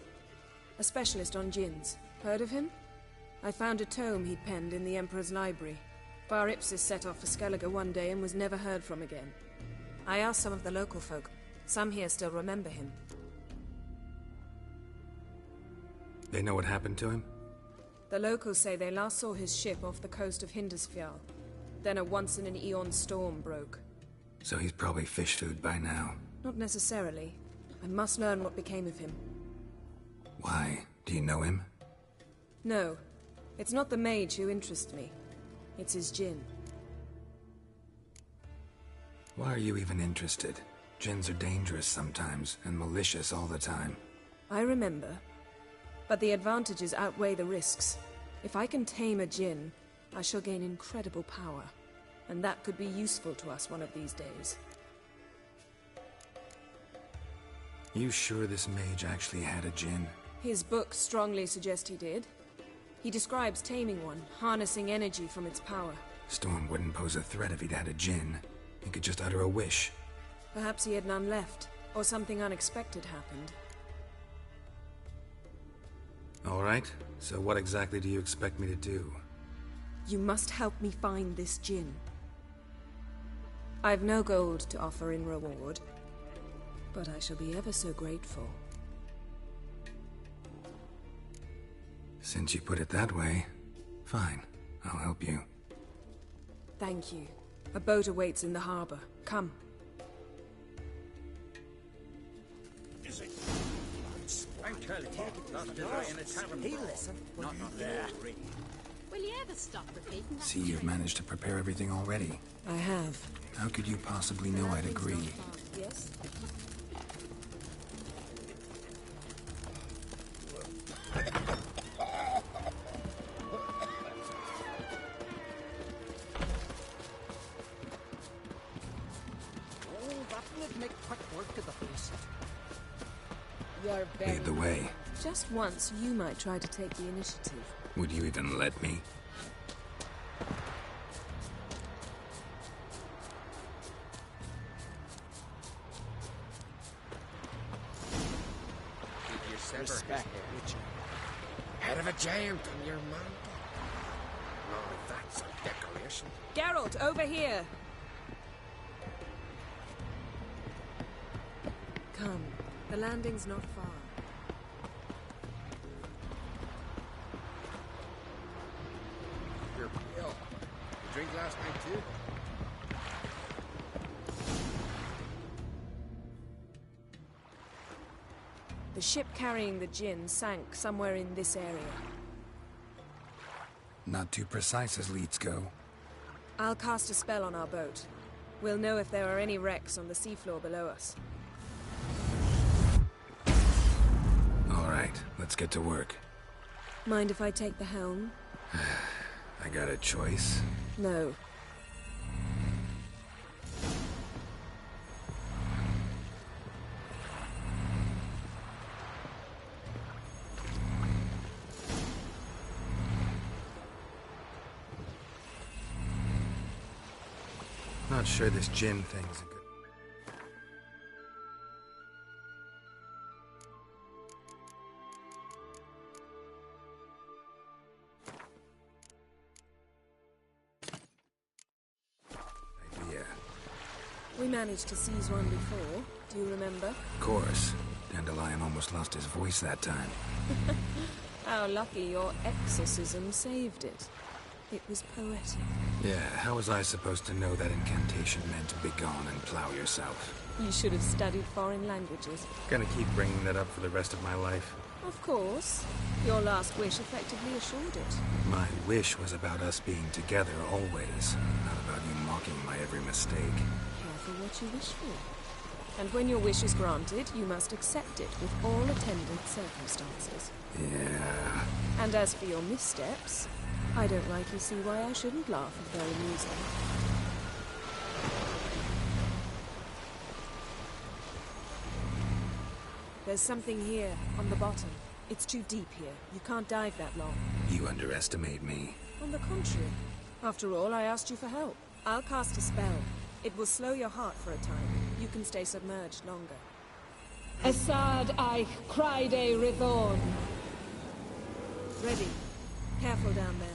A specialist on djinns. Heard of him? I found a tome he'd penned in the Emperor's library. Far Ipsis set off for Skellige one day and was never heard from again. I asked some of the local folk. Some here still remember him. They know what happened to him? The locals say they last saw his ship off the coast of Hindisfjall. Then a once-in-an-eon storm broke. So he's probably fish food by now. Not necessarily. I must learn what became of him. Why? Do you know him? No. It's not the mage who interests me. It's his djinn. Why are you even interested? Djinns are dangerous sometimes, and malicious all the time. I remember. But the advantages outweigh the risks. If I can tame a djinn, I shall gain incredible power. And that could be useful to us one of these days. You sure this mage actually had a djinn? His books strongly suggest he did. He describes taming one, harnessing energy from its power. Storm wouldn't pose a threat if he'd had a djinn. He could just utter a wish. Perhaps he had none left, or something unexpected happened. All right, so what exactly do you expect me to do? You must help me find this djinn. I've no gold to offer in reward, but I shall be ever so grateful. Since you put it that way, fine. I'll help you. Thank you. A boat awaits in the harbor. Come. Is it? I'm telling you, not today in a tavern. He'll listen. Not there. Will you ever stop repeating that? See, you've managed to prepare everything already. I have. How could you possibly know I'd agree? Yes? Lead the way. Just once, you might try to take the initiative. Would you even let me? Respect, Witcher. Head of a giant on your mountain. No, that's a decoration. Geralt, over here! Come. The landing's not far. You're ill. You drink last night too? The ship carrying the djinn sank somewhere in this area. Not too precise as leads go. I'll cast a spell on our boat. We'll know if there are any wrecks on the seafloor below us. All right, let's get to work. Mind if I take the helm? I got a choice. No. Not sure this djinn thing's a good... idea. We managed to seize one before. Do you remember? Of course. Dandelion almost lost his voice that time. How lucky your exorcism saved it. It was poetic. Yeah, how was I supposed to know that incantation meant begone and plow yourself? You should have studied foreign languages. Gonna keep bringing that up for the rest of my life. Of course. Your last wish effectively assured it. My wish was about us being together always, not about you mocking my every mistake. Careful what you wish for. And when your wish is granted, you must accept it with all attendant circumstances. Yeah. And as for your missteps, I don't rightly see why I shouldn't laugh if they're amusing. There's something here, on the bottom. It's too deep here. You can't dive that long. You underestimate me. On the contrary. After all, I asked you for help. I'll cast a spell. It will slow your heart for a time. You can stay submerged longer. Assad Eich Cryde Rithorn. Ready. Careful down there.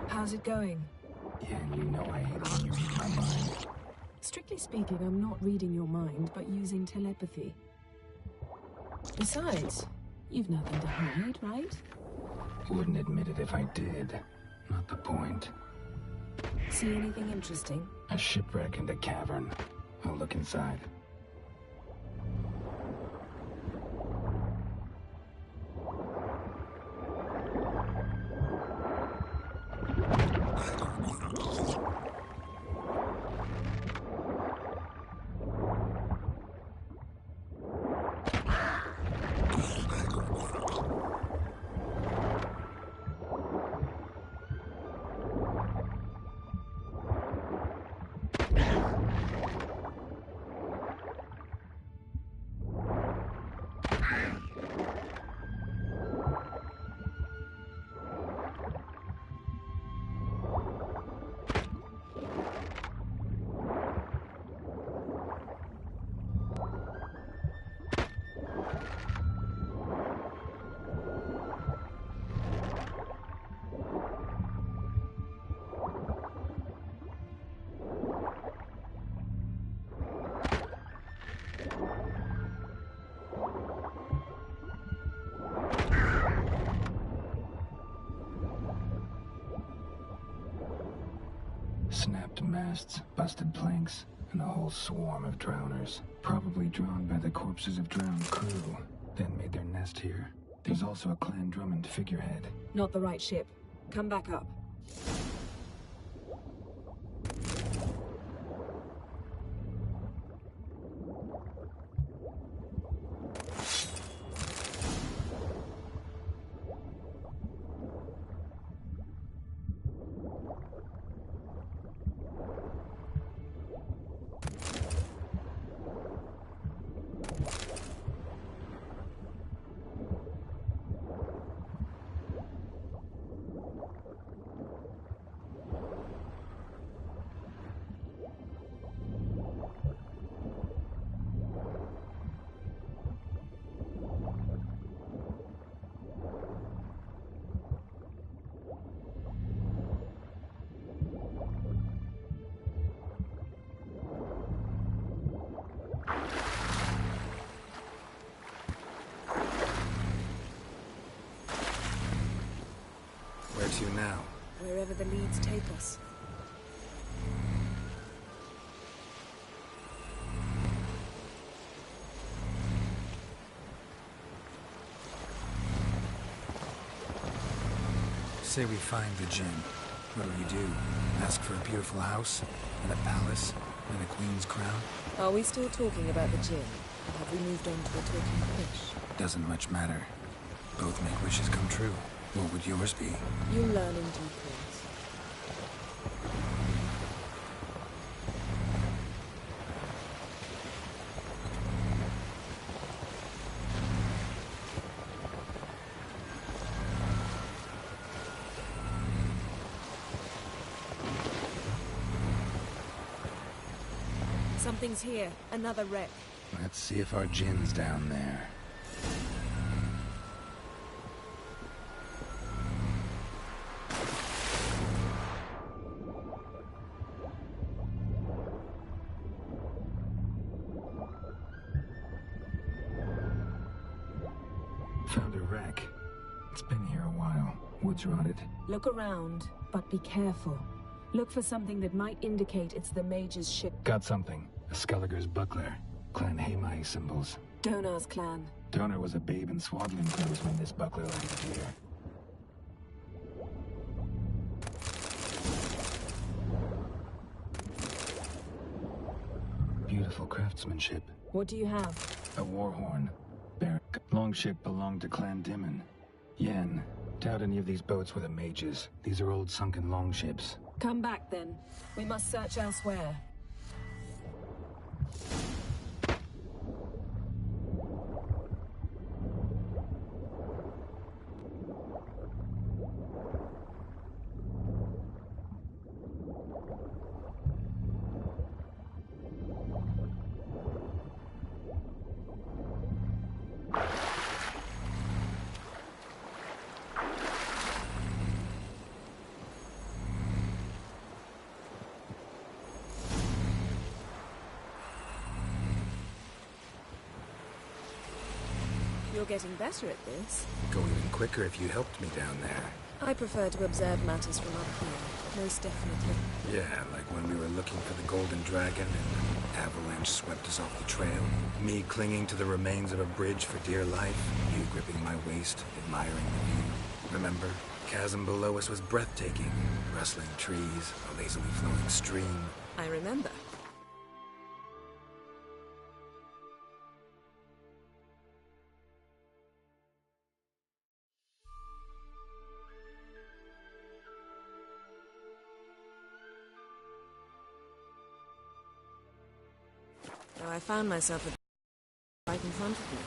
How's it going? Yeah, you know I hate it when you read my mind. Strictly speaking, I'm not reading your mind, but using telepathy. Besides, you've nothing to hide, right? Wouldn't admit it if I did. Not the point. See anything interesting? A shipwreck and a cavern. I'll look inside. Snapped masts, busted planks, and a whole swarm of drowners. Probably drawn by the corpses of drowned crew, then made their nest here. There's also a Clan Drummond figurehead. Not the right ship. Come back up. Where to now? Wherever the leads take us. Say we find the gem. What do we do? Ask for a beautiful house? And a palace? And a queen's crown? Are we still talking about the gin? Or have we moved on to the talking fish? Doesn't much matter. Both make wishes come true. What would yours be? You'll learn in due course. Something's here. Another wreck. Let's see if our gin's down there. Found a wreck. It's been here a while. Wood's rotted. Look around, but be careful. Look for something that might indicate it's the mage's ship. Got something. A Skelliger's buckler. Clan Hamai symbols. Donar's clan. Donar was a babe in swaddling clothes when this buckler landed here. Beautiful craftsmanship. What do you have? A war horn. Longship belonged to Clan Dimon. Yen. Doubt any of these boats were the mages. These are old sunken longships. Come back then. We must search elsewhere. You're getting better at this. Go even quicker if you helped me down there. I prefer to observe matters from up here, most definitely. Yeah, like when we were looking for the Golden Dragon and avalanche swept us off the trail. Me clinging to the remains of a bridge for dear life. You gripping my waist, admiring the view. Remember? Chasm below us was breathtaking. Rustling trees, a lazily flowing stream. I remember. I found myself right in front of me.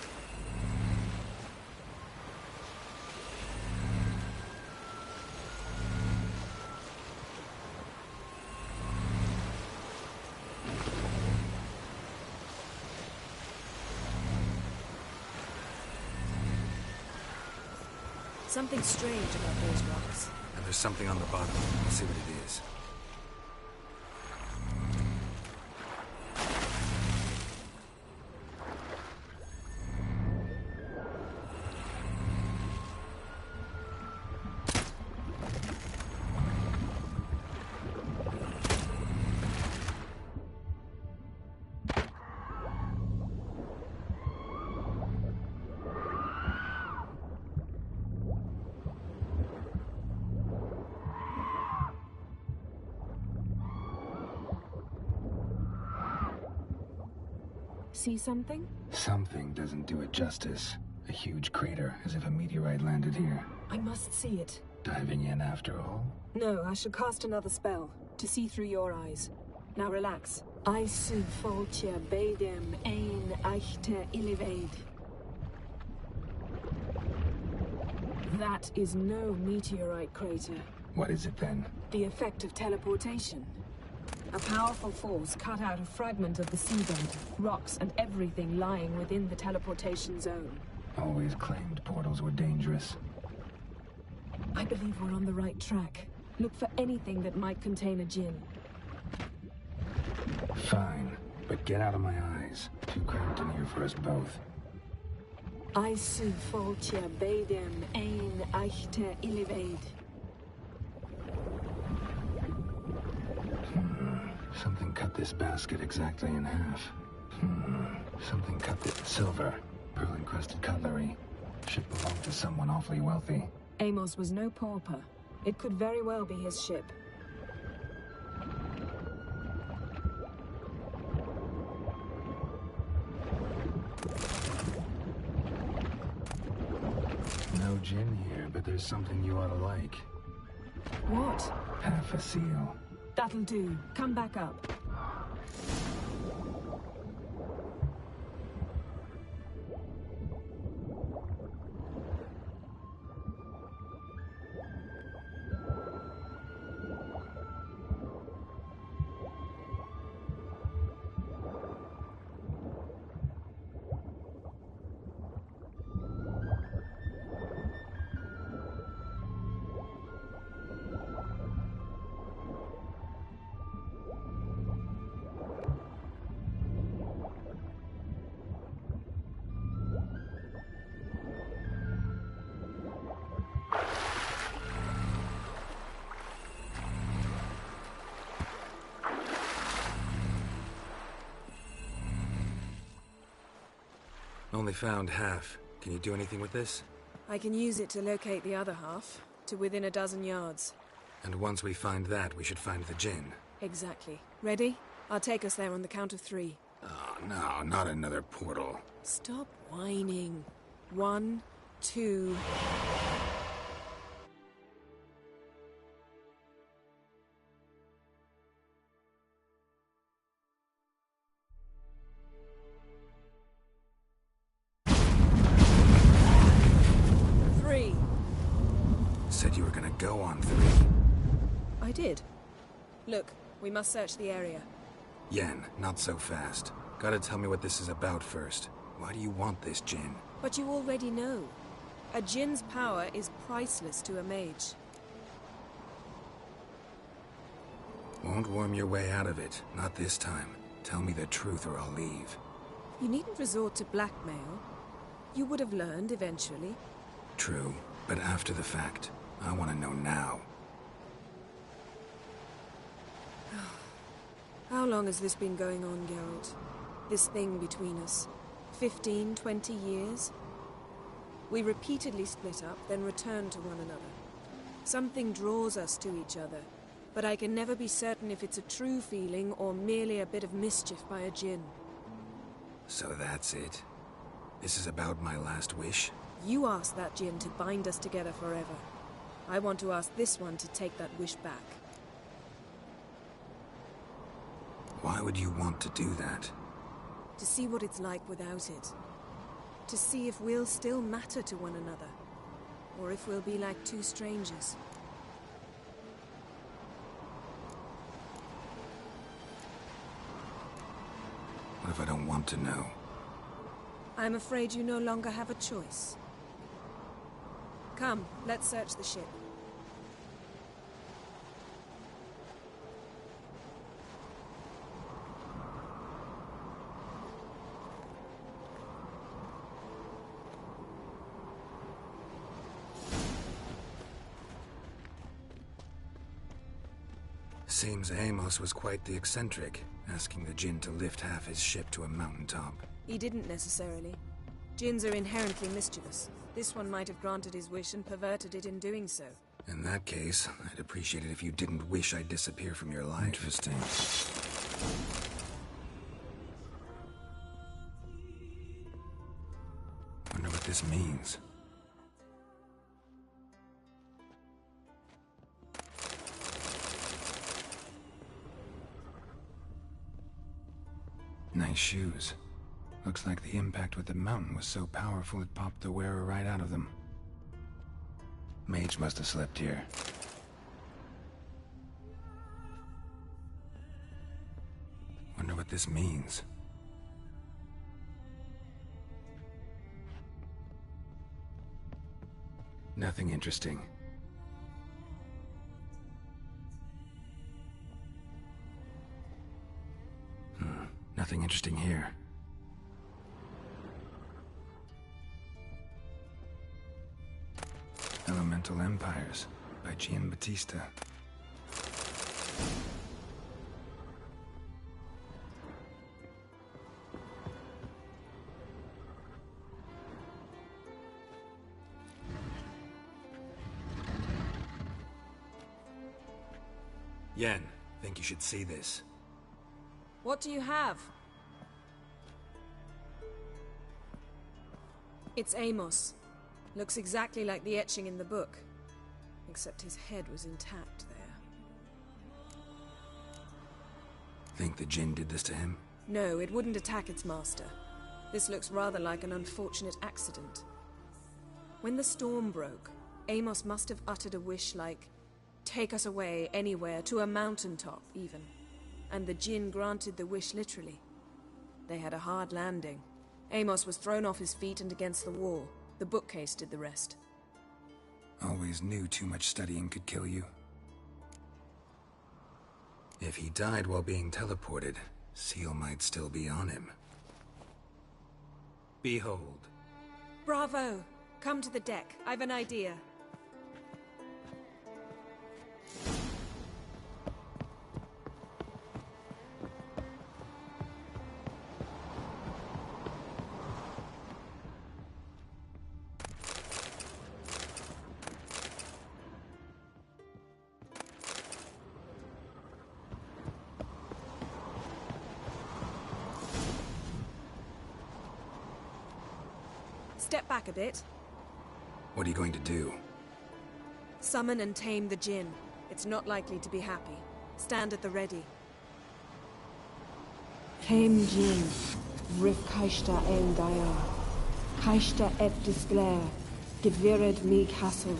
Something strange about those rocks. And there's something on the bottom. Let's see what it is. See something? Something doesn't do it justice. A huge crater, as if a meteorite landed here. I must see it. Diving in after all? No, I should cast another spell, to see through your eyes. Now relax. I sub foltje bedem ein echte illivaid. That is no meteorite crater. What is it then? The effect of teleportation. A powerful force cut out a fragment of the seabed, rocks and everything lying within the teleportation zone. Always claimed portals were dangerous. I believe we're on the right track. Look for anything that might contain a djinn. Fine, but get out of my eyes. Too cramped in here for us both. I sub foltje bedem ein echte illivaid. Something cut this basket exactly in half. Something cut this silver. Pearl-encrusted cutlery. Ship belonged to someone awfully wealthy. Amos was no pauper. It could very well be his ship. No gin here, but there's something you ought to like. What? Half a seal. That'll do. Come back up. only found half. Can you do anything with this? I can use it to locate the other half, to within a dozen yards. And once we find that, we should find the Jinn. Exactly. Ready? I'll take us there on the count of 3. Oh, no, not another portal. Stop whining. 1, 2... Said you were gonna go on 3. I did. Look, we must search the area. Yen, not so fast. Gotta tell me what this is about first. Why do you want this Jinn? But you already know. A Jinn's power is priceless to a mage. Won't worm your way out of it. Not this time. Tell me the truth or I'll leave. You needn't resort to blackmail. You would have learned eventually. True, but after the fact. I want to know now. How long has this been going on, Geralt? This thing between us? 15, 20 years? We repeatedly split up, then returned to one another. Something draws us to each other, but I can never be certain if it's a true feeling or merely a bit of mischief by a Jinn. So that's it? This is about my last wish? You asked that Jinn to bind us together forever. I want to ask this one to take that wish back. Why would you want to do that? To see what it's like without it. To see if we'll still matter to one another. Or if we'll be like two strangers. What if I don't want to know? I'm afraid you no longer have a choice. Come, let's search the ship. Seems Amos was quite the eccentric, asking the Jinn to lift half his ship to a mountaintop. He didn't necessarily. Jinns are inherently mischievous. This one might have granted his wish and perverted it in doing so. In that case, I'd appreciate it if you didn't wish I'd disappear from your life. Interesting. Wonder what this means. Nice shoes. Looks like the impact with the mountain was so powerful it popped the wearer right out of them. Mage must have slept here. Wonder what this means. Nothing interesting. Nothing interesting here. Elemental Empires by Giambattista. Yen, think you should see this. What do you have? It's Amos. Looks exactly like the etching in the book. Except his head was intact there. Think the Jinn did this to him? No, it wouldn't attack its master. This looks rather like an unfortunate accident. When the storm broke, Amos must have uttered a wish like, "Take us away, anywhere, to a mountaintop, even." And the Jinn granted the wish literally. They had a hard landing. Amos was thrown off his feet and against the wall. The bookcase did the rest. Always knew too much studying could kill you. If he died while being teleported, Seal might still be on him. Behold. Bravo! Come to the deck. I've an idea. step back a bit. What are you going to do? Summon and tame the Jinn. It's not likely to be happy. Stand at the ready. Tame Jinn, Rif Kaishta El Dayar, Kaishta et Disglair, Gedvired Mi Castle.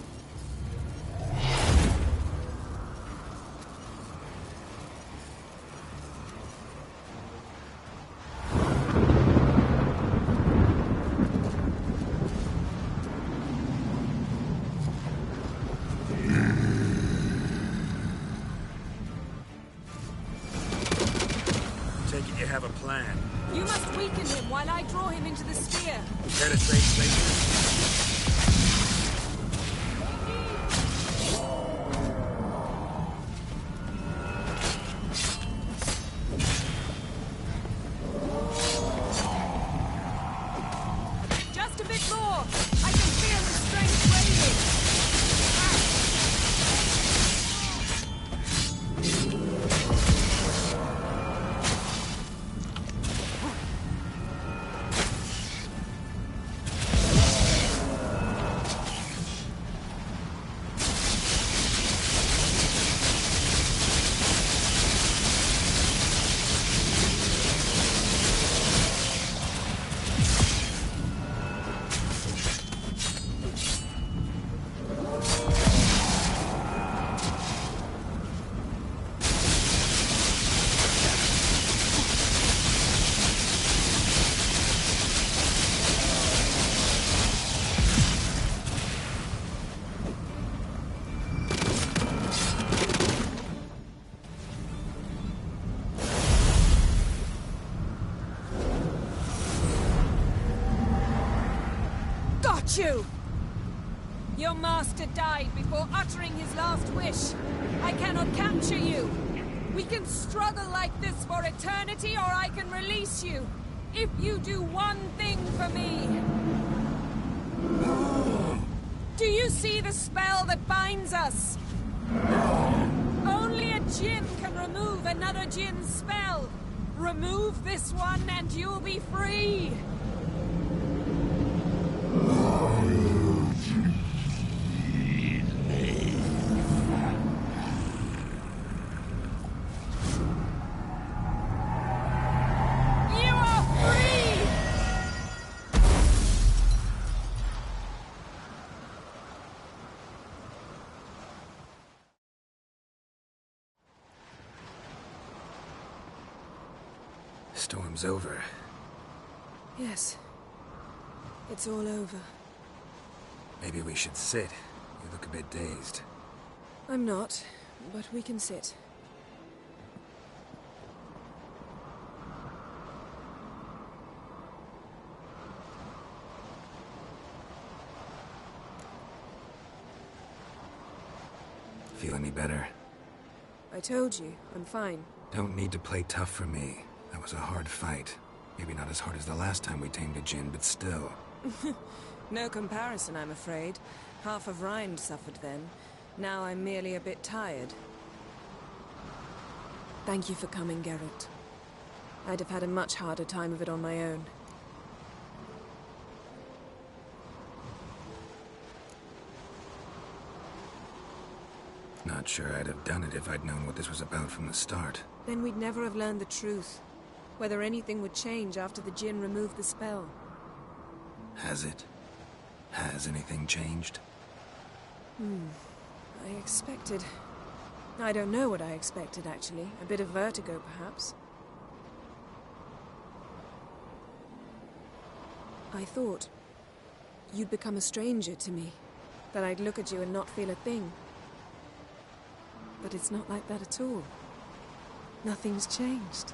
You have a plan. You must weaken him while I draw him into the sphere. Penetrate space. Just a bit more. I can feel the strength waning. You! Your master died before uttering his last wish. I cannot capture you. We can struggle like this for eternity, or I can release you. If you do one thing for me. Do you see the spell that binds us? Only a Jinn can remove another Jinn's spell. Remove this one and you'll be free. Storm's over. Yes. It's all over. Maybe we should sit. You look a bit dazed. I'm not, but we can sit. Feel any better? I told you, I'm fine. Don't need to play tough for me. That was a hard fight. Maybe not as hard as the last time we tamed a Jinn, but still. No comparison, I'm afraid. Half of Rind suffered then. Now I'm merely a bit tired. Thank you for coming, Geralt. I'd have had a much harder time of it on my own. Not sure I'd have done it if I'd known what this was about from the start. Then we'd never have learned the truth. Whether anything would change after the Jinn removed the spell. Has it? Has anything changed? I expected... I don't know what I expected, actually. A bit of vertigo, perhaps. I thought you'd become a stranger to me. That I'd look at you and not feel a thing. But it's not like that at all. Nothing's changed.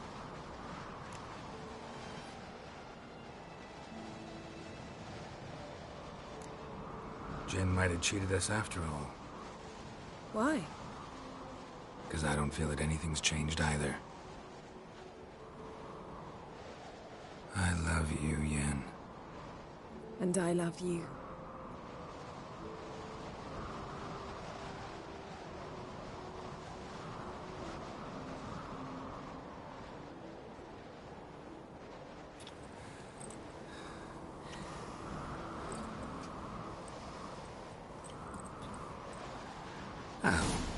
Jinn might have cheated us after all. Why? Because I don't feel that anything's changed either. I love you, Yen. And I love you.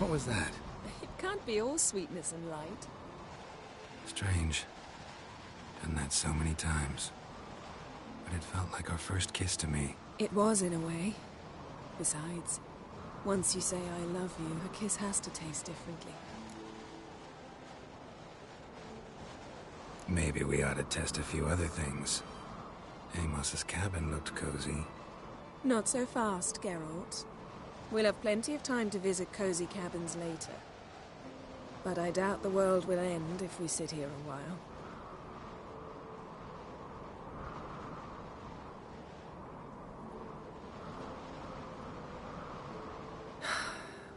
What was that? It can't be all sweetness and light. Strange. Done that so many times. But it felt like our first kiss to me. It was, in a way. Besides, once you say I love you, a kiss has to taste differently. Maybe we ought to test a few other things. Amos's cabin looked cozy. Not so fast, Geralt. We'll have plenty of time to visit cozy cabins later. But I doubt the world will end if we sit here a while.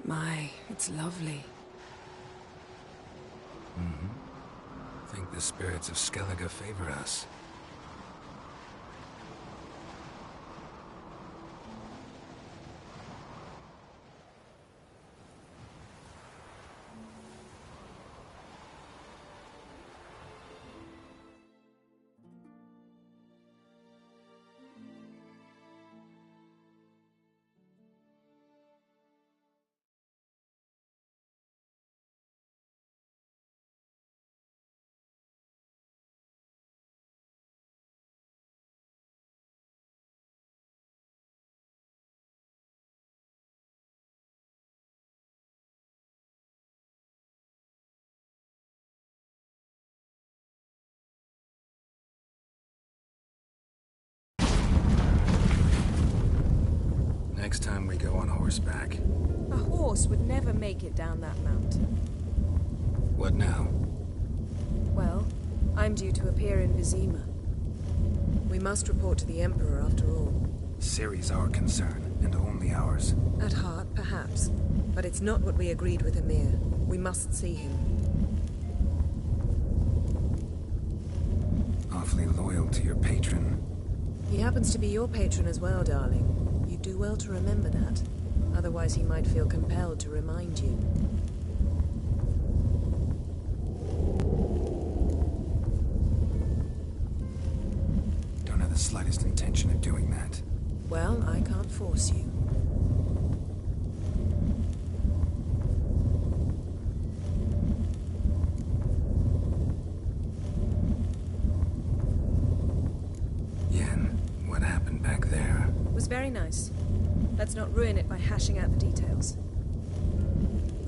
My, it's lovely. I think the spirits of Skellige favor us. Next time we go on horseback. A horse would never make it down that mountain. What now? Well, I'm due to appear in Vizima. We must report to the Emperor after all. Ciri's our concern, and only ours. At heart, perhaps. But it's not what we agreed with Emir. We must see him. Awfully loyal to your patron. He happens to be your patron as well, darling. You do well to remember that. Otherwise he might feel compelled to remind you. Don't have the slightest intention of doing that. Well, I can't force you. Yen, what happened back there? It was very nice. Let's not ruin it by hashing out the details.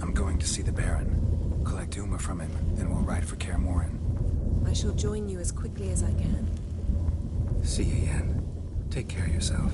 I'm going to see the Baron. Collect Uma from him, then we'll ride for Kaer Morhen. I shall join you as quickly as I can. See you, Yen. Take care of yourself.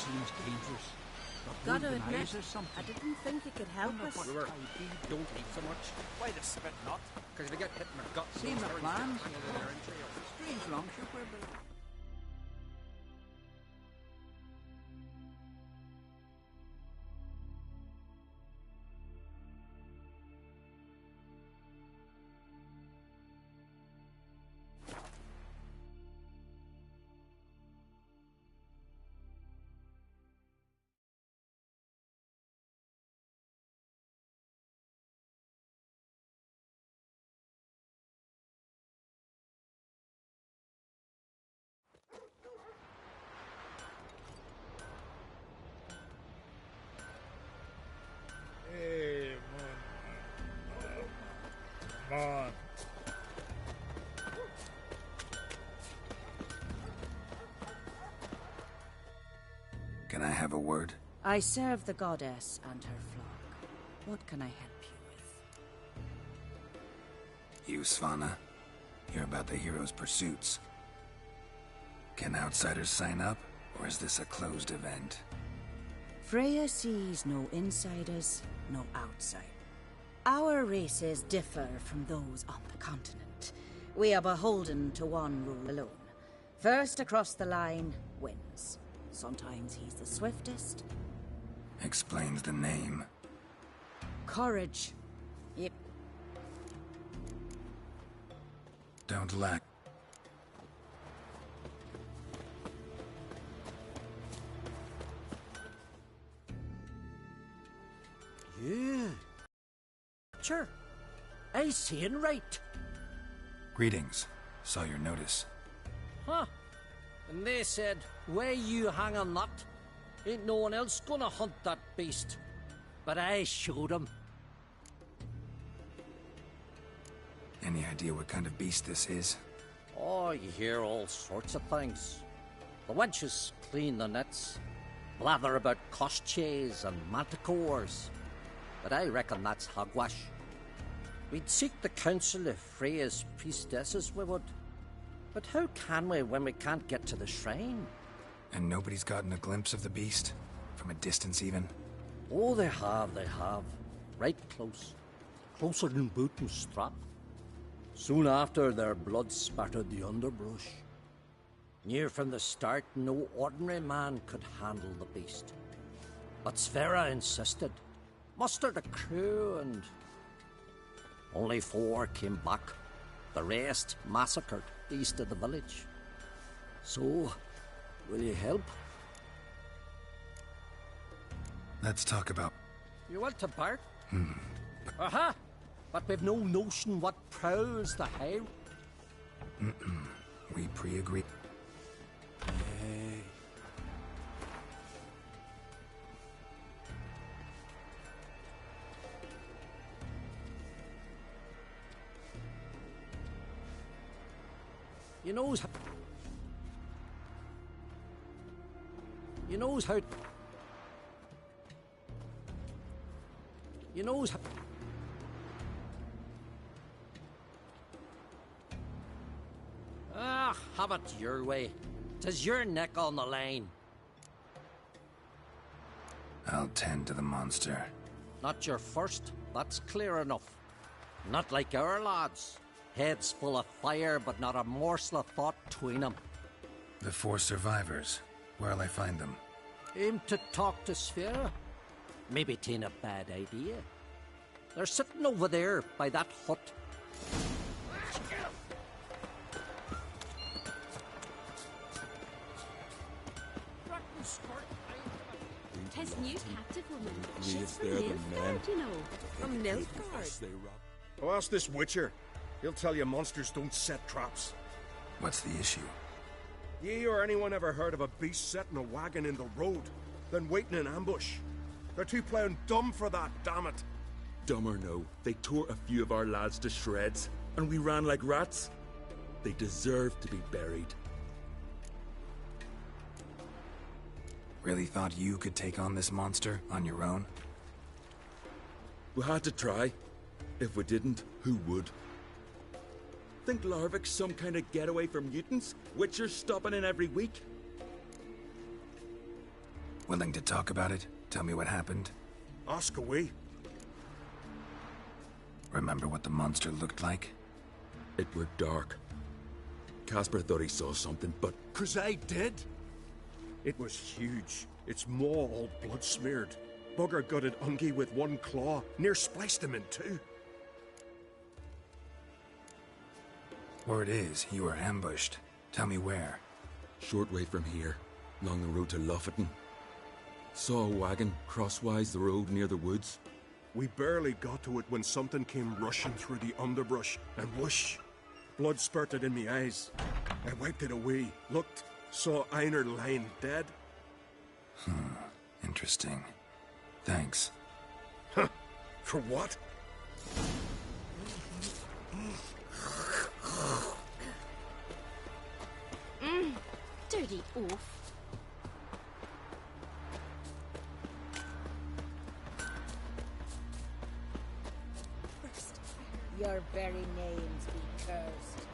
Seems dangerous. Gotta admit, I didn't think you could help us. Don't eat so much. Why the spit not? Because if you get hit in the gut, Seen the plans? Strange Strange longship we're building. Can I have a word? I serve the goddess and her flock. What can I help you with? You, Svanna? Hear about the hero's pursuits. Can outsiders sign up, or is this a closed event? Freya sees no insiders, no outside. Our races differ from those on the continent. We are beholden to one rule alone. First across the line wins. Sometimes he's the swiftest. Explains the name. Courage. Yep. Don't lack. Yeah. Sure. I seeing right. Greetings. Saw your notice. Huh. And they said, where you hang on that? Ain't no one else gonna hunt that beast. But I showed him. Any idea what kind of beast this is? Oh, you hear all sorts of things. The wenches clean the nets, blather about koshches and manticores. But I reckon that's hogwash. We'd seek the counsel of Freya's priestesses, we would. But how can we when we can't get to the shrine? And nobody's gotten a glimpse of the beast? From a distance, even? Oh, they have. Right close. Closer than boot and strap. Soon after, their blood spattered the underbrush. Near from the start, no ordinary man could handle the beast. But Sverre insisted. Mustered a crew and... only 4 came back. The rest massacred east of the village. So, will you help? Let's talk about... You want to part? Aha! But we've no notion what prowls the high... We pre-agreed. You knows how... You knows how... You knows how... Ah, have it your way. 'Tis your neck on the line. I'll tend to the monster. Not your first, that's clear enough. Not like our lads. Heads full of fire, but not a morsel of thought between them. The 4 survivors. Where'll I find them? Aim to talk to Sverre? Maybe 'tain't a bad idea. They're sitting over there by that hut. Tis new captive woman. Yes, She's from they're the Nilfgaard, men. you know. From Nilfgaard? Oh, ask this Witcher. He'll tell you monsters don't set traps. What's the issue? Ye or anyone ever heard of a beast setting a wagon in the road, then waiting in ambush? They're too plowing dumb for that, damn it. Dumb or no, they tore a few of our lads to shreds, and we ran like rats. They deserve to be buried. Really thought you could take on this monster on your own? We had to try. If we didn't, who would? Think Larvik's some kind of getaway for mutants? Witchers stopping in every week? Willing to talk about it? Tell me what happened? Ask away. Remember what the monster looked like? It were dark. Casper thought he saw something, but... 'Cause I did. It was huge. Its maw all blood-smeared. Bugger gutted Ungi with 1 claw, near spliced him in 2. Word is, you were ambushed. Tell me where. Short way from here, along the road to Lofoten. Saw a wagon crosswise the road near the woods. We barely got to it when something came rushing through the underbrush, and whoosh! Blood spurted in me eyes. I wiped it away, looked, saw Einar lying dead. Interesting. Thanks. Huh. For what? Dirty oaf. your very names be cursed.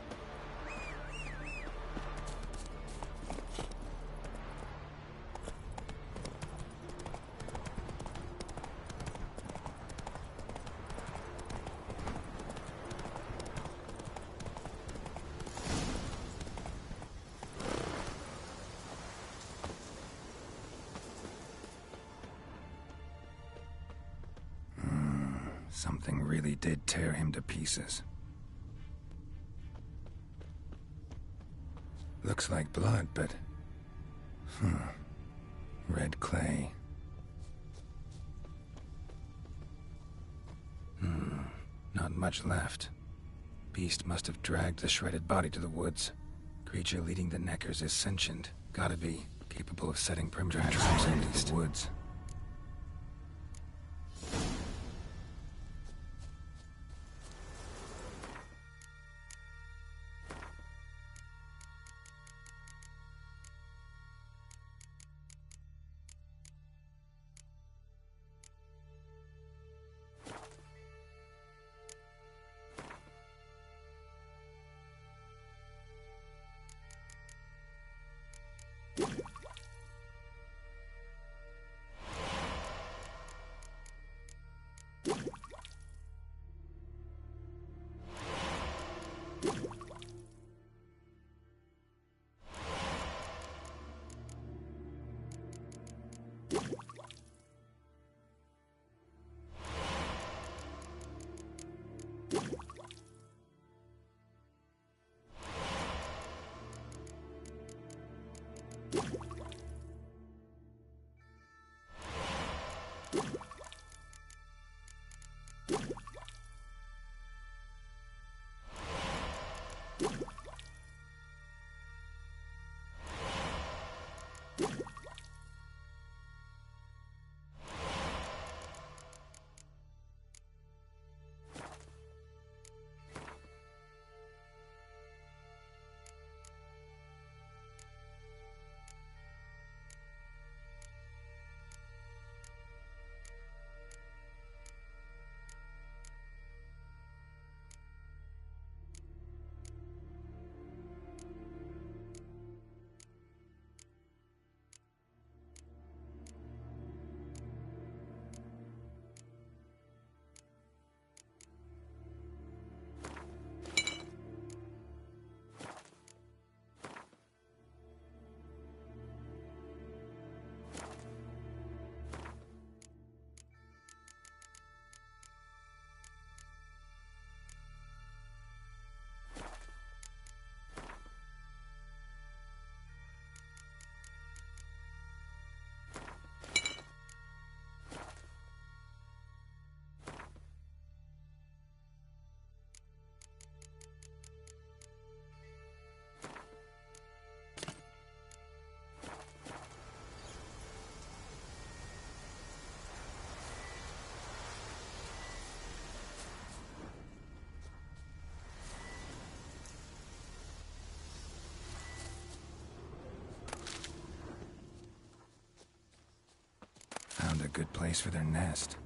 Something really did tear him to pieces. Looks like blood, but... red clay. Not much left. Beast must have dragged the shredded body to the woods. Creature leading the Neckers is sentient. Gotta be capable of setting perimeter traps in these woods. Found a good place for their nest.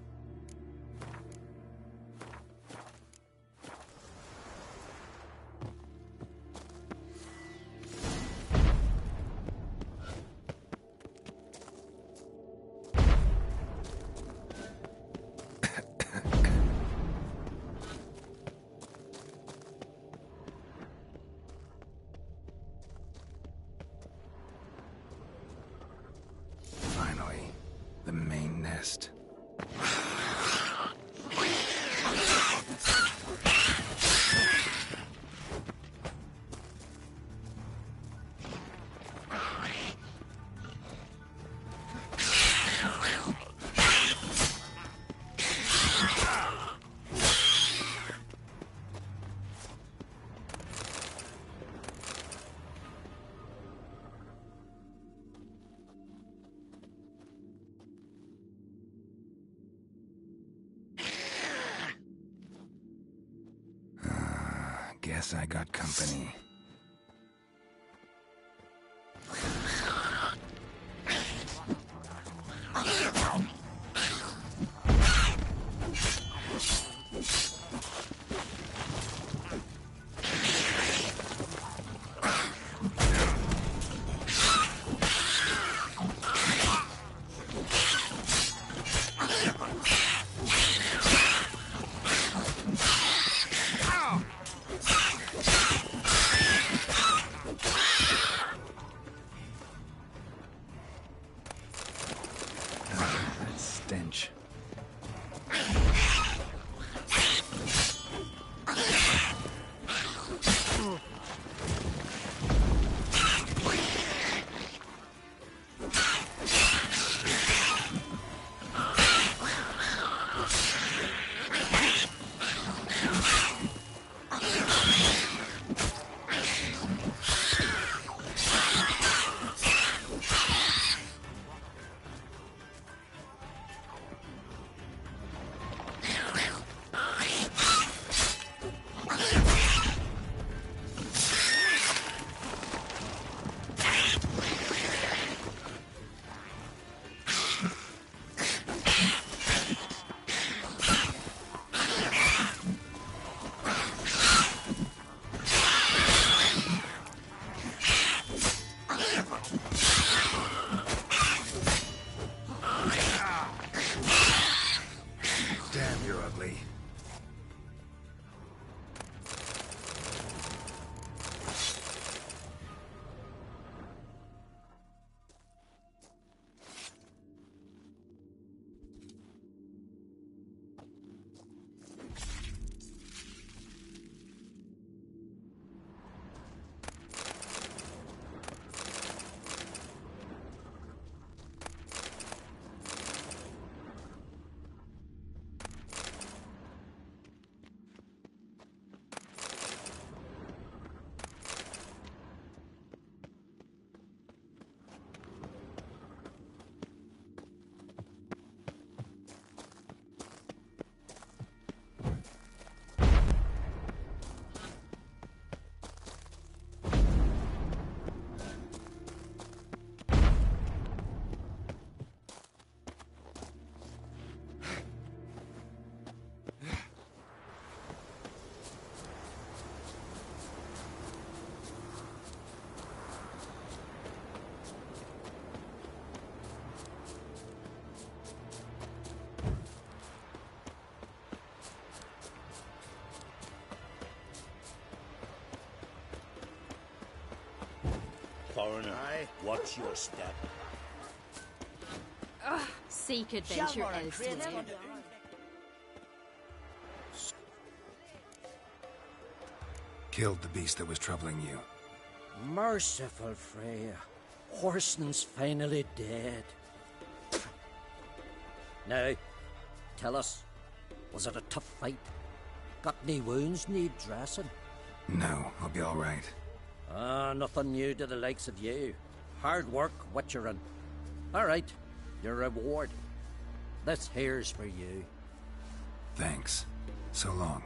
Guess I got company. foreigner. Watch your step. Seek adventure elsewhere. Killed the beast that was troubling you. Merciful Freya. Horsten's finally dead. Now, tell us, was it a tough fight? Got any wounds need dressing? No, I'll be all right. Nothing new to the likes of you. Hard work, Witcherin. All right, your reward. This here's for you. Thanks. So long.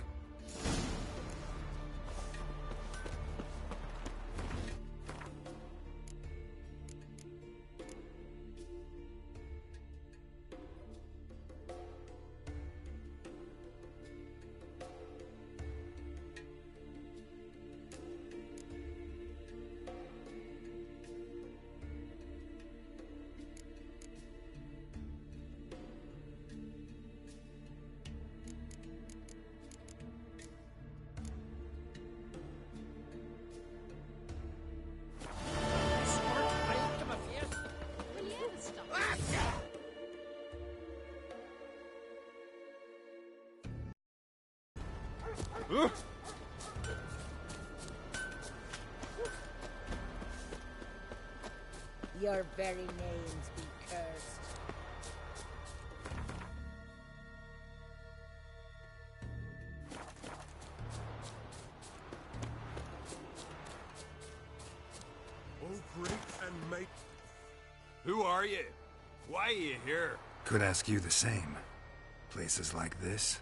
Your very names be cursed. Oh, great and might. Who are you? Why are you here? Could ask you the same. Places like this,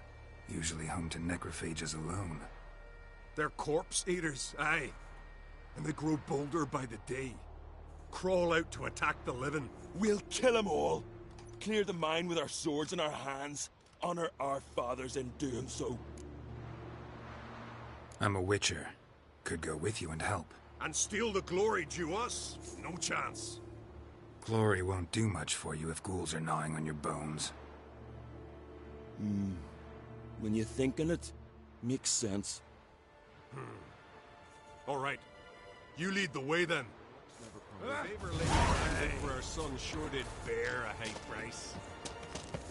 usually home to necrophages alone. They're corpse eaters, aye. And they grow bolder by the day. Crawl out to attack the living. We'll kill them all. Clear the mine with our swords in our hands. Honor our fathers in doing so. I'm a witcher. Could go with you and help. And steal the glory due us? No chance. Glory won't do much for you if ghouls are gnawing on your bones. When you think on it, makes sense. All right. You lead the way then. If ever laid hands over our son sure did bear a high price.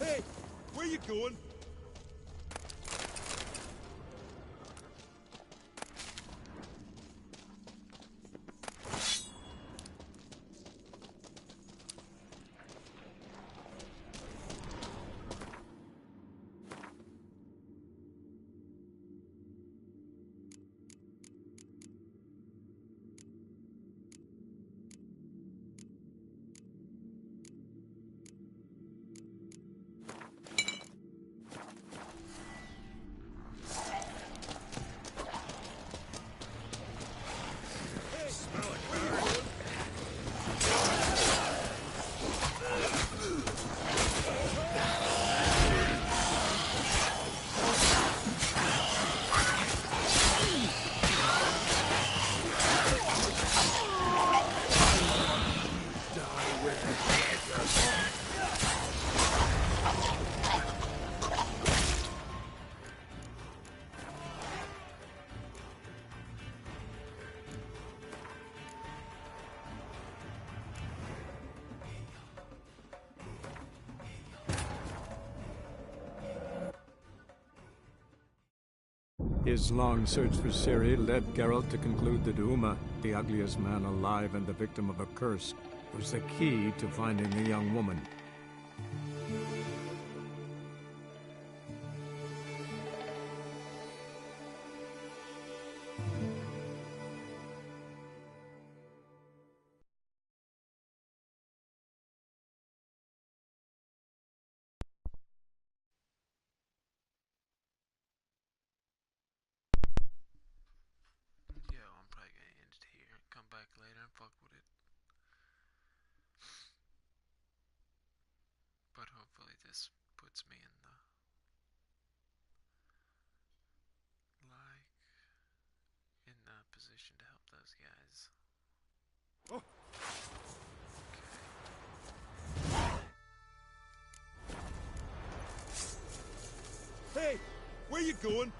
Hey, where you going? His long search for Ciri led Geralt to conclude that Uma, the ugliest man alive and the victim of a curse, was the key to finding the young woman. Back later and fuck with it. But hopefully this puts me in the position to help those guys. Oh. Hey, where you going?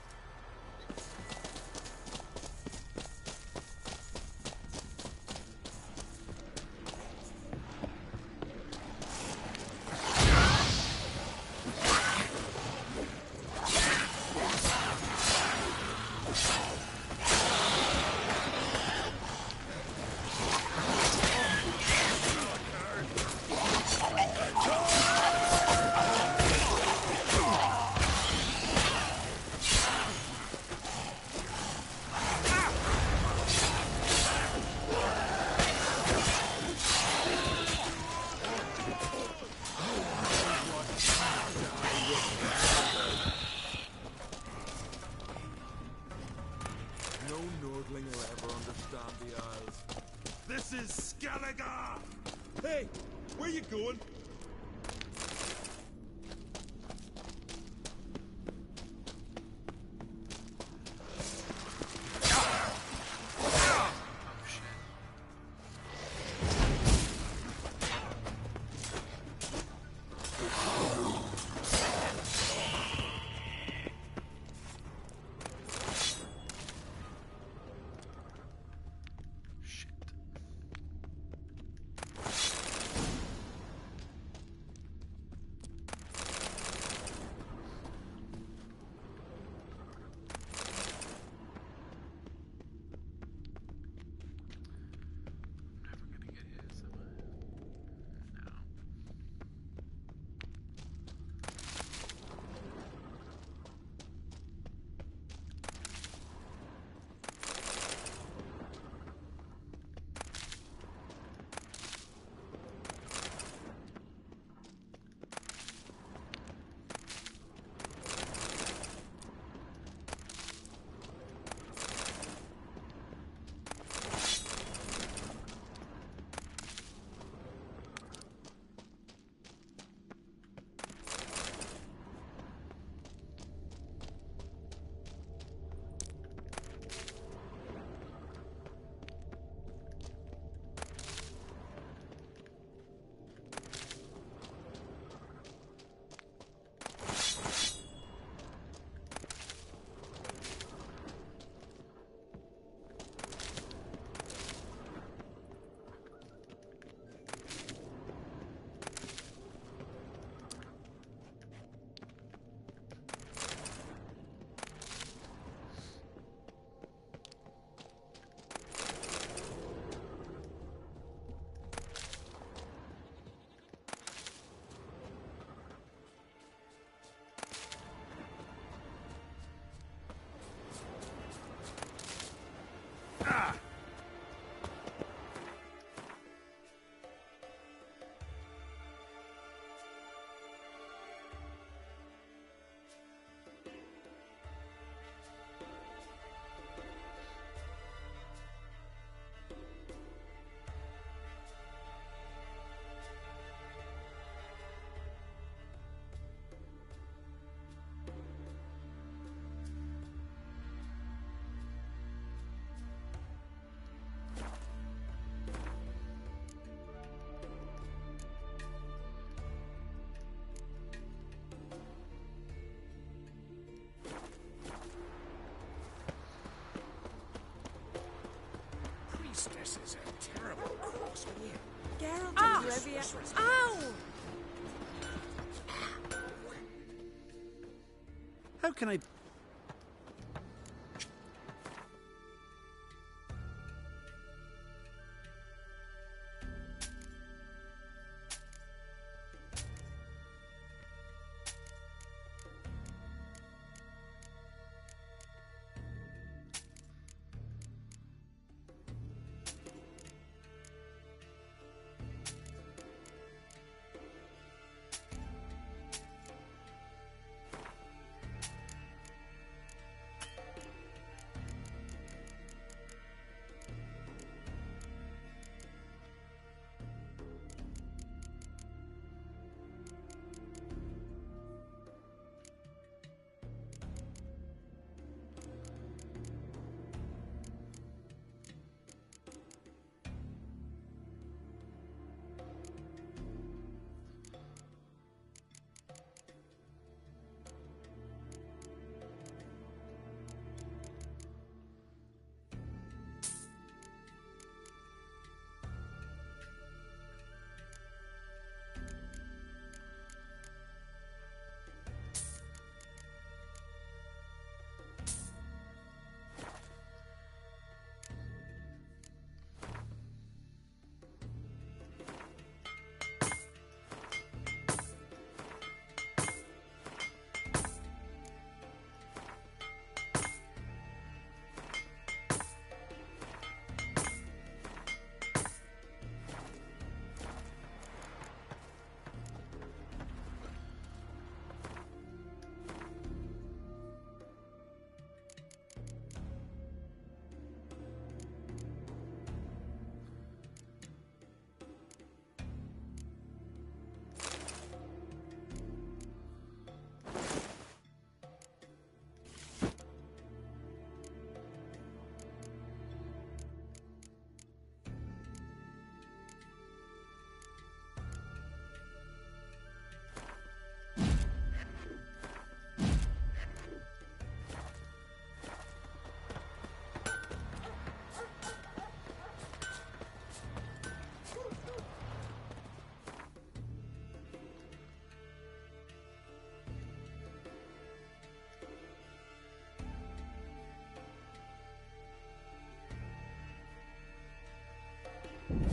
Hey, where you going? This is a terrible cross for you. Geralt Ah! and Rivia. Ow! How can I...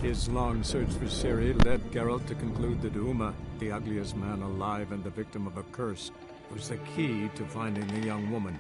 His long search for Ciri led Geralt to conclude that Uma, the ugliest man alive and the victim of a curse, was the key to finding the young woman.